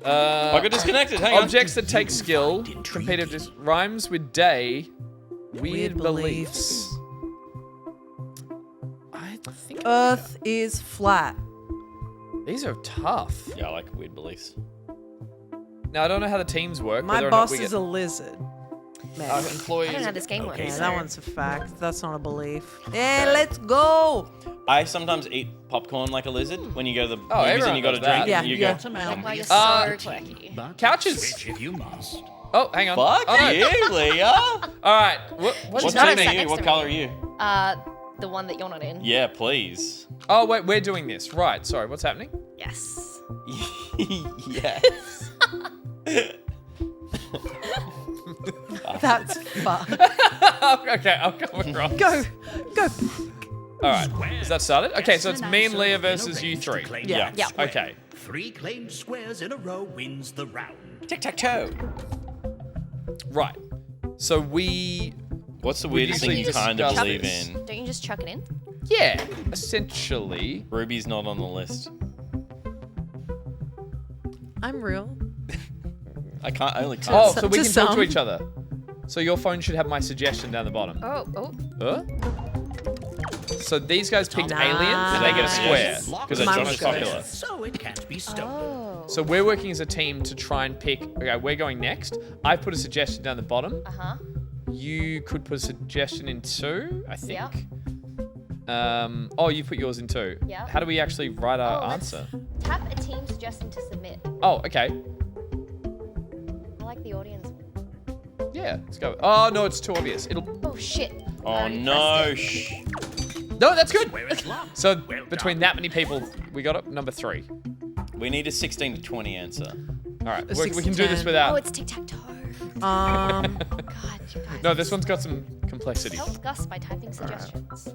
I got disconnected. Hang on. Objects that take skill. Find Competitive intriguing. just rhymes with day. Weird Weird beliefs. I think Earth is flat. these are tough. Yeah, I like weird beliefs. Now I don't know how the teams work. My whether or not boss we is get a lizard. our I don't employees. know how this game Okay, works. Yeah, that one's a fact. That's not a belief. Yeah, let's go. I sometimes eat popcorn like a lizard. When you go to the movies everyone and you got a does that. drink, Yeah, you yeah. go. Why you're Uh, so quirky. But Couches. switch if you must. Oh, hang on. Fuck oh, no. you, Leah. All right. What What is team Nice. are happening? you? next What to color are me. you? The one that you're not in. Yeah, please. Oh wait, we're doing this. Right. Sorry. What's happening? Yes. Yes. That's fucked. Okay, I'll come across. Go. All right. Is that started? Okay, so it's me and Leah versus you three. Yeah. Yeah. Okay. 3 claimed squares in a row wins the round. Tic-tac-toe. Right. So we. What's the weirdest thing usually you kind of discuss believe this. in? Don't you just chuck it in? Yeah. Essentially. Ruby's not on the list. I'm real. I only can't. Oh, To so we can talk to some. each other. So your phone should have my suggestion down the bottom. Oh. Huh? So these guys picked Nice. aliens, and they get a square Nice. because they're Mine most was good. popular. So it can't be stolen. Oh. So we're working as a team to try and pick. Okay, we're going next. I put a suggestion down the bottom. Uh-huh. You could put a suggestion in 2, I think. Yeah. Oh, you put yours in 2. Yeah. How do we actually write our let's answer? Tap a team suggestion to submit. Oh, okay. I like the audience. Yeah, let's go. Oh no, it's too obvious. It'll. Oh shit. I Oh already no! pressed Shh. No, that's good. Where it's locked. So Well between done. that many people, we got it. Number 3. We need a 16 to 20 answer. All right, A we can do this 6 to 10. without. Oh, it's tic-tac-toe. Um, God, you guys. No, this one's got some complexity. Help Gus by typing suggestions.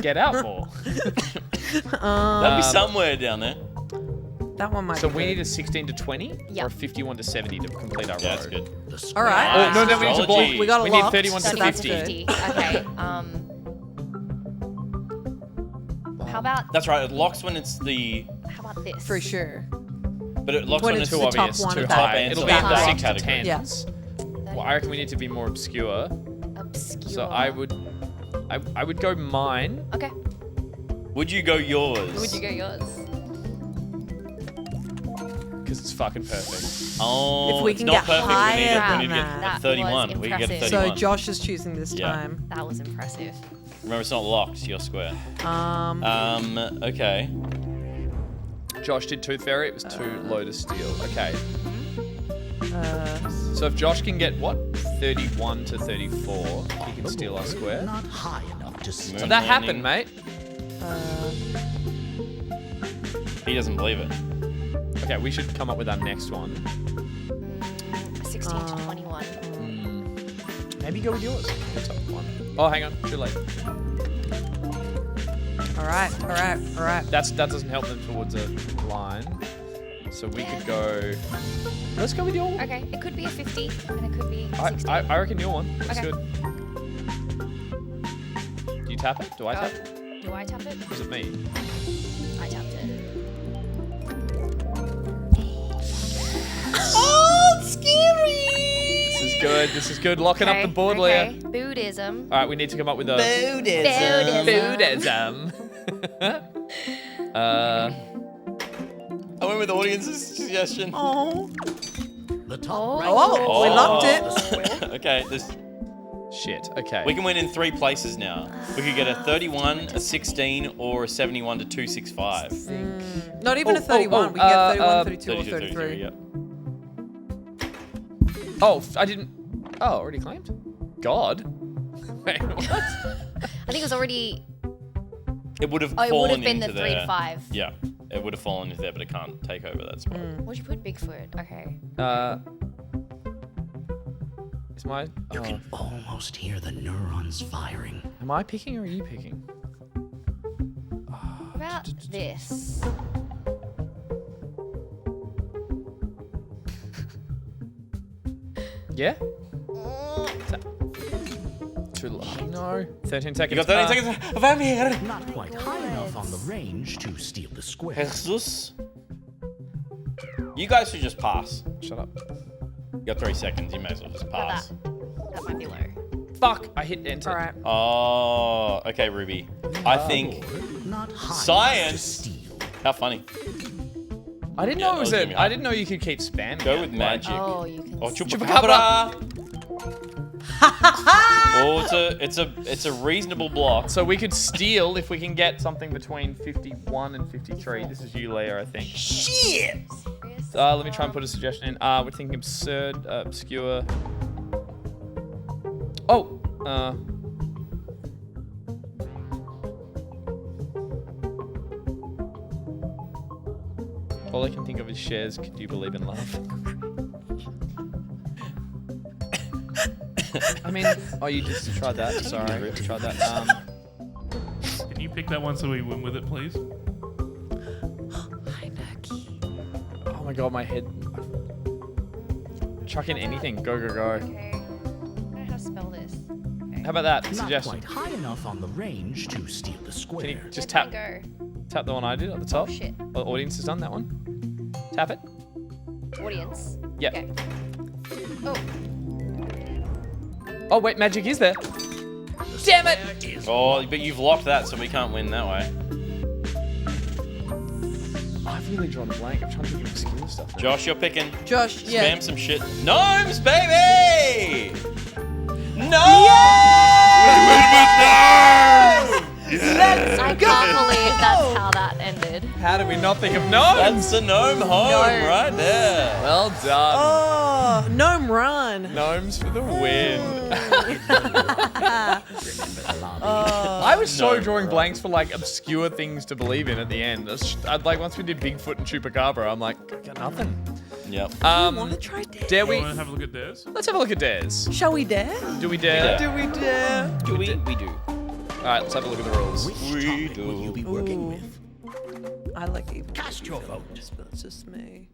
Get out more. That'll be somewhere down there. that one might So be we good. need a 16 to 20 Yeah. or a 51 to 70 to complete our Yeah, row. that's good. The All right. Oh, no, we need to block. Astrology. We got a We need locked, 31 to so So that's that's 50. 50. Okay. How about That's right. It locks when it's the, how about this? For sure. but it locks When when, it's it's Too the top obvious, one too of high. that. It'll be that in the high. 6 to 10s. Yeah. Well, I reckon we need to be more obscure. Obscure. So I would go mine. Okay. Would you go yours? Would you go yours? Because it's fucking perfect. Oh, If we it's can not get perfect. higher We need to than get that. a 31. That We can get a was 31. So Josh is choosing this Yeah. time. That was impressive. Remember, it's not locked. You're square. Okay. Josh did Tooth Fairy. It was too low to steal. Okay. So if Josh can get, what, 31 to 34, he can steal our square. Not high enough to steal. So that happened, mate. He doesn't believe it. Okay, we should come up with our next one. 16 to 21. Maybe go with yours. The top one. Oh, hang on. Too late. All right. That doesn't help them towards a line. So we could go... Let's go with your one. Okay, it could be a 50 and it could be 60. I reckon your one. That's Okay. good. Do you tap it? Do I tap it? Do I tap it? Or is it me? I tapped it. Oh, it's scary! This is good. This is good. Locking up the board, okay. Leah. Buddhism. All right, we need to come up with a... Buddhism. I went with audience's suggestion. Oh. The top right Oh, we locked it. Okay, this. Shit. Okay. We can win in 3 places now. We could get a 31, a 16, or a 71 to 265. Not even a 31. We can get 31, 32, or 32, 33. yep. Oh, I didn't... Oh, already claimed? God? Wait, what? I think it was already. It would have Oh, it would fallen have been into the there. 3 to 5. Yeah, it would have fallen into there, but it can't take over that spot. What'd you put? Bigfoot. Okay. Is my... You can almost hear the neurons firing. Am I picking or are you picking? What about this? Yeah? Too low. No. 13 seconds. You got 13 seconds. I'm here. Not quite high enough on the range to steal the square. Jesus. You guys should just pass. Shut up. You got 3 seconds. You may as well just What pass. about that? That might be low. Fuck! I hit enter. All right. Oh, okay, Ruby. I think Not high science. enough to steal. How funny. I didn't Yeah, know it that was was gonna be I didn't know you could keep spamming. Go it. with Like, magic. Oh, you can. Oh, see- chupacabra. Oh, it's a reasonable block. So we could steal if we can get something between 51 and 53. This is you, Leia, I think. Shit. Let me try and put a suggestion in. We're thinking absurd, obscure. Oh, all I can think of is shares. Could you believe in love? I mean, oh, you just tried that. Sorry, tried that. Can you pick that one so we win with it, please? Oh my god, my head. Chuck in anything. Go, go, go. Okay. I don't know how to spell this. Okay. How about that? Not Suggestion. quite high enough on the range to steal the square. Can you just Where tap can tap the one I did at the top? Oh, shit. Oh, the audience has done that one. Tap it. I go? Audience. Yep. Okay. Oh. Oh wait, magic is there. Damn it! Oh, but you've locked that, so we can't win that way. I've really drawn a blank. I'm trying to think of obscure stuff. now. Josh, you're picking. Josh, yeah. Spam some shit. Gnomes, baby! No! Let's I go! can't believe that's how that ended. How did we not think of gnomes? That's the gnome home right there. Well done. Oh, gnome run. Gnomes for the win. Oh, I was so No, drawing bro. blanks for like obscure things to believe in at the end. I'd like once we did Bigfoot and Chupacabra, I'm like, got nothing. Yep. want to try dare? Dare You we? want to have a look at theirs? Let's have a look at dares. Shall we dare? Do we dare? Do we dare? Do we? We do. All right, let's have a look at the rules. Which We topic do. will you be working Ooh. with? I like evil. Cast your vote. That's just me.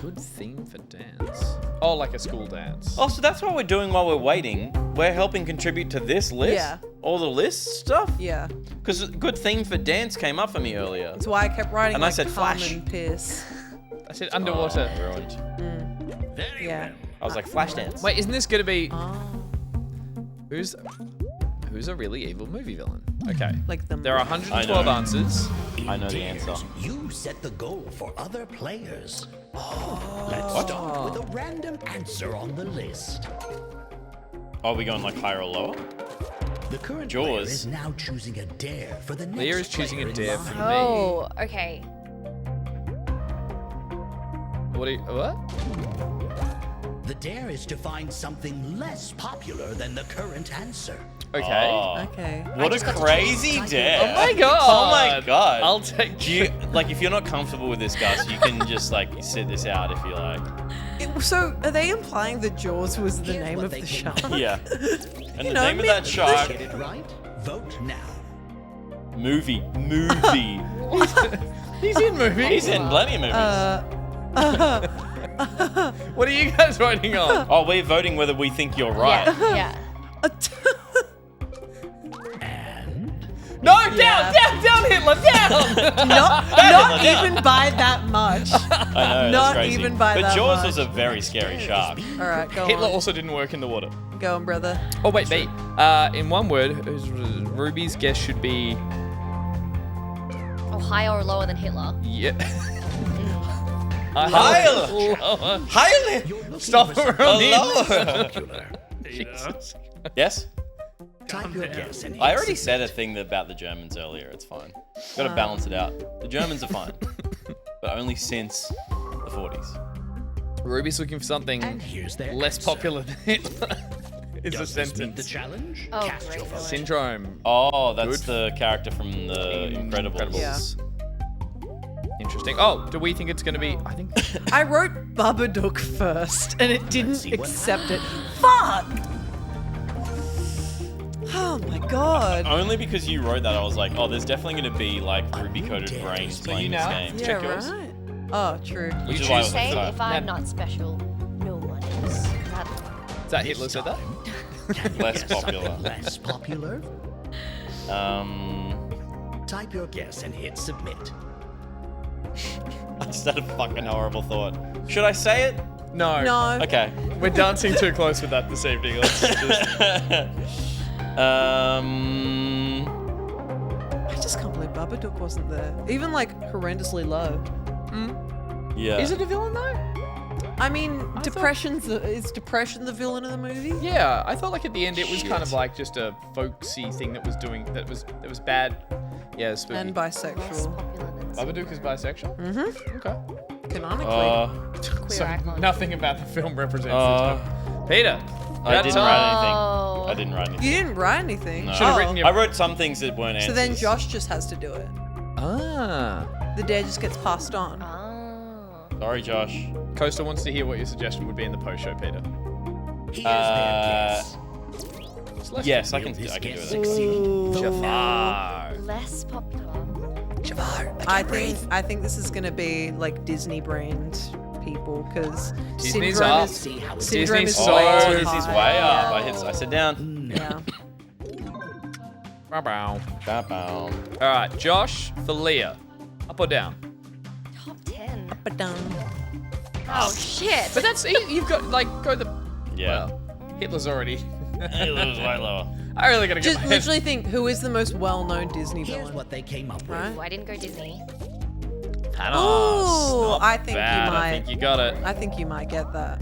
Good theme for dance. Oh, like a school dance. Oh, so that's what we're doing while we're waiting. We're helping contribute to this list? Yeah. All the list stuff? Yeah. Because a good theme for dance came up for me earlier. That's why I kept writing And I like said calm flash. and piss. I said underwater. Oh, ruined. Yeah. I was like, flash dance. Wait, isn't this gonna be Oh, who's a really evil movie villain? Okay. like them. There are 112 know. answers. I know the answer. You set the goal for other players. Let's start with a random answer on the list. Are we going like higher or lower? The current Jaws. player is now choosing a dare for the next Leah is choosing player a in dare line. for Oh, okay. What? The dare is to find something less popular than the current answer. Okay. Oh, Okay. what a just got to crazy dare. Oh my god. Oh my god. I'll take Do you, like, if you're not comfortable with this, Gus, you can just, like, sit this out if you like. So, are they implying that Jaws was the Here's name what of they the came shark? up Yeah. And the know, name of maybe that shark, Get it right? Vote now. movie. He's in movies. He's in plenty of movies. What are you guys voting on? Oh, we're voting whether we think you're right. Yeah. Yeah. No, Yeah. down, Hitler, down! not Hitler down. even by that much. I know, Not that's crazy. even by but that Jaws much. was a very scary shark. All right, go Hitler on. also didn't work in the water. Go on, brother. Oh wait, mate. In one word, Ruby's guess should be Oh, higher or lower than Hitler? yeah. Higher. Lower. Highly. Stop running. Ada. Yes? Type your guess and I already said a thing about the Germans earlier. It's fine. Got to balance it out. The Germans are fine, but only since the 40s. Ruby's looking for something And here's their less answer. popular than Hitler. is a Does this meet sentence. the challenge? Oh, Cast great your vote. Syndrome. Oh, that's Good. the character from the Incredibles. Yeah. Interesting. Oh, do we think it's going to be? I think. I wrote Babadook first, and it didn't see what accept it. Fuck! Oh my god. Only because you wrote that, I was like, oh, there's definitely going to be like ruby-coated brains playing this game. Yeah, Check yours. right. Oh, true. Which is why I was Say like, if I'm not special, no one is. Is that Hitler said that? less Guess popular. Less popular? Type your guess and hit submit. I just had a fucking horrible thought. Should I say it? No. No. Okay. We're dancing too close with that this evening. Let's just. I just can't believe Babadook wasn't there. Even like horrendously low. Yeah. Is it a villain though? I mean, is depression the villain of the movie? Yeah, I thought like at the end it was kind of like just a folksy thing that was bad. Yeah, spooky. And bisexual. Babadook is bisexual. Mm-hmm. Okay. Canonically. So nothing about the film represents this. Peter, I didn't write anything. Oh. I didn't write anything. You didn't write anything. No. Should've written your- I wrote some things that weren't So answers. then Josh just has to do it. Ah. The dare just gets passed on. Sorry, Josh. Costa wants to hear what your suggestion would be in the post show, Peter. Here's their guess. Yes, I can do This it. guess succeed. Jafar. Less popular. I think this is gonna be like Disney brained people because Disney's Syndrome up. is See how Syndrome Disney's is so- way Oh, too this is high. way up. Yeah. I sit down. Yeah. Bow. Bow. All right, Josh for Leah. Up or down? Top 10. But down. Oh, shit. But that's you've got like go the Yeah. well, Hitler's already. It was way lower. I really gotta get Just my head. literally think who is the most well-known Disney Here's villain. what they came up with. Right? Ooh, I didn't go Disney. Thanos. Ooh, Not I think bad. you might. I think you got it. I think you might get that.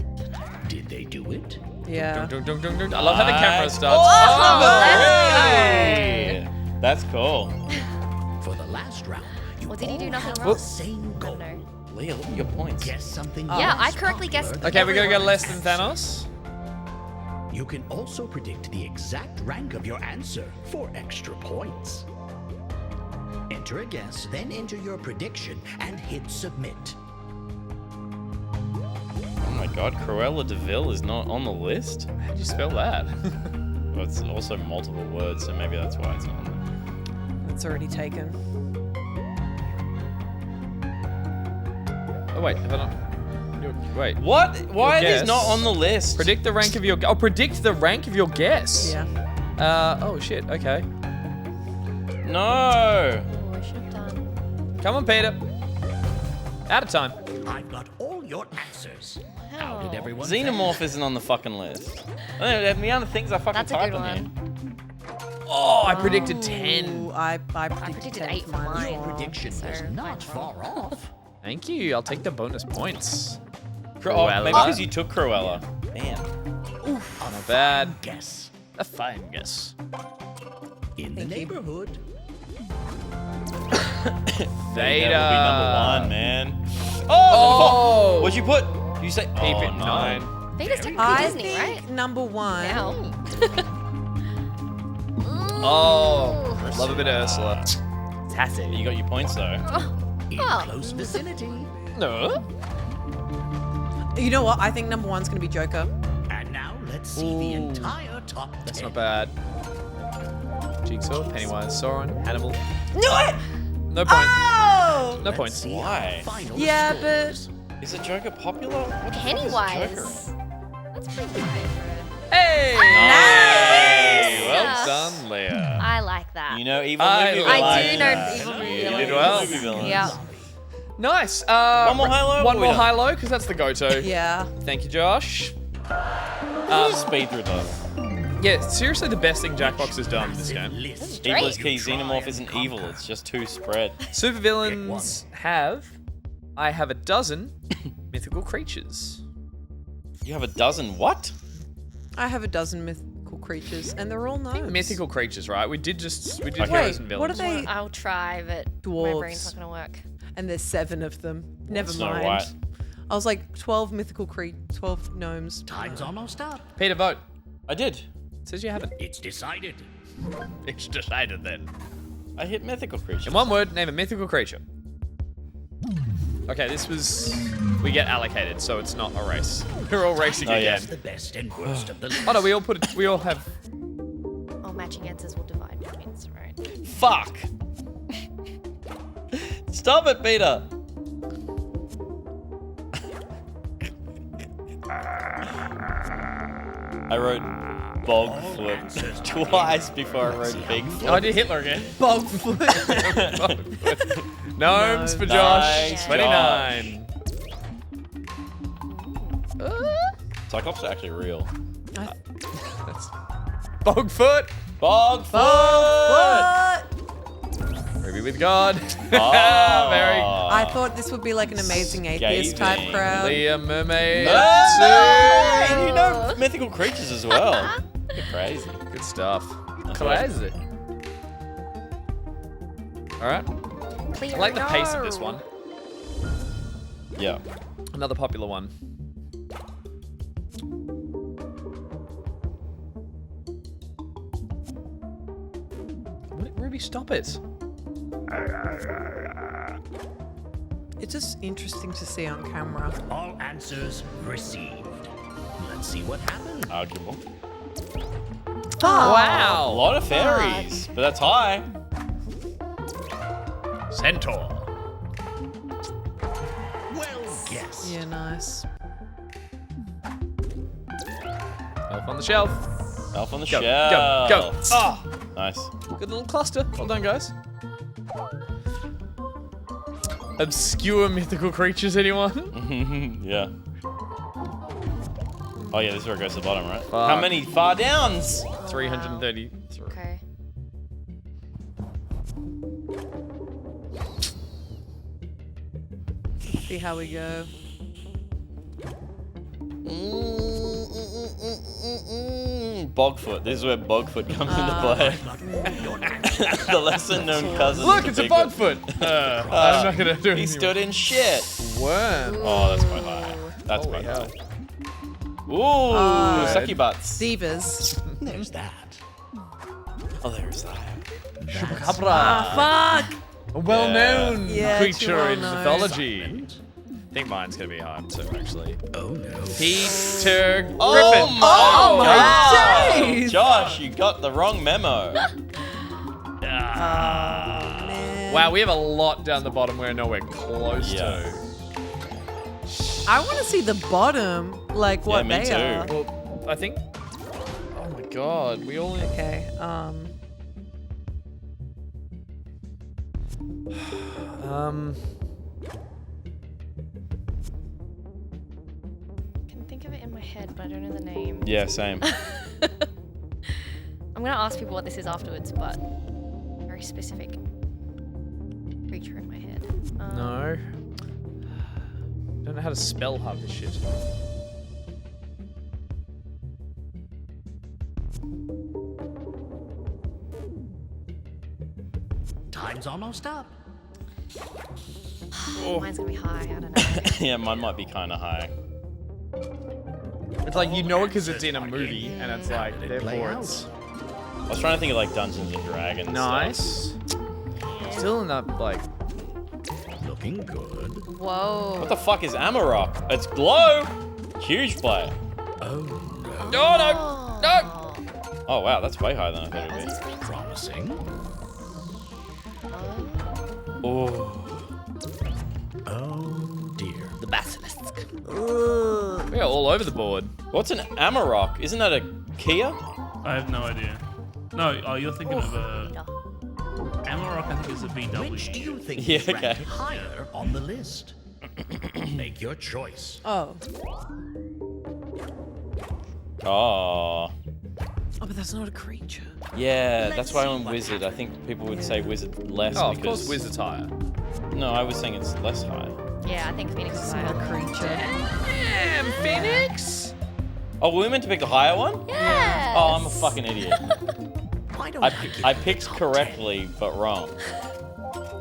Did they do it? Yeah. Dun, dun, dun, dun. I love how the camera starts. Oh, Hey, that's cool. For the last round, you Well, did he do all nothing have wrong? the same I goal. don't know. Leah, look at your points. Guess something. Yeah, I less correctly guessed. popular Okay, we're gonna go everyone. less than Thanos. You can also predict the exact rank of your answer for extra points. Enter a guess, then enter your prediction and hit submit. Oh my god, Cruella de Vil is not on the list? How'd you spell that? Well, it's also multiple words, so maybe that's why it's not on It's already taken. Oh wait, have I not? Wait. there. What? Why are Your these guess. not on the list? Predict the rank of your. Oh, predict the rank of your guess. Yeah. Oh shit. Okay. No. Oh, I should have done. Come on, Peter. Out of time. I've got all your answers. How did everyone Xenomorph isn't on the fucking list. I don't know, the amount of things I fucking That's a type good on here. one. Oh, I predicted 10. Ooh, I I predicted predicted 10 8 for for mine as mine. well. prediction So, was not mine's far off. Thank you. I'll take the bonus points. Oh, maybe Cruella. because you took Cruella. Damn. Not bad. Guess. A fine guess. In the neighborhood. Daredevil will be number 1, man. Oh! Oh! What'd you put? Did you say? Keep oh, it no. 9. Veda's technically I Disney, think right? number one. Now. Oh, love a bit of Ursula. Fantastic. You got your points though. In Oh. close vicinity. No. You know what? I think number one's gonna be Joker. And now let's see the entire top 10. That's not bad. Jigsaw, Pennywise, Sauron, Hannibal. Knew it! No point. Oh! No points. See Why? our final Yeah, scores. Is it Joker popular? What the fuck is Joker? Pennywise. That's pretty high. Hey! Nice! Well done, Leah. I like that. You know evil I movie like I villains. do know evil movie You villains. did well. Movie villains. Yeah. Nice. One more high-low? One Or we more done? high-low, because that's the go-to. Yeah. Thank you, Josh. Speed through though. Yeah, seriously, the best thing Jackbox has done in this game. List. Evil is Great. key. Xenomorph isn't evil. It's just too spread. Supervillains I have a dozen mythical creatures. You have a dozen. What? I have a dozen mythical creatures, and they're all gnomes. Mythical creatures, right? We did heroes and Wait, villains. what are they? I'll try, but my Dwarves. brain's not gonna work. And there's 7 of them. Never Snow mind. White. I was like 12 mythical 12 gnomes. Time's almost up. Peter, vote. I did. says you haven't. It's decided. It's decided then. I hit mythical creature. In one word, name a mythical creature. Okay, this was... We get allocated, so it's not a race. We're all racing again. The best and worst of the list. Oh no, we all have... Oh, matching answers will divide points, right? Fuck. Stop it, Peter. I wrote Bogfoot twice before I wrote Bigfoot. Oh, I did Hitler again. Bogfoot. Gnomes for Josh. Nice 29. Cyclops are actually real. Bogfoot. Bogfoot! Ruby with God. Oh. Very. I thought this would be like an amazing atheist type Scathing. crowd. Leah Mermaid. Hey, you know mythical creatures as well. You're crazy. Good stuff. That's Crazy. Alright. I like the pace of this one. Yeah. Another popular one. Ruby, stop it. It's just interesting to see on camera. All answers received. Let's see what happens. Arguable. Oh, Wow. A lot of fairies, but that's high. Centaur. Well guessed. Yeah, nice. Elf on the shelf. Elf on the Go, shelf. go, go. Oh, nice. Good little cluster. Well done, guys. Obscure mythical creatures, anyone? Yeah. Oh yeah, this is where it goes to the bottom, right? Fuck. How many far downs? 333. Okay. See how we go. Bogfoot. This is where Bogfoot comes into play. The lesser known cousin. Look, of it's a Bigfoot. Bogfoot. I'm not gonna do anything. He stood in shit. Worm. Oh, that's quite high. That's Holy quite high. hell. Ooh, sucky butts. Divas. There's that. Oh, there's that. Chupacabra. Fuck! A well-known Yeah, too creature in well-known. mythology. I think mine's gonna be hard too, actually. Oh no. Peter Griffin. Oh my Oh my God. days! Josh, you got the wrong memo. Man. Wow, we have a lot down the bottom we're nowhere close Yeah. to. I want to see the bottom, like what me they too. are. Well, I think. Oh my God, we all. Okay. I can think of it in my head, but I don't know the name. Yeah, same. I'm gonna ask people what this is afterwards, but very specific creature in my head. No. Don't know how to spell half this shit. Time's almost up. Mine's gonna be high. I don't know. Yeah, mine might be kind of high. It's like you know it because it's in a movie, and it's like therefore it's I was trying to think of like Dungeons and Dragons. nice. Still in that like. Looking good. Whoa. What the fuck is Amarok? It's Glow. Huge play. Oh no. No, no, no. Oh wow, that's way higher than I thought it would Promising. be. Oh. Oh dear. The basilisk. We're all over the board. What's an Amarok? Isn't that a Kia? I have no idea. No, oh, you're thinking of a Amarok. I think is a VW. Which do you think Yeah, is ranked okay. higher on the list? Make your choice. Oh. Oh. Oh, but that's not a creature. Yeah, that's why I went Wizard. I think people would say Wizard less Oh, of because... course, Wizard's higher. No, I was saying it's less high. Yeah, I think Phoenix is It's not a higher. creature. Damn, Phoenix. Oh, were we meant to pick the higher one? Yeah. Oh, I'm a fucking idiot. Why don't I picked correctly, but wrong.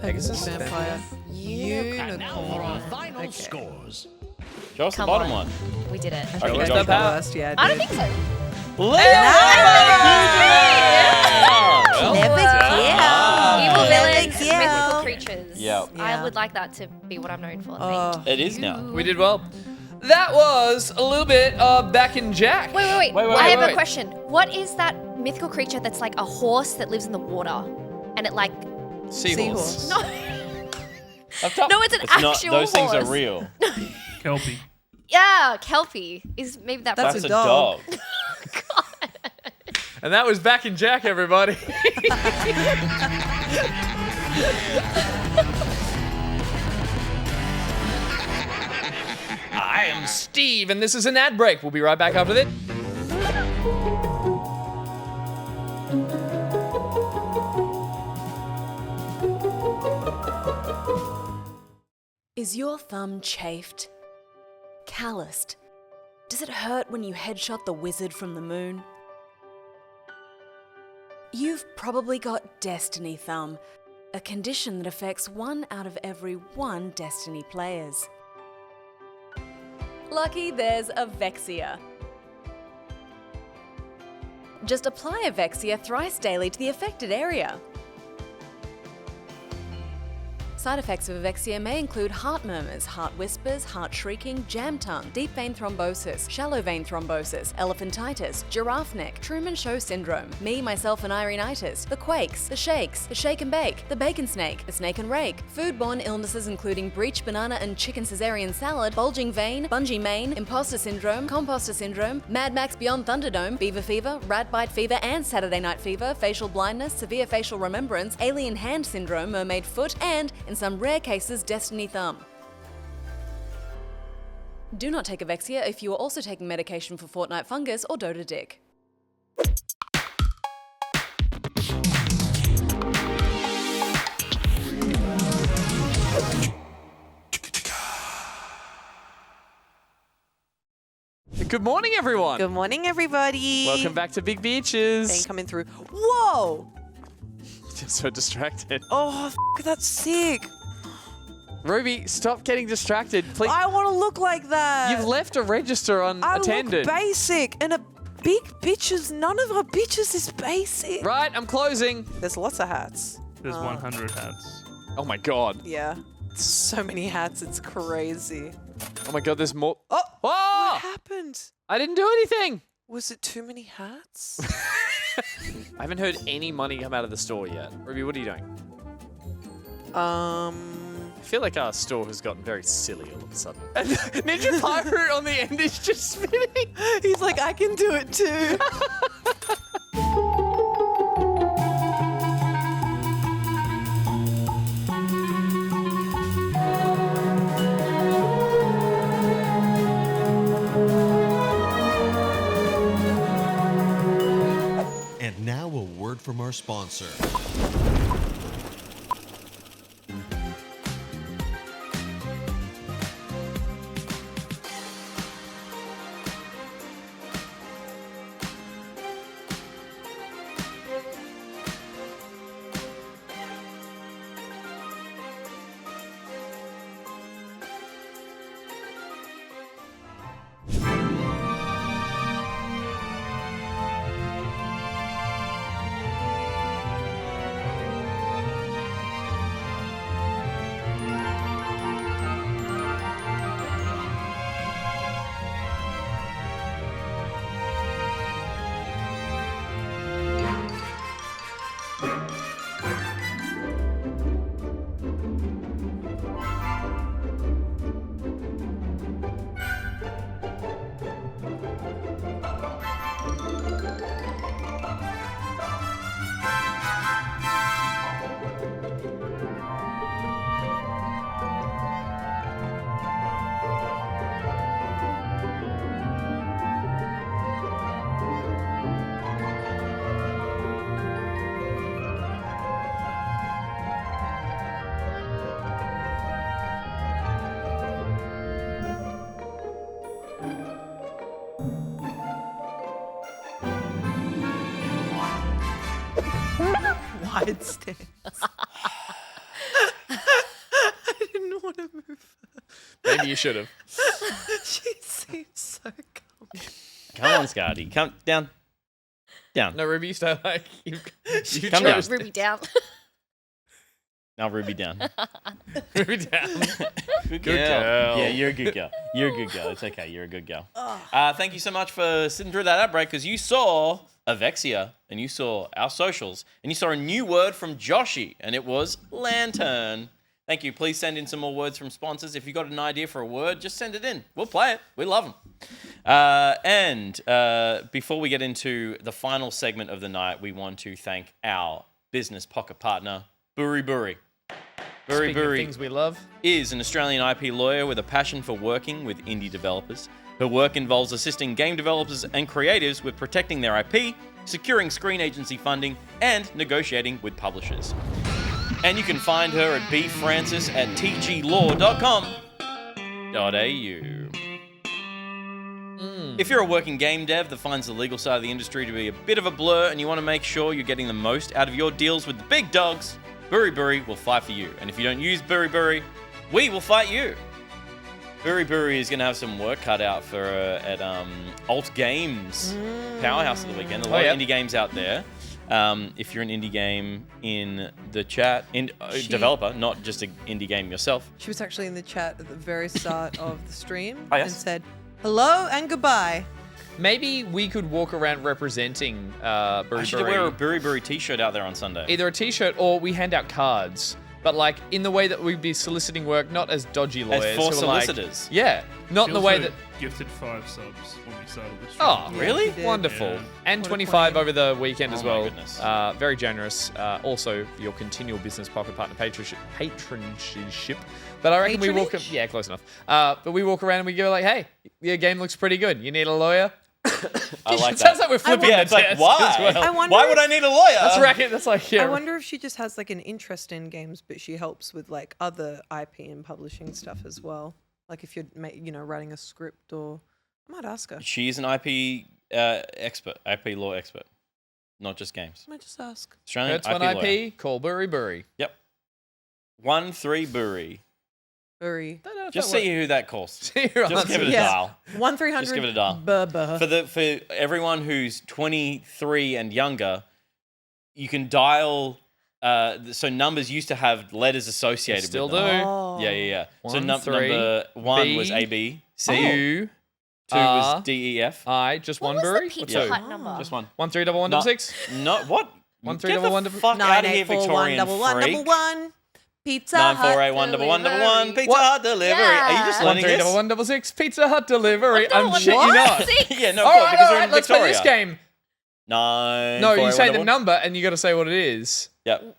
Pegasus vampire. And now for our Unicorn. final Okay. scores. Show us the Come bottom on. one. We did it. Okay, I Josh, did the worst. Yeah, I I don't did. think so. Evil villains, mythical creatures. Yep. I would like that to be what I'm known for. Thank you. It is now. We did well. That was a little bit of Back in Jack. Wait. I have a question. What is that mythical creature that's like a horse that lives in the water? And it like... Seahorse. No. No, it's an actual horse. Those things are real. Kelpie. Yeah, Kelpie. Is maybe that... That's a a dog. And that was Back in Jack, everybody. I am Steve, and this is an ad break. We'll be right back after this. Is your thumb chafed? Calloused? Does it hurt when you headshot the wizard from the moon? You've probably got Destiny Thumb, a condition that affects 1 out of every 1 Destiny players. Lucky there's a Vexia. Just apply a Vexia thrice daily to the affected area. Side effects of Vexia may include heart murmurs, heart whispers, heart shrieking, jam tongue, deep vein thrombosis, shallow vein thrombosis, elephantitis, giraffe neck, Truman Show syndrome, me, myself and Irene-itis, the quakes, the shakes, the shake and bake, the bacon snake, the snake and rake, foodborne illnesses including breech banana and chicken Caesarean salad, bulging vein, bungee mane, imposter syndrome, composter syndrome, Mad Max Beyond Thunderdome, beaver fever, rat bite fever and Saturday night fever, facial blindness, severe facial remembrance, alien hand syndrome, mermaid foot, and in some rare cases, Destiny Thumb. Do not take Avexia if you are also taking medication for Fortnite fungus or Dota Dick. Good morning, everyone. Good morning, everybody. Welcome back to Big Beaches. Thing coming through. Whoa! Just so distracted. Oh, that's sick. Ruby, stop getting distracted, please. I want to look like that. You've left a register unattended. I look basic, and a big bitches. None of our bitches is basic. Right, I'm closing. There's lots of hats. There's 100 hats. Oh my god. Yeah. So many hats, it's crazy. Oh my god, there's more. Oh! Oh! What happened? I didn't do anything. Was it too many hats? I haven't heard any money come out of the store yet. Ruby, what are you doing? I feel like our store has gotten very silly all of a sudden. And Ninja Pirate on the end is just spinning. He's like, I can do it too. And now a word from our sponsor. Wide stance. I didn't want to move. Maybe you should have. She seems so calm. Come on, Scardy. Come down. Down. No, Ruby, you stay like you Come down. chose- Ruby down. Now Ruby down. Ruby down. Good girl. Yeah, you're a good girl. You're a good girl. It's okay. You're a good girl. Thank you so much for sitting through that outbreak because you saw Avexia and you saw our socials and you saw a new word from Joshy and it was lantern. Thank you. Please send in some more words from sponsors. If you got an idea for a word, just send it in. We'll play it. We love them. And before we get into the final segment of the night, we want to thank our business pocket partner, Buri Buri. Buri Speaking of Buri things we love. is an Australian IP lawyer with a passion for working with indie developers. Her work involves assisting game developers and creatives with protecting their IP, securing screen agency funding, and negotiating with publishers. And you can find her at bfrancis at tglaw.com.au. If you're a working game dev that finds the legal side of the industry to be a bit of a blur and you want to make sure you're getting the most out of your deals with the big dogs, Buri Buri will fight for you. And if you don't use Buri Buri, we will fight you. Buri Buri is going to have some work cut out for at Alt Games Powerhouse of the weekend. A lot of indie games out there. If you're an indie game in the chat, developer, not just an indie game yourself. She was actually in the chat at the very start of the stream Oh, yes? and said, hello and goodbye. Maybe we could walk around representing Buri I should Buri. wear a Buri Buri t-shirt out there on Sunday. Either a t-shirt or we hand out cards. But like in the way that we'd be soliciting work, not as dodgy lawyers. for who are like- solicitors. yeah. Not She in the way also that... gifted 5 subs when we started the stream. Oh, really? did. Wonderful. Yeah. And What a 25 queen. over the weekend as Oh my well. goodness. Very generous. Also, your continual business pocket partner patronship. But I reckon we walk... Patronage? Yeah, close enough. But we walk around and we go like, hey, your game looks pretty good. You need a lawyer? I like It sounds that. like we're flipping Yeah, the it's like, desk why? as well. I wonder Why if- would I need a lawyer? That's right. That's like, yeah. I wonder if she just has like an interest in games, but she helps with like other IP and publishing stuff as well. Like if you're, writing a script or... I might ask her. She's an IP expert, IP law expert, not just games. I might just ask. Australian That's one IP lawyer. IP, call Buri Buri. Yep. 1-3 Buri. Buri. Just see who that calls. See your Just give it a Yeah. dial. 1-300. Just give it a dial. Bubba. For everyone who's 23 and younger, you can dial. So numbers used to have letters associated Still with them. do. Oh. Yeah. So 1, 3, number 1 was B, A, B, C. U, 2 was R, D, E, F. I, just What one was the Buri? Pizza Two. Hut number? Just one. 1 3 1 1 6. No, what? 1 3 Get the 1 fuck out of here, 9841 Victorian freak. 111. Pizza Hut 9481111. Pizza What? Hut delivery. Are you just 1 learning 3 this? 1 1 6. Pizza Hut delivery. No, I'm what? shit you not. Yeah, no, All of course, right, because all we're right. in Let's play Victoria. this game. 9. No, you say the 4811. number and you got to say what it is. Yep.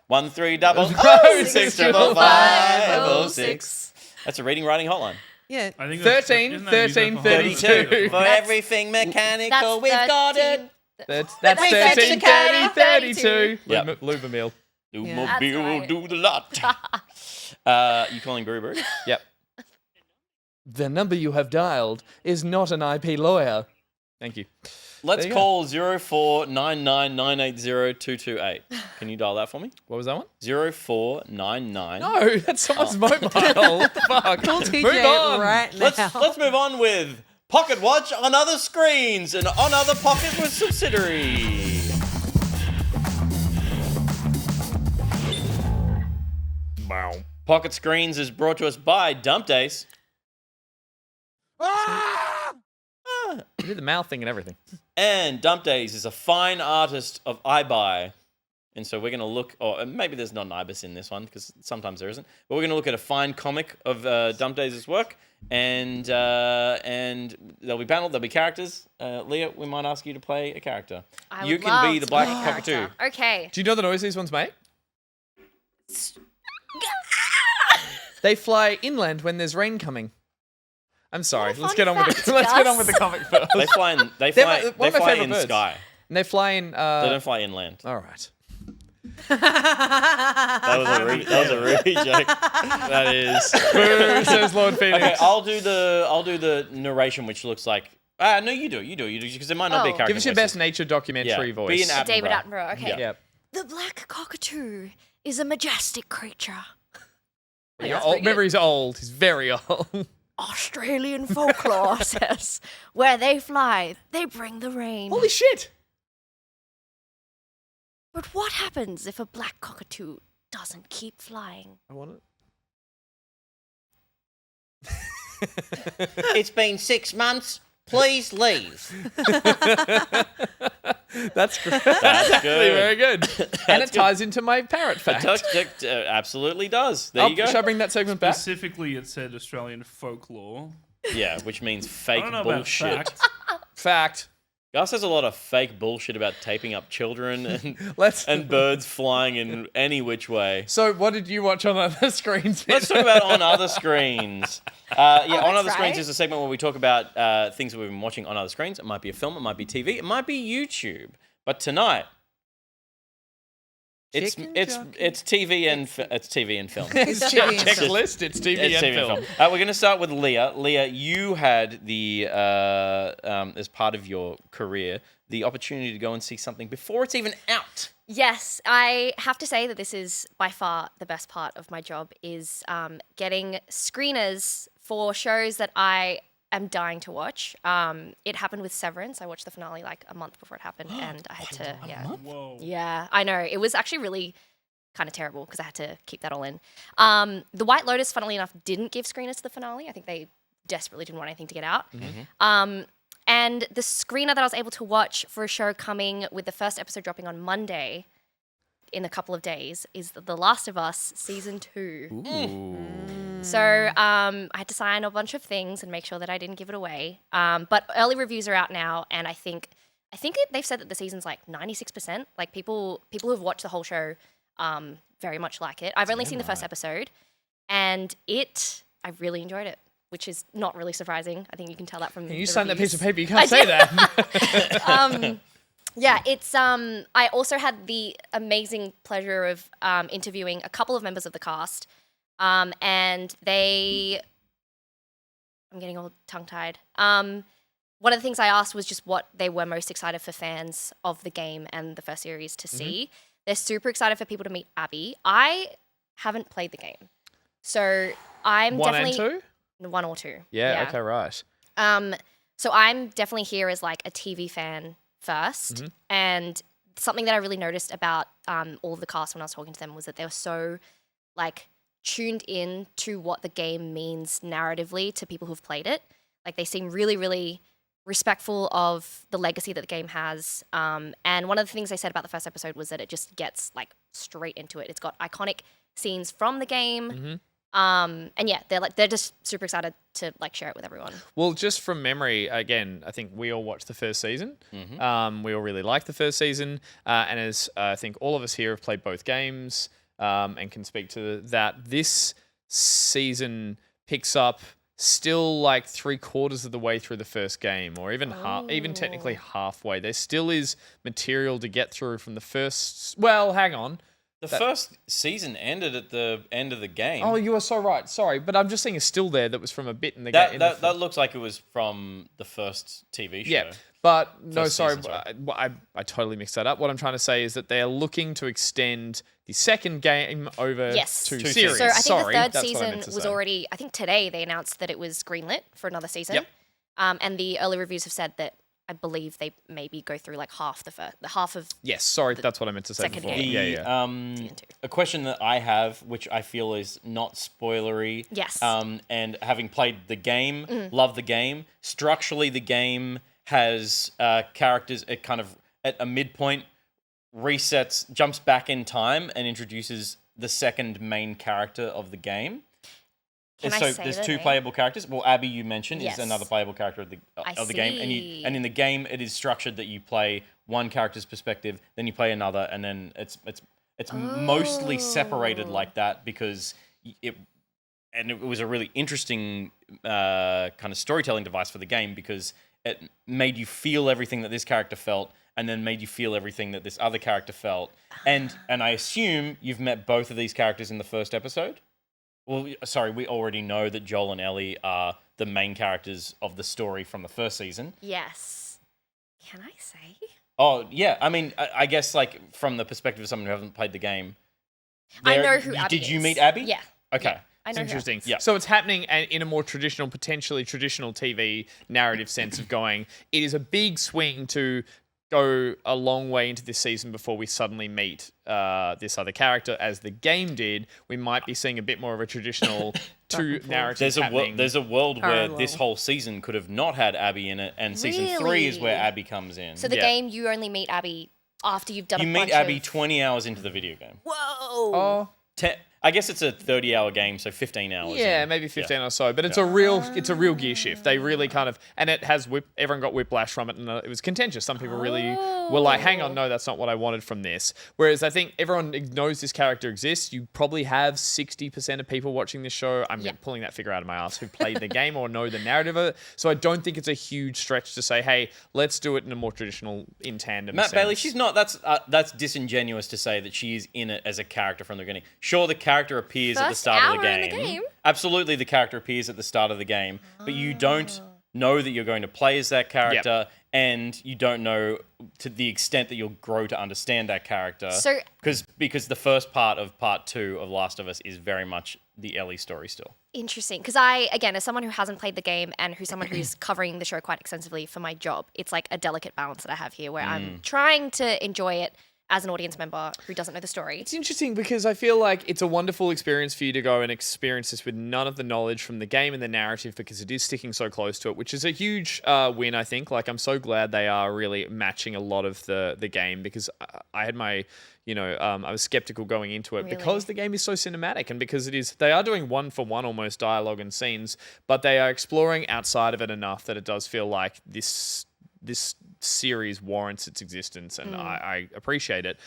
1 3 double No, 6 6 6. That's a reading writing hotline. Yeah. I think 13, isn't that used 13, for 32. 32. For everything mechanical, we've got it. That's That's 13, 30, 32. Yep. Lubermill. Do Yeah. mobile, That's right. do the lot. You calling Buri Buri? Yep. The number you have dialed is not an IP lawyer. Thank you. Let's There you go. call 0499980228. Can you dial that for me? What was that one? 0499. No, that's someone's mobile. What the fuck? Call TJ Move on. right now. Let's move on with Pocketwatch on other screens and on other Pocket with subsidiary. Pocket Screens is brought to us by Dump Days. You did the mouth thing and everything. And Dump Days is a fine artist of iBuy. And so we're going to look, or maybe there's not an ibis in this one because sometimes there isn't, but we're going to look at a fine comic of Dump Days' work. And there'll be panel, there'll be characters. Leah, we might ask you to play a character. I You would can love be the to black play a cockatoo. character. Okay. Do you know the noise these ones make? They fly inland when there's rain coming. I'm sorry. What a Let's fun get on with fact, the let's get on Gus. with the comic first. They fly in, they They're fly, one they of my fly favourite in birds. sky. And they fly in. They don't fly inland. All right. That was a Ruby joke. That is. Boo, says Lord Phoenix. Okay, I'll do the narration, which looks like. No, you do, because there might not be a Oh. character. Give us your voices. best nature documentary Yeah, voice. be an Attenborough. David Attenborough. Okay. Yeah. Yep. The black cockatoo is a majestic creature. You're old. Remember, he's old. He's very old. Australian folklore says, where they fly, they bring the rain. Holy shit! But what happens if a black cockatoo doesn't keep flying? I want it. It's been 6 months. Please leave. That's great. That's Actually good. very good. And it ties into my parrot fact. It absolutely does. There you go. Should I bring that segment back? Specifically, it said Australian folklore. Yeah, which means I fake don't know about bullshit. fact. Fact. Gus has a lot of fake bullshit about taping up children and, Let's- and birds flying in any which way. So, what did you watch on other screens? Let's talk about On Other Screens. On Other Screens right. is a segment where we talk about things that we've been watching on other screens. It might be a film, it might be TV, it might be YouTube. But tonight, it's TV and it's TV and film. It's TV and film. checklist. It's TV It's and TV film. We're going to start with Leah. Leah, you had the as part of your career the opportunity to go and see something before it's even out. Yes, I have to say that this is by far the best part of my job is getting screeners for shows that I am dying to watch. It happened with Severance. I watched the finale like a month before it happened, and I had to. Whoa. Yeah, I know. It was actually really kind of terrible because I had to keep that all in. The White Lotus, funnily enough, didn't give screeners to the finale. I think they desperately didn't want anything to get out. And the screener that I was able to watch for a show coming with the first episode dropping on Monday in a couple of days is The Last of Us Season 2. So I had to sign a bunch of things and make sure that I didn't give it away. But early reviews are out now, and I think they've said that the season's like 96%. Like people who have watched the whole show very much like it. I've only seen the first episode, and I really enjoyed it, which is not really surprising. I think you can tell that from You the signed that reviews. piece of paper. You can't say that. Yeah, it's I also had the amazing pleasure of interviewing a couple of members of the cast, and I'm getting all tongue-tied. One of the things I asked was just what they were most excited for fans of the game and the first series to see. They're super excited for people to meet Abby. I haven't played the game, so I'm One definitely and two? 1 or 2. Yeah. Okay. Right. So I'm definitely here as like a TV fan first, and something that I really noticed about all of the cast when I was talking to them was that they were so like tuned in to what the game means narratively to people who've played it. Like they seem really, really respectful of the legacy that the game has. And one of the things they said about the first episode was that it just gets like straight into it. It's got iconic scenes from the game. And yeah, they're just super excited to like share it with everyone. Well, just from memory, again, I think we all watched the first season. We all really liked the first season, and as I think all of us here have played both games and can speak to that, this season picks up still like 3/4 of the way through the first game, or even even technically halfway. There still is material to get through from the first. Well, hang on. The first season ended at the end of the game. Oh, you are so right. Sorry, but I'm just saying it's still there that was from a bit in the game. That looks like it was from the first TV show. Yeah, but no, First sorry, season, I totally mixed that up. What I'm trying to say is that they're looking to extend the second game over to series. So I think Sorry, the third that's what I season meant to was say. already, I think today they announced that it was greenlit for another season. Yep. And the early reviews have said that I believe they maybe go through like half of. Yes, sorry, that's what I meant to say second before. game. Yeah. A question that I have, which I feel is not spoilery. Yes. And having played the game, love the game. Structurally, the game has characters. It kind of at a midpoint resets, jumps back in time, and introduces the second main character of the game. Can I So say there's the 2 name? playable characters. Well, Abby, you mentioned, Yes. is another playable character of the game, and in the game, it is structured that you play one character's perspective, then you play another, and then it's mostly separated like that because it was a really interesting kind of storytelling device for the game because it made you feel everything that this character felt, and then made you feel everything that this other character felt, and I assume you've met both of these characters in the first episode. Well, sorry, we already know that Joel and Ellie are the main characters of the story from the first season. Yes. Can I say? Oh, yeah. I mean, I guess, like, from the perspective of someone who hasn't played the game. I know who Abby Did you is. meet Abby? Yeah. Okay. Yeah, I know It's interesting. Yeah. So it's happening in a more potentially traditional TV narrative sense of going, it is a big swing to go a long way into this season before we suddenly meet this other character, as the game did, we might be seeing a bit more of a traditional two narratives happening. There's a world where this whole season could have not had Abby in it, and season 3 is where Abby comes in. So the game, you only meet Abby after you've done a bunch of... You meet Abby 20 hours into the video game. Whoa! I guess it's a 30-hour game, so 15 hours. Yeah, maybe 15 or so, but it's a real gear shift. They really kind of, and it has everyone got whiplash from it, and it was contentious. Some people really were like, "Hang on, no, that's not what I wanted from this." Whereas I think everyone knows this character exists. You probably have 60% of people watching this show. I'm pulling that figure out of my ass who played the game or know the narrative of it. So I don't think it's a huge stretch to say, "Hey, let's do it in a more traditional, in tandem." Matt sense. Bailey, she's not. That's disingenuous to say that she is in it as a character from the beginning. Sure, the character appears at the start of the game. Absolutely, the character appears at the start of the game, but you don't know that you're going to play as that character, and you don't know to the extent that you'll grow to understand that character. So, because the first part of part 2 of Last of Us is very much the Ellie story still. Interesting, because I, again, as someone who hasn't played the game and who's someone who's covering the show quite extensively for my job, it's like a delicate balance that I have here where I'm trying to enjoy it as an audience member who doesn't know the story. It's interesting because I feel like it's a wonderful experience for you to go and experience this with none of the knowledge from the game and the narrative, because it is sticking so close to it, which is a huge win, I think. Like, I'm so glad they are really matching a lot of the game, because I had my... I was skeptical going into it because the game is so cinematic, and because they are doing one-for-one almost dialogue and scenes, but they are exploring outside of it enough that it does feel like this series warrants its existence, and I appreciate it.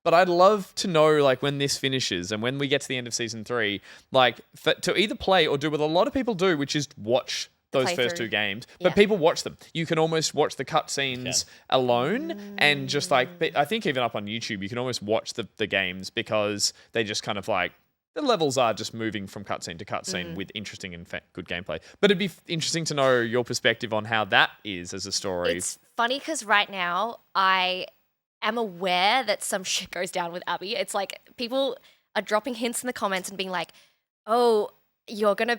But I'd love to know, like, when this finishes and when we get to the end of season 3, like, to either play or do what a lot of people do, which is watch those first 2 games. But people watch them. You can almost watch the cutscenes alone, and just like, I think even up on YouTube, you can almost watch the games, because they just kind of like, the levels are just moving from cutscene to cutscene with interesting and good gameplay. But it'd be interesting to know your perspective on how that is as a story. It's funny because right now I am aware that some shit goes down with Abby. It's like people are dropping hints in the comments and being like, "Oh, you're gonna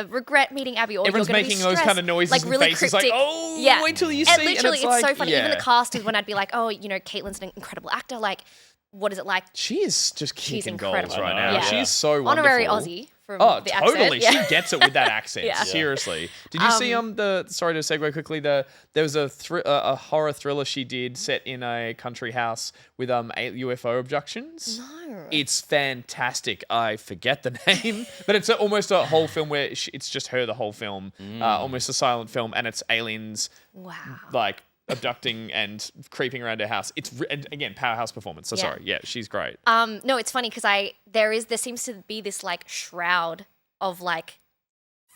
regret meeting Abby," or everyone's you're gonna making be those stressed. kind of noises like, and really faces, cryptic. like, "Oh, wait till you see." Literally, and it's so funny. Even the cast is when I'd be like, "Oh, Caitlin's an incredible actor. Like, what is it like?" She is just kicking goals incredible. right now. Yeah. She's so wonderful. Honorary Aussie from the totally. accent. She gets it with that accent. Seriously. Did you see sorry to segue quickly, there was a horror thriller she did set in a country house with UFO abductions? No. It's fantastic. I forget the name, but it's almost a whole film where it's just her the whole film, almost a silent film, and it's aliens. Wow. Like abducting and creeping around her house. It's again powerhouse performance. So sorry, she's great. No, it's funny because there seems to be this like shroud of like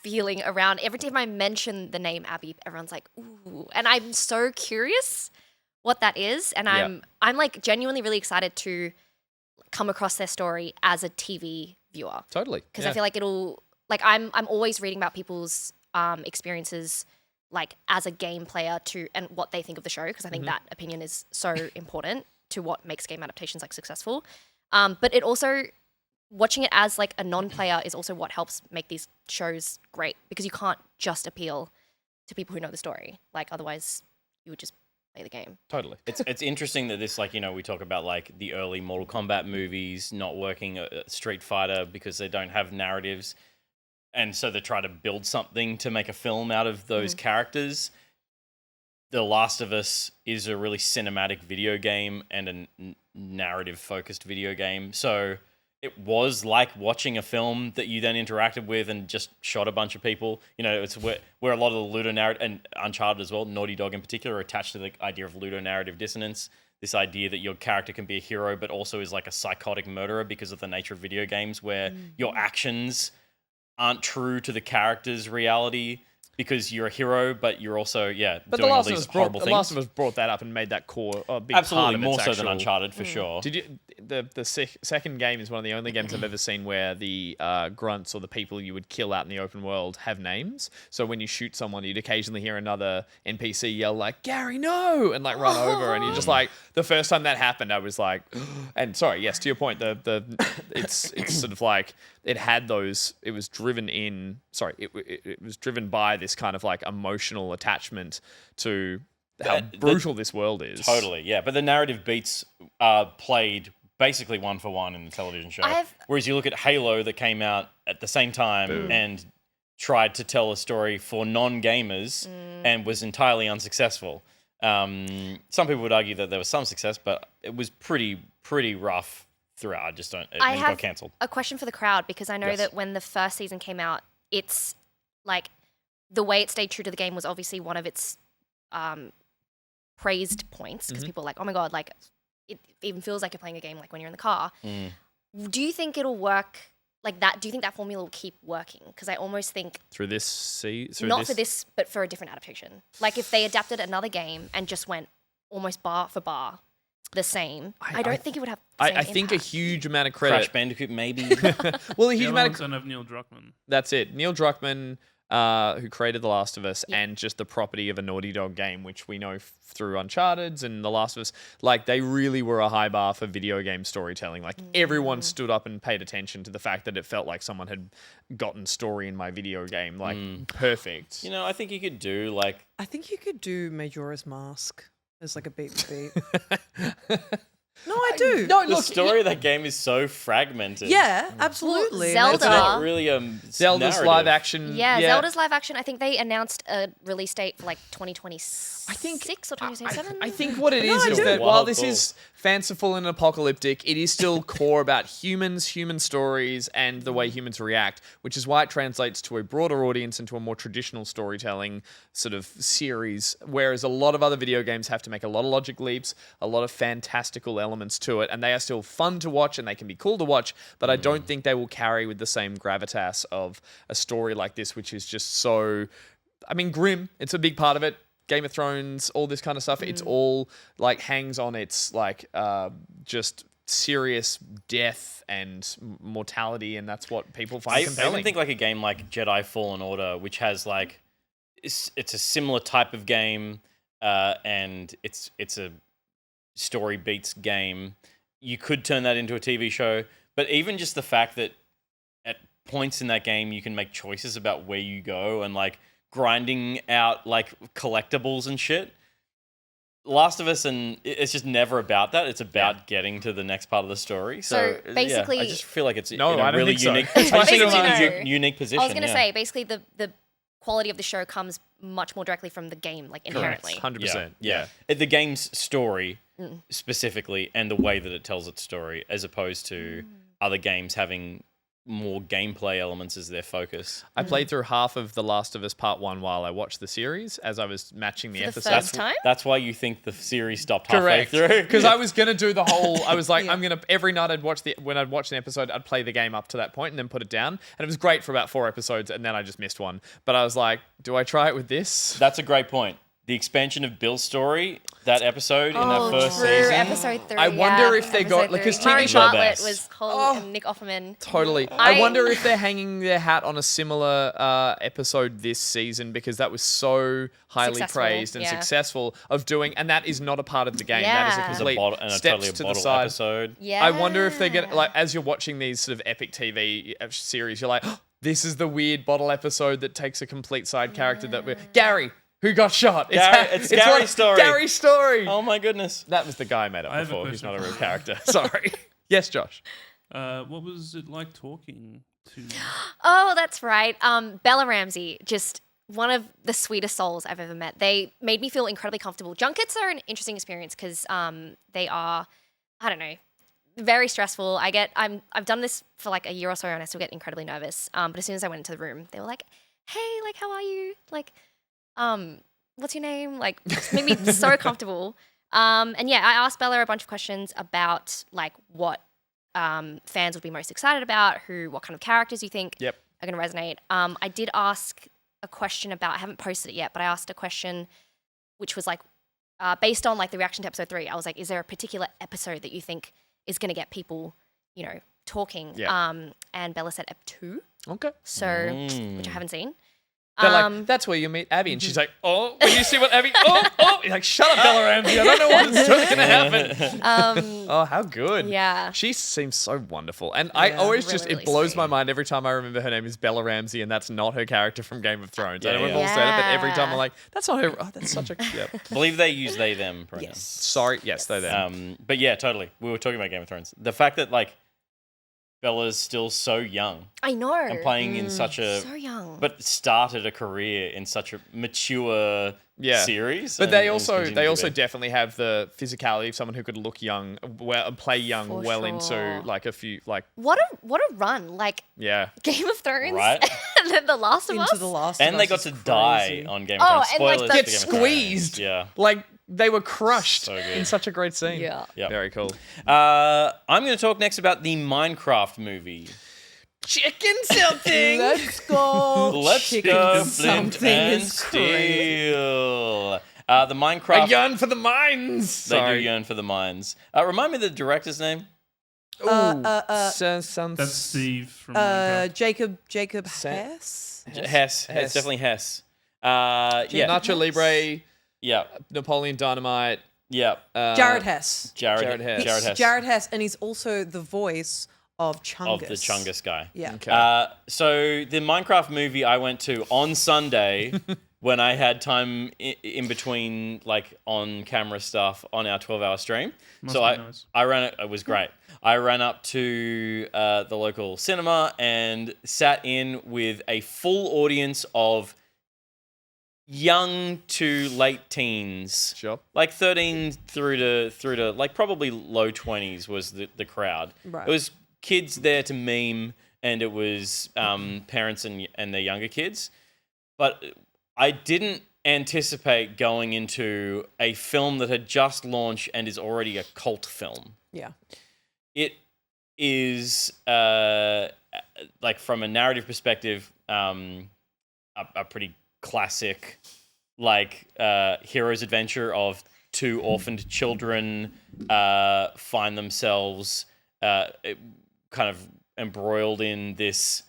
feeling around every time I mention the name Abby. Everyone's like, "Ooh," and I'm so curious what that is, and I'm like genuinely really excited to come across their story as a TV viewer. Totally, because I feel like it'll like I'm always reading about people's experiences, like as a game player and what they think of the show, because I think that opinion is so important to what makes game adaptations like successful. But it also, watching it as like a non-player is also what helps make these shows great, because you can't just appeal to people who know the story. Like otherwise you would just play the game. Totally. It's interesting that this, like, we talk about like the early Mortal Kombat movies not working, Street Fighter, because they don't have narratives. And so they try to build something to make a film out of those characters. The Last of Us is a really cinematic video game and a narrative-focused video game. So it was like watching a film that you then interacted with and just shot a bunch of people. It's where a lot of the ludo narrative, and Uncharted as well, Naughty Dog in particular, are attached to the idea of ludo narrative dissonance. This idea that your character can be a hero, but also is like a psychotic murderer because of the nature of video games, where your actions aren't true to the character's reality because you're a hero, but you're also but doing all these horrible things. The Last of Us brought that up and made that core a big absolutely part of more its so than Uncharted for sure. Did you the second game is one of the only games I've ever seen where the grunts or the people you would kill out in the open world have names. So when you shoot someone, you'd occasionally hear another NPC yell like, "Gary, no!" and like run over, and you're just like, the first time that happened, I was like, and sorry, yes, to your point, it's sort of like it had those. It was driven in. Sorry, it was driven by this kind of like emotional attachment to how brutal this world is. Totally, yeah. But the narrative beats are played basically one for one in the television show. Whereas you look at Halo that came out at the same time and tried to tell a story for non-gamers and was entirely unsuccessful. Some people would argue that there was some success, but it was pretty rough throughout. I just don't. It got cancelled. A question for the crowd, because I know that when the first season came out, it's like the way it stayed true to the game was obviously one of its praised points, because people are like, oh my god, like it even feels like you're playing a game like when you're in the car. Do you think it'll work like that? Do you think that formula will keep working? Because I almost think through this season, for this, but for a different adaptation. Like if they adapted another game and just went almost bar for bar the same, I don't think it would have the same I think a huge amount of credit. Crash Bandicoot, maybe. Well, a huge amount of Neil Druckmann. That's it. Neil Druckmann, who created The Last of Us, and just the property of a Naughty Dog game, which we know through Uncharted and The Last of Us. Like, they really were a high bar for video game storytelling. Like, everyone stood up and paid attention to the fact that it felt like someone had gotten story in my video game. Like, perfect. You know, I think you could do I think you could do Majora's Mask as like a beat for beat. No, I do. No, the story of that game is so fragmented. Yeah, absolutely. Zelda. It's not really Zelda's narrative. live action. Yeah, Zelda's live action. I think they announced a release date for like 2026 or 2027. I think what it is that while this is fanciful and apocalyptic, it is still core about humans, human stories, and the way humans react, which is why it translates to a broader audience and to a more traditional storytelling sort of series, whereas a lot of other video games have to make a lot of logic leaps, a lot of fantastical elements to it, and they are still fun to watch and they can be cool to watch, but I don't think they will carry with the same gravitas of a story like this, which is just so, I mean, grim. It's a big part of it. Game of Thrones, all this kind of stuff. It's all like hangs on its like just serious death and mortality, and that's what people find compelling. I even think like a game like Jedi Fallen Order, which has like it's a similar type of game, and it's a story beats game. You could turn that into a TV show, but even just the fact that at points in that game you can make choices about where you go and like grinding out like collectibles and shit. Last of Us, and it's just never about that. It's about getting to the next part of the story. So basically, I just feel like it's no, in a really unique. So. I think it's in a unique position. I was going to say basically the quality of the show comes much more directly from the game, like inherently. 100%. Yeah. The game's story specifically, and the way that it tells its story, as opposed to other games having more gameplay elements as their focus. I played through half of The Last of Us Part 1 while I watched the series as I was matching the episodes. First time? That's why you think the series stopped halfway through. Because I was going to do the whole, I was like, I'm going to, every night when I'd watch an episode, I'd play the game up to that point and then put it down. And it was great for about 4 episodes and then I just missed one. But I was like, do I try it with this? That's a great point. The expansion of Bill's story, that episode in that first season. Episode 3. I wonder if they got, like, because Murray TV show Bartlett was whole and Nick Offerman. Totally. I wonder if they're hanging their hat on a similar episode this season, because that was so highly praised and successful of doing, and that is not a part of the game. That is a complete steps to the side episode. Yeah. I wonder if they get, like, as you're watching these sort of epic TV series, you're like, oh, this is the weird bottle episode that takes a complete side character that we're Gary. Who got shot? It's Gary's story. Gary's story. Oh my goodness. That was the guy I made up before. He's not a real character. Sorry. Yes, Josh. What was it like talking to... Oh, that's right. Bella Ramsey, just one of the sweetest souls I've ever met. They made me feel incredibly comfortable. Junkets are an interesting experience because they are, I don't know, very stressful. I've done this for like a year or so and I still get incredibly nervous. But as soon as I went into the room, they were like, hey, like, how are you? Like, what's your name? Like, just made me so comfortable. And yeah, I asked Bella a bunch of questions about like what fans would be most excited about, what kind of characters you think are going to resonate. I did ask a question about, I haven't posted it yet, but I asked a question which was like, based on like the reaction to episode 3, I was like, is there a particular episode that you think is going to get people, you know, talking? And Bella said Ep 2. Okay. So, which I haven't seen. They're like, that's where you meet Abby. And she's like, oh, when you see what Abby, oh. You're like, shut up, Bella Ramsey. I don't know what's going to happen. Oh, how good. Yeah. She seems so wonderful. And I always really, really it blows my sweet. mind every time I remember her name is Bella Ramsey and that's not her character from Game of Thrones. I know we've yeah. all said it, but every time I'm like, that's not her. Oh, that's such a, yeah. I believe they use they, them pronouns. Yes. Sorry. Yes, they're them. But yeah, totally. We were talking about Game of Thrones. The fact that like Bella's still so young I know. and playing in such a So young. but started a career in such a mature series. But they and also continued to be. definitely have the philosophy of someone who could look young, well, play young, For well sure. into like a few like What a run. Like yeah. Game of Thrones. Right. And then The Last of Us. Into the last. And of they Us got is to crazy. die on Game of Thrones. and, like, Spoilers the- for Get Game of Thrones. squeezed. Yeah. Like they were crushed So good. in such a great scene. Yeah. Yep. Very cool. I'm going to talk next about the Minecraft movie. Chicken something. Let's go. Let's Chicken go, something Flint and is crazy. Steel. The I Minecraft. yearn for the mines. They Sorry. do yearn for the mines. Remind me of the director's name. That's Steve from Minecraft. Jacob Hess. Hess. It's definitely Hess. Yeah. Nacho Libre, Yeah. Napoleon Dynamite. Yeah. Jared Hess. Jared Hess. Jared Hess. Jared Hess, and he's also the voice of Chungus. Of the Chungus guy. Yeah. Okay. So the Minecraft movie I went to on Sunday when I had time in between like on camera stuff on our 12-hour stream. Must be nice. I ran it was great. I ran up to the local cinema and sat in with a full audience of young to late teens. Sure. Like 13 through to like probably low 20s was the crowd. Right. It was kids there to meme, and it was parents and their younger kids. But I didn't anticipate going into a film that had just launched and is already a cult film. Yeah. It is like from a narrative perspective, a pretty classic like hero's adventure of two orphaned children find themselves kind of embroiled in this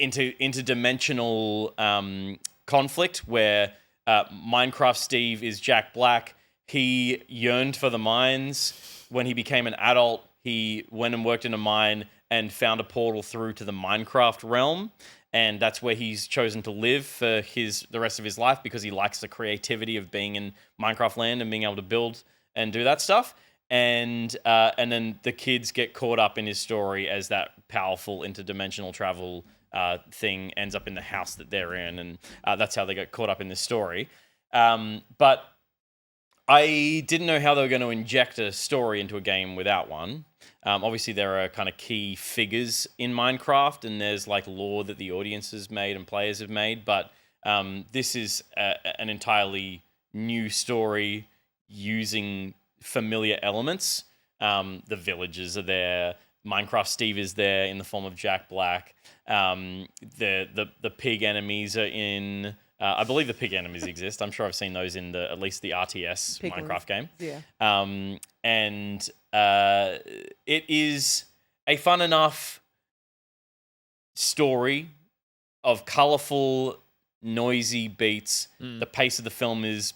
interdimensional conflict where Minecraft Steve is Jack Black. He yearned for the mines. When he became an adult, he went and worked in a mine and found a portal through to the Minecraft realm. And that's where he's chosen to live for the rest of his life because he likes the creativity of being in Minecraft land and being able to build and do that stuff. And then the kids get caught up in his story as that powerful interdimensional travel thing ends up in the house that they're in, and that's how they got caught up in this story. But I didn't know how they were going to inject a story into a game without one. Obviously, there are kind of key figures in Minecraft, and there's like lore that the audience has made and players have made. But this is an entirely new story using familiar elements. The villagers are there. Minecraft Steve is there in the form of Jack Black. The pig enemies are in. I believe the pig enemies exist. I'm sure I've seen those in at least the RTS Minecraft game. Yeah. And it is a fun enough story of colorful, noisy beats. The pace of the film is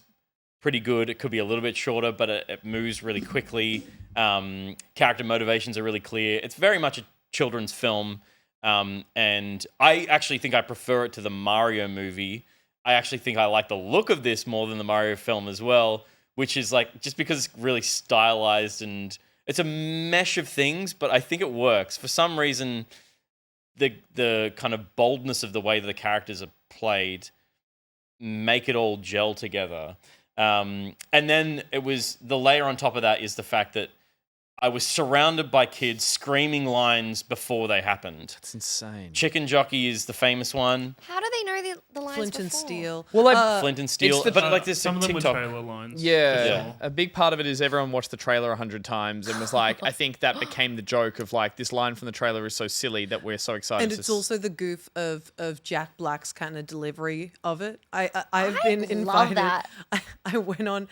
pretty good. It could be a little bit shorter, but it moves really quickly. Character motivations are really clear. It's very much a children's film. And I actually think I prefer it to the Mario movie. I actually think I like the look of this more than the Mario film as well, which is like, just because it's really stylized and it's a mesh of things, but I think it works. For some reason, the kind of boldness of the way that the characters are played make it all gel together. And then it was the layer on top of that is the fact that I was surrounded by kids screaming lines before they happened. That's insane. Chicken Jockey is the famous one. How do they know the lines Flint and before? Steel. Well, Flint and Steel. the- But like this some of them TikTok. were trailer lines. Yeah, a big part of it is everyone watched the trailer 100 times and was like, I think that became the joke of like, this line from the trailer is so silly that we're so excited. And to it's also the goof of Jack Black's kind of delivery of it. I've been invited. that. I went on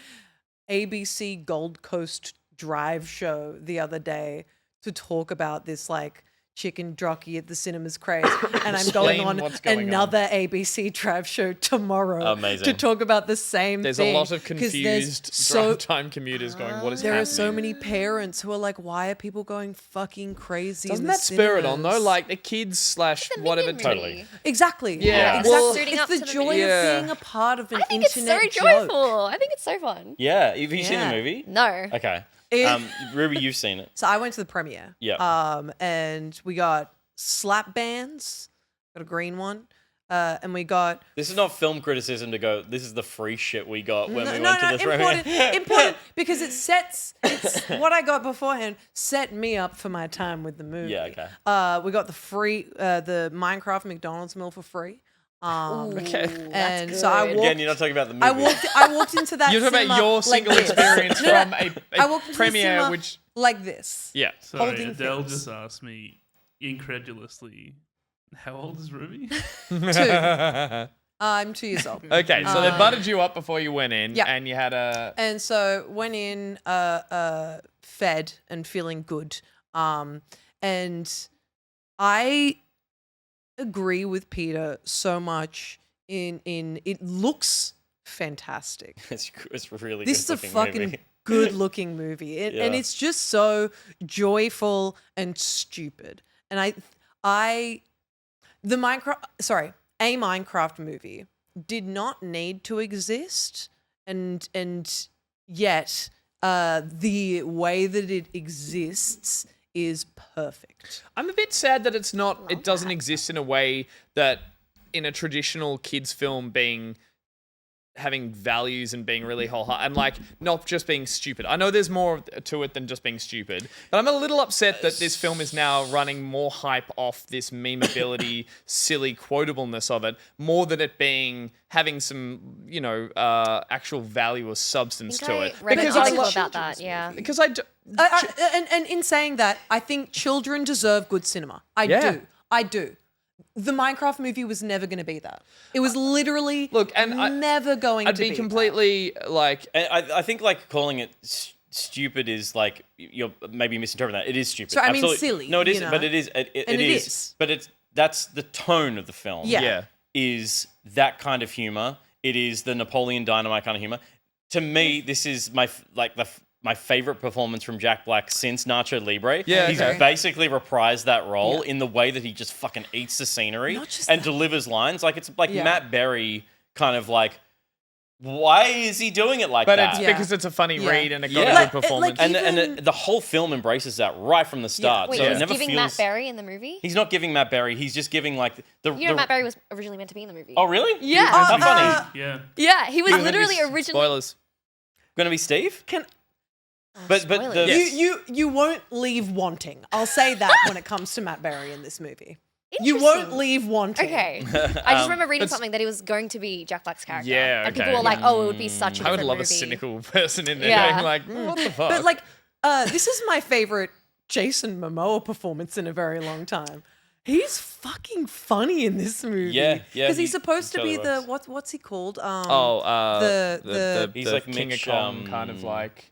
ABC Gold Coast Drive show the other day to talk about this like chicken jockey at the cinemas craze, and I'm Explain going on what's going on. another ABC Drive show tomorrow Amazing. to talk about the same There's thing. a lot of 'Cause there's confused drive time commuters going, what is There happening? are so many parents who are like, why are people going fucking crazy? Doesn't in the that spur it on though? cinemas? Like the kids / whatever. Totally. Exactly. Yeah. Exactly. Well, Suiting it's up the to the joy movie. Yeah. of being a part of an I think it's so internet joyful. joke. I think it's so fun. Yeah. Have you seen Yeah. the movie? No. Okay. It- Ruby, you've seen it. So I went to the premiere. Yeah. And we got slap bands, got a green one, and we got This is not film criticism to go, this is the free shit we got when we no, went to the important, premiere. important because it's what I got beforehand set me up for my time with the movie. Yeah, okay. We got the Minecraft McDonald's meal for free. Okay. And so I walked. Again, you're not talking about the movie. I walked into that. You're talking cinema about your like single this. experience No, no, from I a walked into the premiere, cinema which like this. yeah. Sorry, Holding Adele things. just asked me incredulously, how old is Ruby? 2. I'm 2 years old. Okay, so they butted you up before you went in, Yeah. and you had a. And so went in, fed and feeling good. And I agree with Peter so much in it looks fantastic. It's really This is a good-looking fucking movie. good looking movie. And Yeah. it's just so joyful and stupid. And a Minecraft movie did not need to exist, and yet the way that it exists is perfect. I'm a bit sad that it doesn't exist in a way that in a traditional kids film having values and being really wholehearted and like not just being stupid. I know there's more to it than just being stupid, but I'm a little upset that this film is now running more hype off this memeability, silly quotableness of it, more than it having some, actual value or substance to it. Read an Because I article love- about that. Yeah. Because And in saying that, I think children deserve good cinema. I do. The Minecraft movie was never going to be that. It was literally never going I'd to be be completely like. And I think like calling it stupid is like you're maybe misinterpreting that. It is stupid. So I mean Absolutely. silly, No, it is, you know? but it is. It is. But that's the tone of the film. Yeah. Is that kind of humor? It is the Napoleon Dynamite kind of humor. To me, this is my favorite performance from Jack Black since Nacho Libre. Yeah, He's okay. basically reprised that role in the way that he just fucking eats the scenery and delivers lines. Like it's like Matt Berry kind of like, why is he doing it like But that? it's because it's a funny read and it got a good performance. And the whole film embraces that right from the start. Wait, So it he's never giving feels. Matt Berry in the movie? He's not giving Matt Berry. He's just giving like Matt Berry was originally meant to be in the movie. Oh really? Yeah. How funny. Yeah. Yeah, he was Gonna be literally originally. Spoilers. Going to be Steve? But spoilers. the You won't leave wanting. I'll say that when it comes to Matt Berry in this movie. You Interesting. won't leave wanting. Okay. I just remember reading something that he was going to be Jack Black's character. Yeah, And people okay. were like, oh, it would be such a I would different love movie. a cynical person in there Yeah. going like, what the fuck? But like, this is my favorite Jason Momoa performance in a very long time. He's fucking funny in this movie. Yeah, Because he's he supposed to be totally the what's he called? the He's like King Mitch, of Kong kind of like.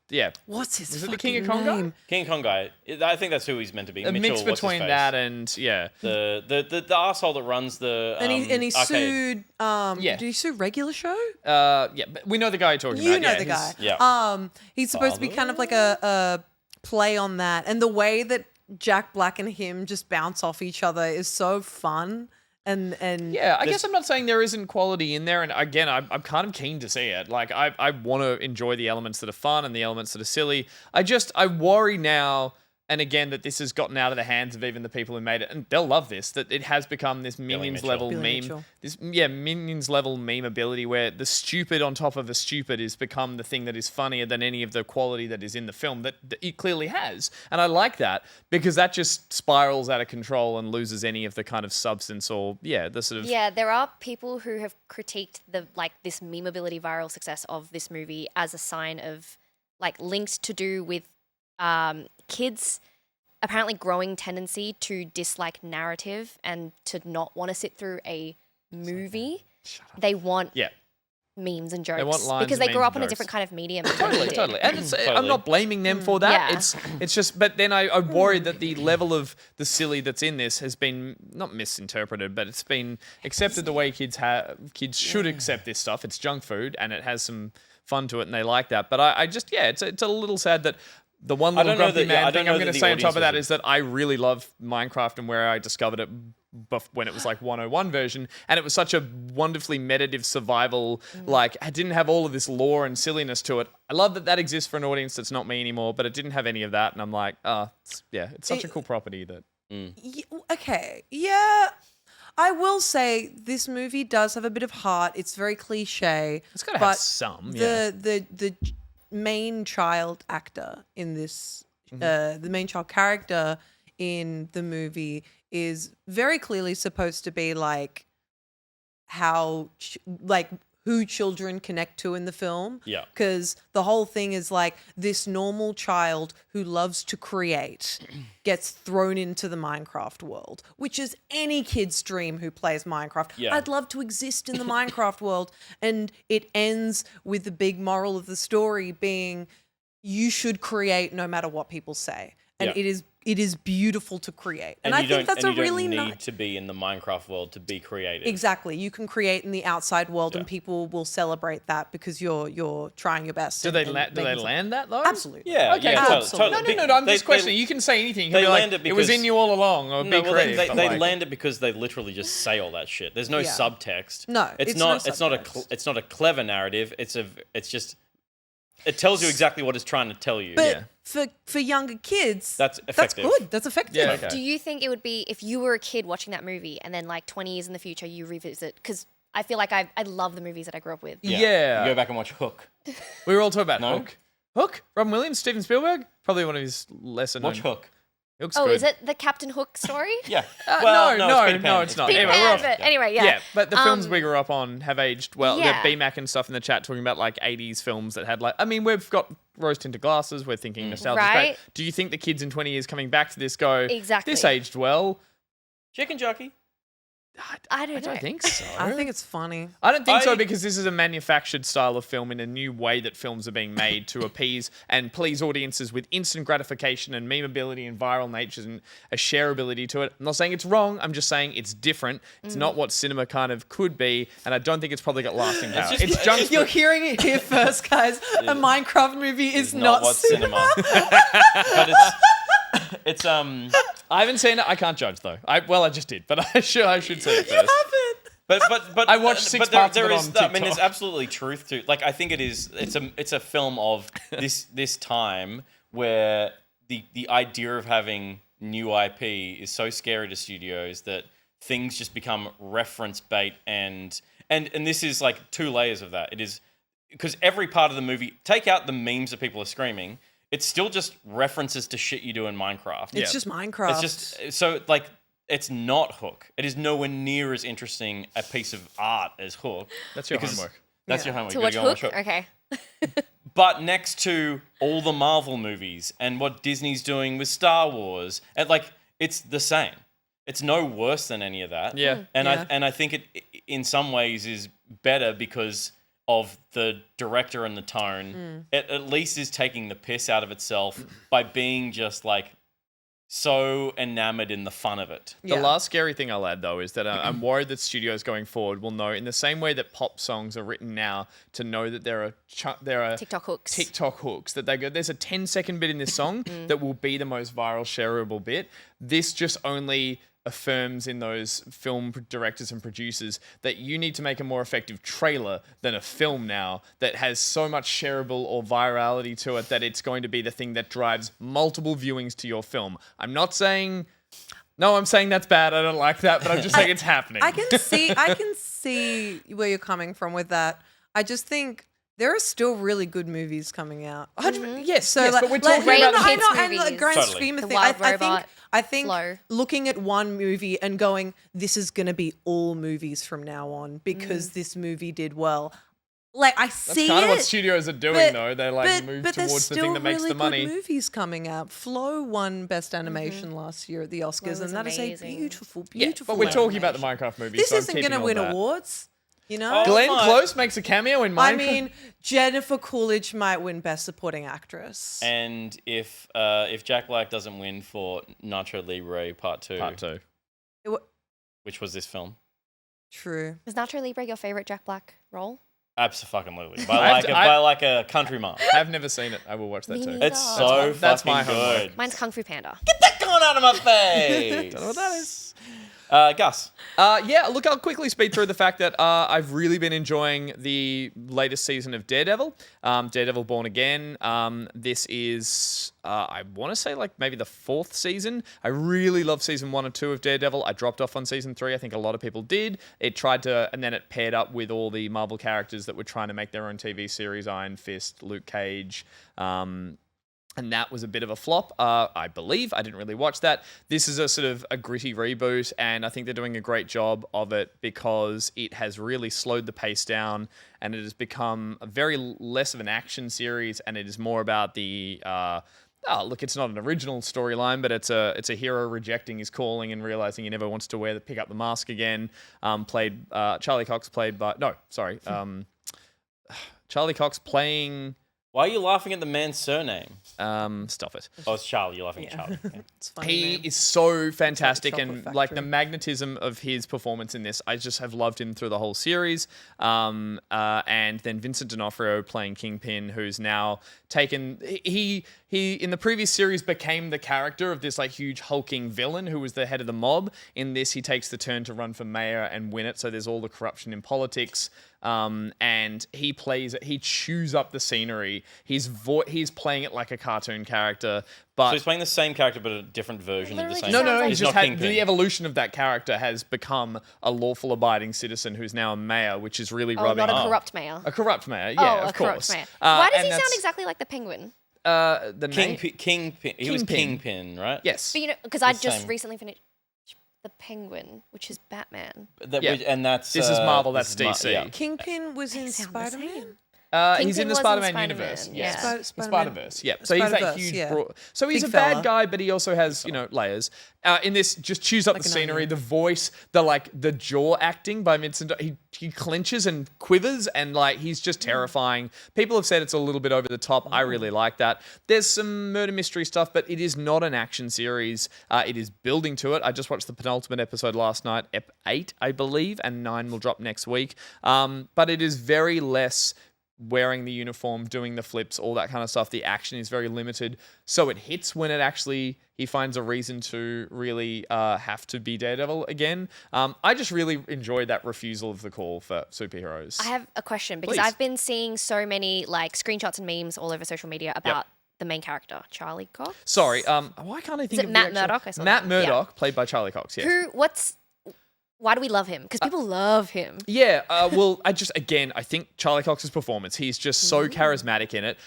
Yeah. What's his Was it the fucking King of Kong guy? name? King Kong guy. I think that's who he's meant to be. A mix Mitchell, what's his between face? that and the asshole that runs the And he arcade. sued. Yeah. Did he sue Regular Show? Yeah, but we know the guy you're talking You about. know yeah, the guy. Yeah. He's supposed to be kind of like a play on that, and the way that Jack Black and him just bounce off each other is so fun. And Yeah, I guess I'm not saying there isn't quality in there. And again, I'm kind of keen to see it. Like, I want to enjoy the elements that are fun and the elements that are silly. I worry now, and again, that this has gotten out of the hands of even the people who made it, and they'll love this, that it has become this Minions level Billy meme. Mitchell. Minions level meme ability where the stupid on top of the stupid has become the thing that is funnier than any of the quality that is in the film that it clearly has. And I like that because that just spirals out of control and loses any of the kind of substance or, the sort of. Yeah, there are people who have critiqued this memeability viral success of this movie as a sign of linked to do with kids' apparently growing tendency to dislike narrative and to not want to sit through a movie. They want memes and jokes want lines because and they grew memes up and in a jokes. different kind of medium. Totally. And I'm not blaming them for that. Yeah. It's just, but then I'm worried that the level of the silly that's in this has been not misinterpreted, but it's been accepted the way kids should accept this stuff. It's junk food and it has some fun to it and they like that. But I just, it's a little sad that the one little grumpy man thing I'm going to say on top of that is that I really love Minecraft and where I discovered it when it was like 101 version, and it was such a wonderfully meditative survival, like I didn't have all of this lore and silliness to it. I love that exists for an audience that's not me anymore, but it didn't have any of that, and I'm like, it's such a cool property that... Okay, yeah. I will say this movie does have a bit of heart. It's very cliche. It's got to have some, the main child actor in this, the main child character in the movie is very clearly supposed to be like who children connect to in the film. Yeah. Because the whole thing is like this normal child who loves to create gets thrown into the Minecraft world, which is any kid's dream who plays Minecraft. Yeah. I'd love to exist in the Minecraft world. And it ends with the big moral of the story being you should create no matter what people say. And it is beautiful to create. And I think that's a really nice... You don't need to be in the Minecraft world to be creative. Exactly. You can create in the outside world and people will celebrate that because you're trying your best. Do they land that though? Absolutely. Yeah. Okay, yeah, cool. Totally. No, I'm just questioning. You can say anything. You can They be like, land it it was in you all along, or be creative. They land it because they literally just say all that shit. There's no subtext. No, it's not a clever narrative. It's just it tells you exactly what it's trying to tell you. But for younger kids, that's effective. That's good. That's effective. Yeah, okay. Do you think it would be if you were a kid watching that movie and then like 20 years in the future you revisit? Because I feel like I love the movies that I grew up with. Yeah. You go back and watch Hook. We were all talking about Hook. Hook? Robin Williams, Steven Spielberg? Probably one of his lesser known. Watch Hook. Hook's Oh, good. is it the Captain Hook story? Yeah. No, it's not. Peter Pan, but anyway, yeah. Yeah, but the films we grew up on have aged well. Yeah. The BMAC and stuff in the chat talking about like 80s films that had like, I mean, we've got rose-tinted glasses. We're thinking nostalgia. Right. Do you think the kids in 20 years coming back to this go, Exactly. this aged well? Chicken jockey. I don't know. I don't think so. I think it's funny. I don't think so because this is a manufactured style of film in a new way that films are being made to appease and please audiences with instant gratification and memeability and viral natures and a shareability to it. I'm not saying it's wrong. I'm just saying it's different. It's not what cinema kind of could be, and I don't think it's probably got lasting power. It's junk. You're hearing it here first, guys. A Minecraft movie is not what cinema. But it's I haven't seen it. I can't judge though. I just did, but I should say it first. But I watched six parts of it on TikTok. I mean, there's absolutely truth to. Like, I think it is. It's a film of this time where the idea of having new IP is so scary to studios that things just become reference bait and this is like two layers of that. It is because every part of the movie, take out the memes that people are screaming. It's still just references to shit you do in Minecraft. It's just Minecraft. It's just so like it's not Hook. It is nowhere near as interesting a piece of art as Hook. That's your homework. That's your homework. To You watch gotta Hook? go and watch Okay. But next to all the Marvel movies and what Disney's doing with Star Wars, and like it's the same. It's no worse than any of that. Yeah. And I think it in some ways is better because of the director and the tone. It at least is taking the piss out of itself by being just like so enamored in the fun of it. The last scary thing I'll add, though, is that I'm worried that studios going forward will know, in the same way that pop songs are written now, to know that there are TikTok hooks. That they go, there's a 10-second bit in this song that will be the most viral, shareable bit. This just only affirms in those film directors and producers that you need to make a more effective trailer than a film now that has so much shareable or virality to it that it's going to be the thing that drives multiple viewings to your film. I'm not saying... No, I'm saying that's bad. I don't like that, but I'm just saying it's happening. I can see where you're coming from with that. I just think there are still really good movies coming out. Yes, So yes, like, but we're talking about kids and the movies. grand Totally. scheme of The things, Wild Robot, I think Flow. looking at one movie and going, this is going to be all movies from now on because this movie did well. Like I see That's kind of it, what studios are doing, though. They like move but there's towards the still thing that makes really the money. Good movies coming out. Flow won Best Animation last year at the Oscars, was and that is a amazing. beautiful, Yeah, beautiful. but we're talking about the animation. Minecraft movie. This so I'm isn't going to keeping all win that. awards. You know? Glenn Close makes a cameo in Minecraft. I mean, Jennifer Coolidge might win Best Supporting Actress. And if Jack Black doesn't win for Nacho Libre Part 2, which was this film. True. Is Nacho Libre your favorite Jack Black role? Absolutely. By like a country mom. I've never seen it. I will watch that Me too. neither. It's so That's fucking my good. homework. Mine's Kung Fu Panda. Get that going out of my face. Don't know what that is. Gus. Yeah, look, I'll quickly speed through the fact that I've really been enjoying the latest season of Daredevil, Daredevil Born Again. This is, I want to say, like maybe the 4th season. I really love season 1 and 2 of Daredevil. I dropped off on season 3. I think a lot of people did. It tried to, and then it paired up with all the Marvel characters that were trying to make their own TV series, Iron Fist, Luke Cage, and that was a bit of a flop, I believe. I didn't really watch that. This is a sort of a gritty reboot, and I think they're doing a great job of it because it has really slowed the pace down, and it has become a very less of an action series, and it is more about the... look, it's not an original storyline, but it's a hero rejecting his calling and realizing he never wants to pick up the mask again. Charlie Cox played by... No, sorry. Charlie Cox playing... Why are you laughing at the man's surname? Stop it. Oh, it's Charlie. You're laughing at Charlie. Okay. It's funny. He name. is so fantastic, Chocolate and Factory. like the magnetism of his performance in this, I just have loved him through the whole series. And then Vincent D'Onofrio playing Kingpin, who's now taken. He in the previous series became the character of this like huge hulking villain who was the head of the mob. In this, he takes the turn to run for mayor and win it. So there's all the corruption in politics. And he chews up the scenery. He's playing it like a cartoon character, but So he's playing the same character, but a different version of the same. no, He's he's just not had Kingpin. the evolution of that character has become a lawful abiding citizen who's now a mayor, which is really rubbing. Not a corrupt mayor. A corrupt mayor, yeah, of course. Corrupt mayor. Why does and he sound that's- exactly like the Penguin? The name? Kingpin. He was Kingpin, right? Yes. But because I The just same. recently finished The Penguin, which is Batman. And that's This is Marvel, that's this is DC. yeah. Kingpin was in Spider-Man. He's in Kingpin the was in Spider-Man Spider-Man, universe. yeah. Yes. Spider-Man. Spider-Verse, yeah. So he's that Spider-Verse, huge... yeah. So he's Big a bad fella. guy, but he also has, layers. In this, just chews up Like the an scenery, onion. the voice, the jaw acting by Vincent. He clenches and quivers, and he's just terrifying. People have said it's a little bit over the top. I really like that. There's some murder mystery stuff, but it is not an action series. It is building to it. I just watched the penultimate episode last night, Ep 8, I believe, and 9 will drop next week. But it is very less wearing the uniform, doing the flips, all that kind of stuff. The action is very limited. So it hits when he finds a reason to really have to be Daredevil again. I just really enjoyed that refusal of the call for superheroes. I have a question because Please. I've been seeing so many screenshots and memes all over social media about the main character, Charlie Cox. Sorry, why can't I think Is it of Matt the actual... Murdock? I saw Matt that. Murdock, played by Charlie Cox, yes. Why do we love him? Because people love him. Yeah, I think Charlie Cox's performance, he's just so charismatic in it.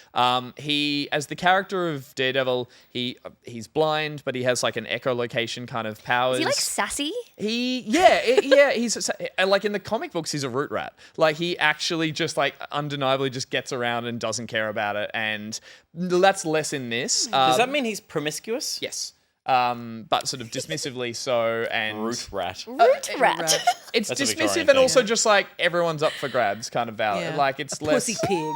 He, as the character of Daredevil, he's blind, but he has an echolocation kind of powers. Is he sassy? He's in the comic books, he's a root rat. He actually just undeniably just gets around and doesn't care about it, and that's less in this. Does that mean he's promiscuous? Yes. But sort of dismissively so, and Root rat. Root rat. It's That's a dismissive Victorian and thing. also just everyone's up for grabs kind of valid. Yeah. It's A less pussy pig.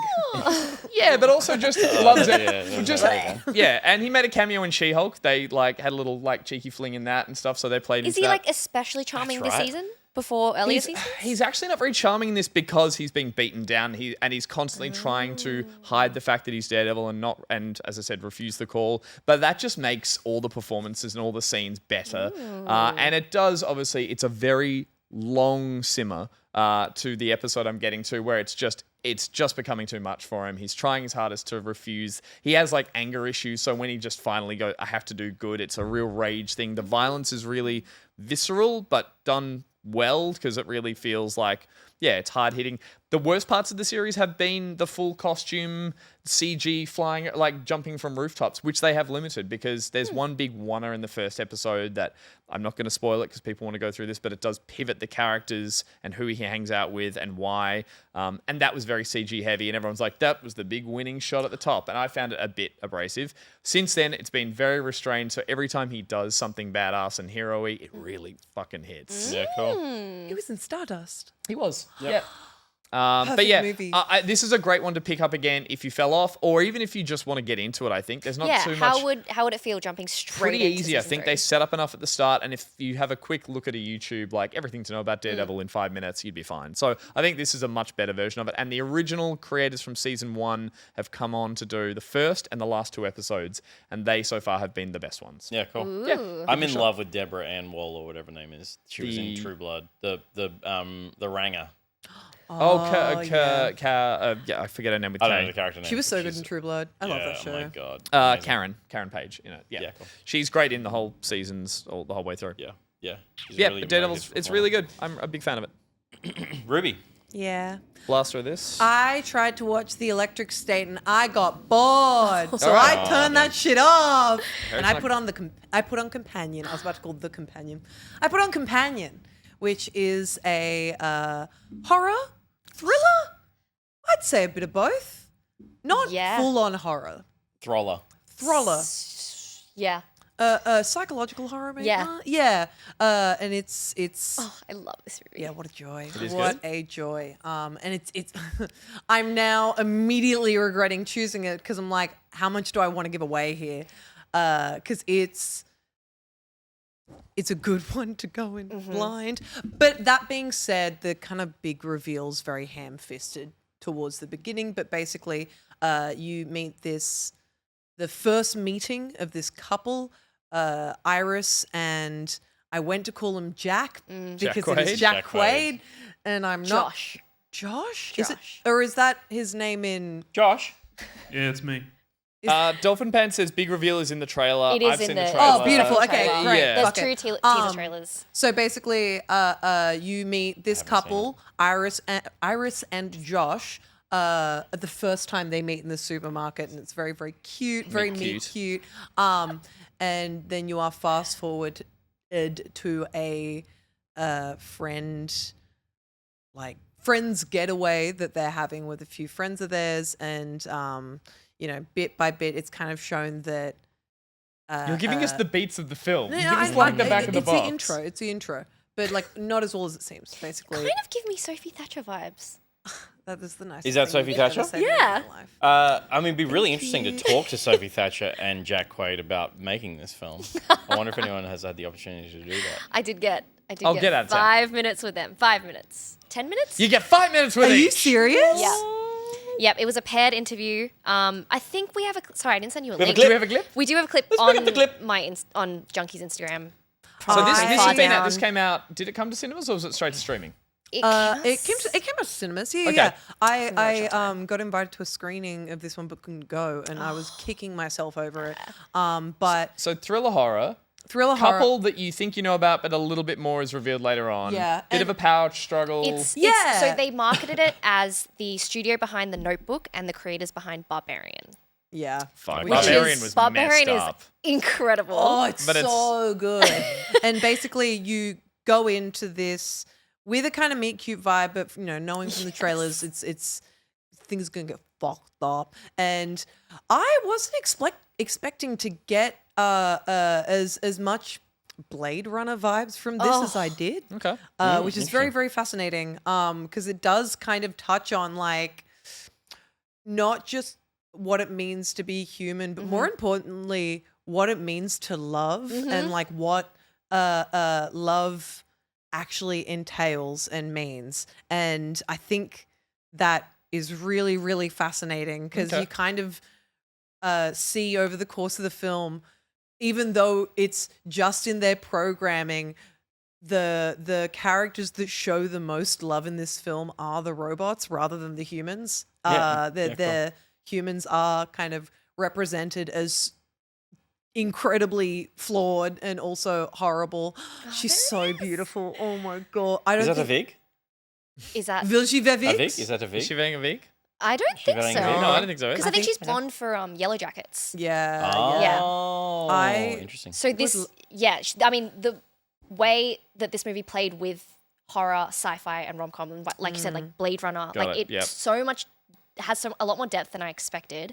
Yeah, but also just loves it. yeah, Just and he made a cameo in She-Hulk. They had a little cheeky fling in that and stuff. So they played. Is into he that. especially charming That's this right. season? Before earlier seasons? He's actually not very charming in this because he's being beaten down. He's constantly trying to hide the fact that he's Daredevil and as I said, refuse the call. But that just makes all the performances and all the scenes better. And it does, obviously, it's a very long simmer to the episode I'm getting to where it's just becoming too much for him. He's trying his hardest to refuse. He has anger issues. So when he just finally goes, I have to do good, it's a real rage thing. The violence is really visceral, but done well because it really feels it's hard hitting. The worst parts of the series have been the full costume CG flying, like jumping from rooftops, which they have limited because there's one big oneer in the first episode that I'm not going to spoil it because people want to go through this, but it does pivot the characters and who he hangs out with and why. And that was very CG heavy, and everyone's like, that was the big winning shot at the top. And I found it a bit abrasive. Since then, it's been very restrained. So every time he does something badass and hero-y, it really fucking hits. Yeah, cool. He was in Stardust. He was. Yep. Yeah. But Perfect yeah, movie. this is a great one to pick up again if you fell off, or even if you just want to get into it. I think there's not too much. How would it feel jumping straight? Pretty into easy. I season think 3? they set up enough at the start, and if you have a quick look at a YouTube, like everything to know about Daredevil in 5 minutes, you'd be fine. So I think this is a much better version of it. And the original creators from season 1 have come on to do the first and the last 2 episodes, and they so far have been the best ones. Yeah, cool. Ooh. Yeah, I'm in love with Deborah Ann Wall or whatever her name is. She was in The- True Blood. The Ranger. Yeah, I forget her name with I don't know K. the character name. She was so She's- good in True Blood. I love that show. Oh my god. Amazing. Karen Page. You know, yeah, Yeah, cool. she's great in the whole seasons, or the whole way through. Yeah, yeah. She's Yeah, really but Daredevil's, amazing it's really good. I'm a big fan of it. performer. Ruby. Yeah. Blast through this. I tried to watch The Electric State and I got bored, so Alright. I turned that shit off. And it's I like- put on I put on Companion. I was about to call it The Companion. I put on Companion, which is a horror thriller. I'd say a bit of both. Not full on horror. Throller. Thriller. Yeah. Psychological horror, maybe. Yeah. Yeah. And it's. Oh, I love this movie. Yeah, what a joy! It is What good. a joy! And it's. I'm now immediately regretting choosing it because I'm like, how much do I want to give away here? Because it's a good one to go in blind. But that being said, the kind of big reveal's very ham-fisted towards the beginning. But basically, you meet the first meeting of this couple, Iris and I went to call him Jack because it is Jack Quaid, and I'm Josh. not Josh. Is it, or is that his name in Josh? Yeah, it's me. Dolphin Pan says big reveal is in the trailer. It is I've in seen the- the trailer. Oh, beautiful. the Okay, trailer. great. Yeah. There's Okay. 2 teaser trailers. So basically, you meet this couple, Iris and Josh, the first time they meet in the supermarket, and it's very, very cute, very meet cute. And then you are fast forward to a friend's getaway that they're having with a few friends of theirs, and bit by bit, it's kind of shown that. You're giving us the beats of the film. No, You give us like the back of the it's box. the intro. It's the intro, but like not as well as it seems. Basically, Kind of give me Sophie Thatcher vibes. that is the nice. Is that Sophie Thatcher? Yeah. I mean, it'd be really interesting to talk to Sophie Thatcher and Jack Quaid about making this film. I wonder if anyone has had the opportunity to do that. I did get I'll get at 5 minutes with them. 5 minutes. 10 minutes? You get 5 minutes with Are each. you serious? Yeah. Yep, it was a paired interview. I think we have sorry, I didn't send you a link. Do we have a clip? We do have a clip Let's on bring up the clip. on Junkie's Instagram. So this I- has been out. down. This came out. Did it come to cinemas or was it straight to streaming? It came to cinemas. Yeah, Okay. yeah. I got invited to a screening of this one, but couldn't go, and I was kicking myself over it. But So thriller horror. thriller horror. Couple that you think you know about, but a little bit more is revealed later on. Yeah, Bit of and- a power struggle. Yeah. So they marketed it as the studio behind The Notebook and the creators behind Barbarian. Yeah. Fuck, Which Barbarian is, was Barbarian messed is up. incredible. Oh, it's But it's- so good. And basically, you go into this with a kind of meet cute vibe, but knowing from the trailers, it's things are gonna get fucked up. And I wasn't expecting to get as much Blade Runner vibes from this as I did. Okay. Which is very, very fascinating. Because it does kind of touch on like not just what it means to be human, but more importantly, what it means to love and like what love actually entails and means. And I think that is really, really fascinating because you kind of see over the course of the film, even though it's just in their programming, the characters that show the most love in this film are the robots rather than the humans. The humans are kind of represented as incredibly flawed and also horrible. She's so beautiful. Oh my god! I don't Is that a think Vig? Is that? Will she be Avik? Is that Avik? Is she wearing a Vic? I don't think so. No, I don't think so. Because I think she's blonde for Yellow Jackets. Yeah. Oh, I- interesting. So this, yeah, I mean, the way that this movie played with horror, sci-fi, and rom-com, and like you said, like Blade Runner, Got like it, yep. so much has a lot more depth than I expected.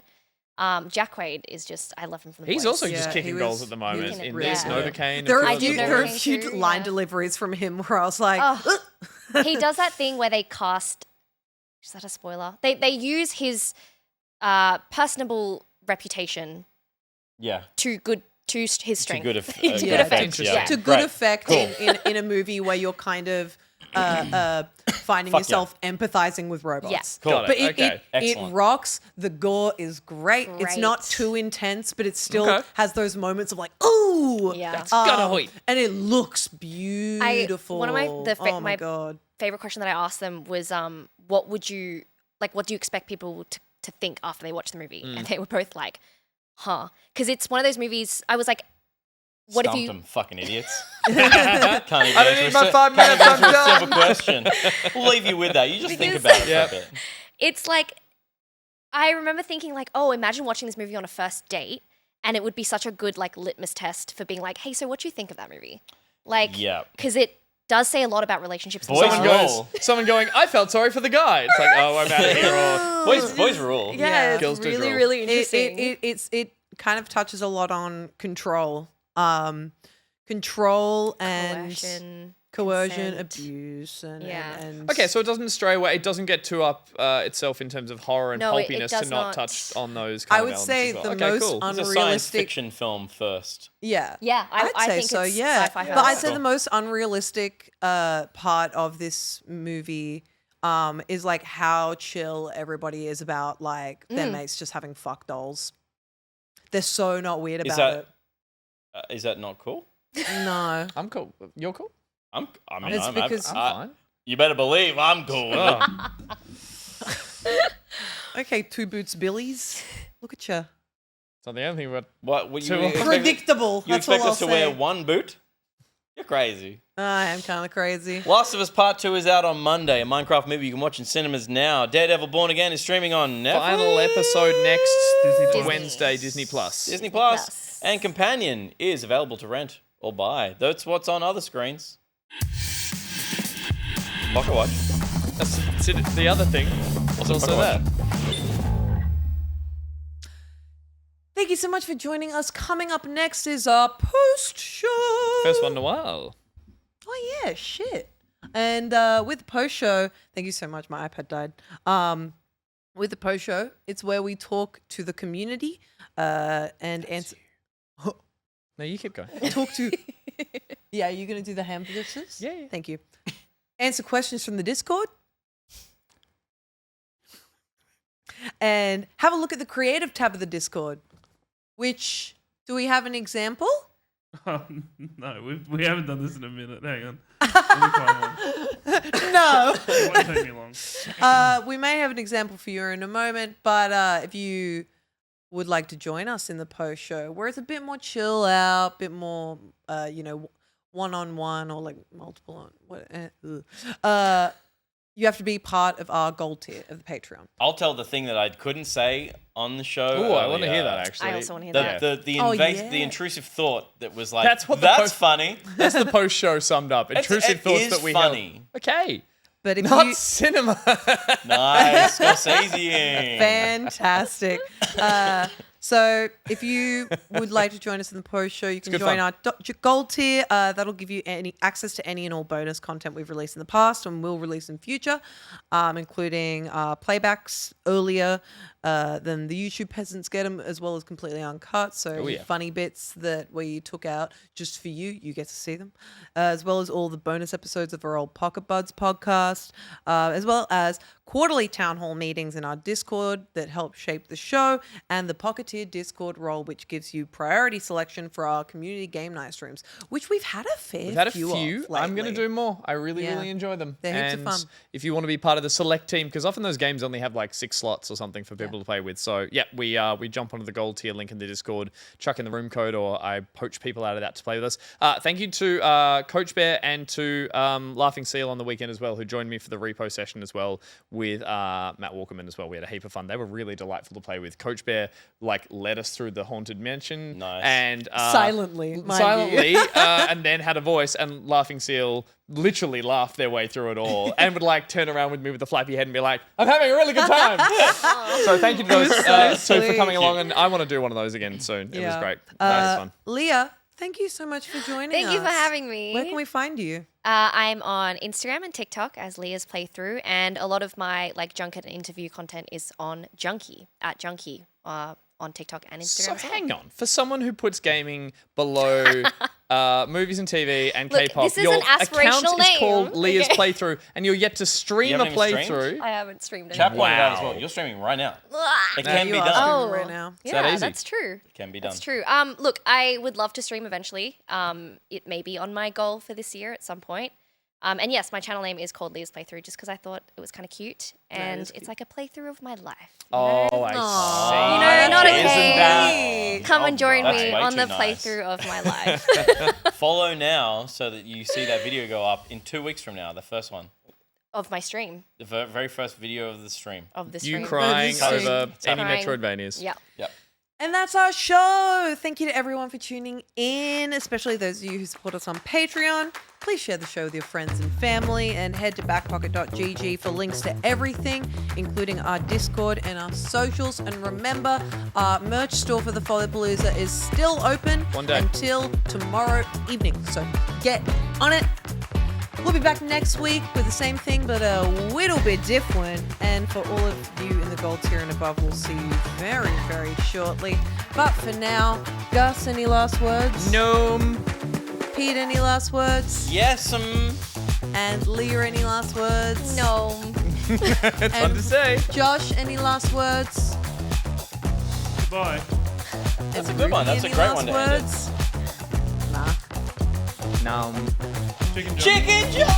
Jack Quaid is just, I love him from the He's boys. also just Yeah, kicking he goals was- at the he moment was in really this good. Novocaine. There are I a do few, know there are a him few too, line yeah. deliveries from him where I was like, He does that thing where they cast. Is that a spoiler? They use his personable reputation Yeah. to his strength. good to yeah, good effect. interesting. Yeah. to good Great. effect Cool. in a movie where you're kind of finding Fuck yourself empathizing with robots. Yes. Cool. Got it. But it Okay. Excellent. rocks. The gore is great. It's not Great. too intense, but it still Okay. has those moments of like, ooh. Yeah. That's gotta hoit. And it looks beautiful. One of my oh my my god. favorite question that I asked them was, what do you expect people to think after they watch the movie? And they were both like, huh? Because it's one of those movies. I was like, what Stumped if you? them, fucking idiots. Can't even I don't answer need my a 5 can't minutes, even answer I'm a simple question. We'll leave you with that. You just think about it Yep. for a bit. It's like, I remember thinking like, oh, imagine watching this movie on a first date, and it would be such a good like litmus test for being like, hey, so what do you think of that movie? Like, Yep. because it does say a lot about relationships. and Boys so on. rule. Someone going, I felt sorry for the guy. It's like, oh, I'm out of here. Or, Boys rule. Yeah, Girls it's do really, drill. really interesting. It kind of touches a lot on control. Control and coercion, consent. abuse, and, Yeah. and Okay, so it doesn't stray away. It doesn't get too up itself in terms of horror and No, it pulpiness does to not not. touch on those kind I of would elements say as well. the Okay, most cool. It's a science unrealistic. fiction film first. Yeah, Yeah, I'd I say think so. it's Yeah, sci-fi but I'd first. say the most unrealistic part of this movie is like how chill everybody is about like their mates just having fuck dolls. They're so not weird Is about Is that not cool? it. No, I'm cool. You're cool? I mean, It's I'm because- I'm fine. you better believe I'm cool. Oh. okay, two boots Billies. Look at you. It's not the only thing, but What? You So expect, Predictable. you That's all expect I'll us to say. wear one boot? You're crazy. I am kind of crazy. Last of Us Part 2 is out on Monday. A Minecraft movie you can watch in cinemas now. Daredevil Born Again is streaming on Netflix. final episode next Disney+. Wednesday, Disney Plus. Disney Plus. And Companion is available to rent or buy. That's what's on other screens. Pocketwatch. That's the other thing. It's also Pocketwatch? that. Thank you so much for joining us. Coming up next is our post show. First one in a while. Oh yeah, shit. And with the post show, thank you so much. My iPad died. With the post show, it's where we talk to the community and answer. No, you keep going. Talk to. Yeah, you're gonna do the ham dishes? Yeah. Thank you. Answer questions from the Discord. And have a look at the creative tab of the Discord. Which do we have an example? No, we haven't done this in a minute. Hang on. Let me find one. No. It won't take me long. We may have an example for you in a moment, but if you would like to join us in the post show, where it's a bit more chill out, bit more, one-on-one or like multiple on, you have to be part of our gold tier of the Patreon. I'll tell the thing that I couldn't say on the show. Oh, I want to earlier. hear that actually. I also want to hear that. The intrusive thought that was like, That's what the that's post- funny. That's the post show summed up. Intrusive it thoughts is that we funny. held. Okay. But if Not you cinema. Nice, Scorsese. fantastic. So if you would like to join us in the post show, you can good join fun. our gold tier. That'll give you access to any and all bonus content we've released in the past and will release in future, including playbacks earlier than the YouTube peasants get them, as well as completely uncut. So funny bits that we took out just for you, you get to see them, as well as all the bonus episodes of our old Pocket Buds podcast, as well as quarterly town hall meetings in our Discord that help shape the show, and the Pocketeer Discord role, which gives you priority selection for our community game night streams, which we've had a fair We've had a few few. of I'm going to lately. do more. I really, Yeah. really enjoy them. They're heaps of and fun. if you want to be part of the select team, because often those games only have like 6 slots or something for people to play with. So yeah, we jump onto the gold tier link in the Discord, chuck in the room code, or I poach people out of that to play with us. Thank you to Coach Bear and to Laughing Seal on the weekend as well, who joined me for the repo session as well with Matt Walkerman as well. We had a heap of fun. They were really delightful to play with. Coach Bear like led us through the haunted mansion. Nice. And Silently, mind you. and then had a voice, and Laughing Seal literally laughed their way through it all and would like turn around with me with a flappy head and be like, I'm having a really good time. So thank you to those two for coming along, and I want to do one of those again soon. It was great. That was fun. Leah, thank you so much for joining us. Thank you for having me. Where can we find you? I'm on Instagram and TikTok as Leah's Playthrough, and a lot of my like junket and interview content is on Junkie at Junkie on TikTok and Instagram. So as well. hang on, for someone who puts gaming below movies and TV and Look, K-pop, this is your an aspirational account is name. called Leah's Okay. Playthrough, and you're yet to stream You a haven't even streamed? playthrough. I haven't streamed Chap it. pointed out as well. You're streaming right now. It can be you are done. streaming Oh, right now. yeah, that easy? that's true. It can be done. That's true. Look, I would love to stream eventually. It may be on my goal for this year at some point. And yes, my channel name is called Leah's Playthrough just because I thought it was kind of cute. And it's like a playthrough of my life. you know? Oh, I see. You know, not Isn't okay. that- Come and join That's me way on too the nice. playthrough of my life. Follow now so that you see that video go up in 2 weeks from now, the first one. Of my stream. The very first video of the stream. Of the You stream. crying stream. over any Crying. Metroidvanias. Yeah. Yep. And that's our show. Thank you to everyone for tuning in, especially those of you who support us on Patreon. Please share the show with your friends and family, and head to backpocket.gg for links to everything, including our Discord and our socials. And remember, our merch store for the Follypalooza is still open One day. until tomorrow evening. So get on it. We'll be back next week with the same thing, but a little bit different. And for all of you in the gold tier and above, we'll see you very, very shortly. But for now, Gus, any last words? Gnome. Pete, any last words? Yes, And Leah, any last words? No. It's fun to say. Josh, any last words? Goodbye. That's a good one. That's a Any great last one to end it. words? Nah. Gnome. Chicken Joe. Chicken Joe!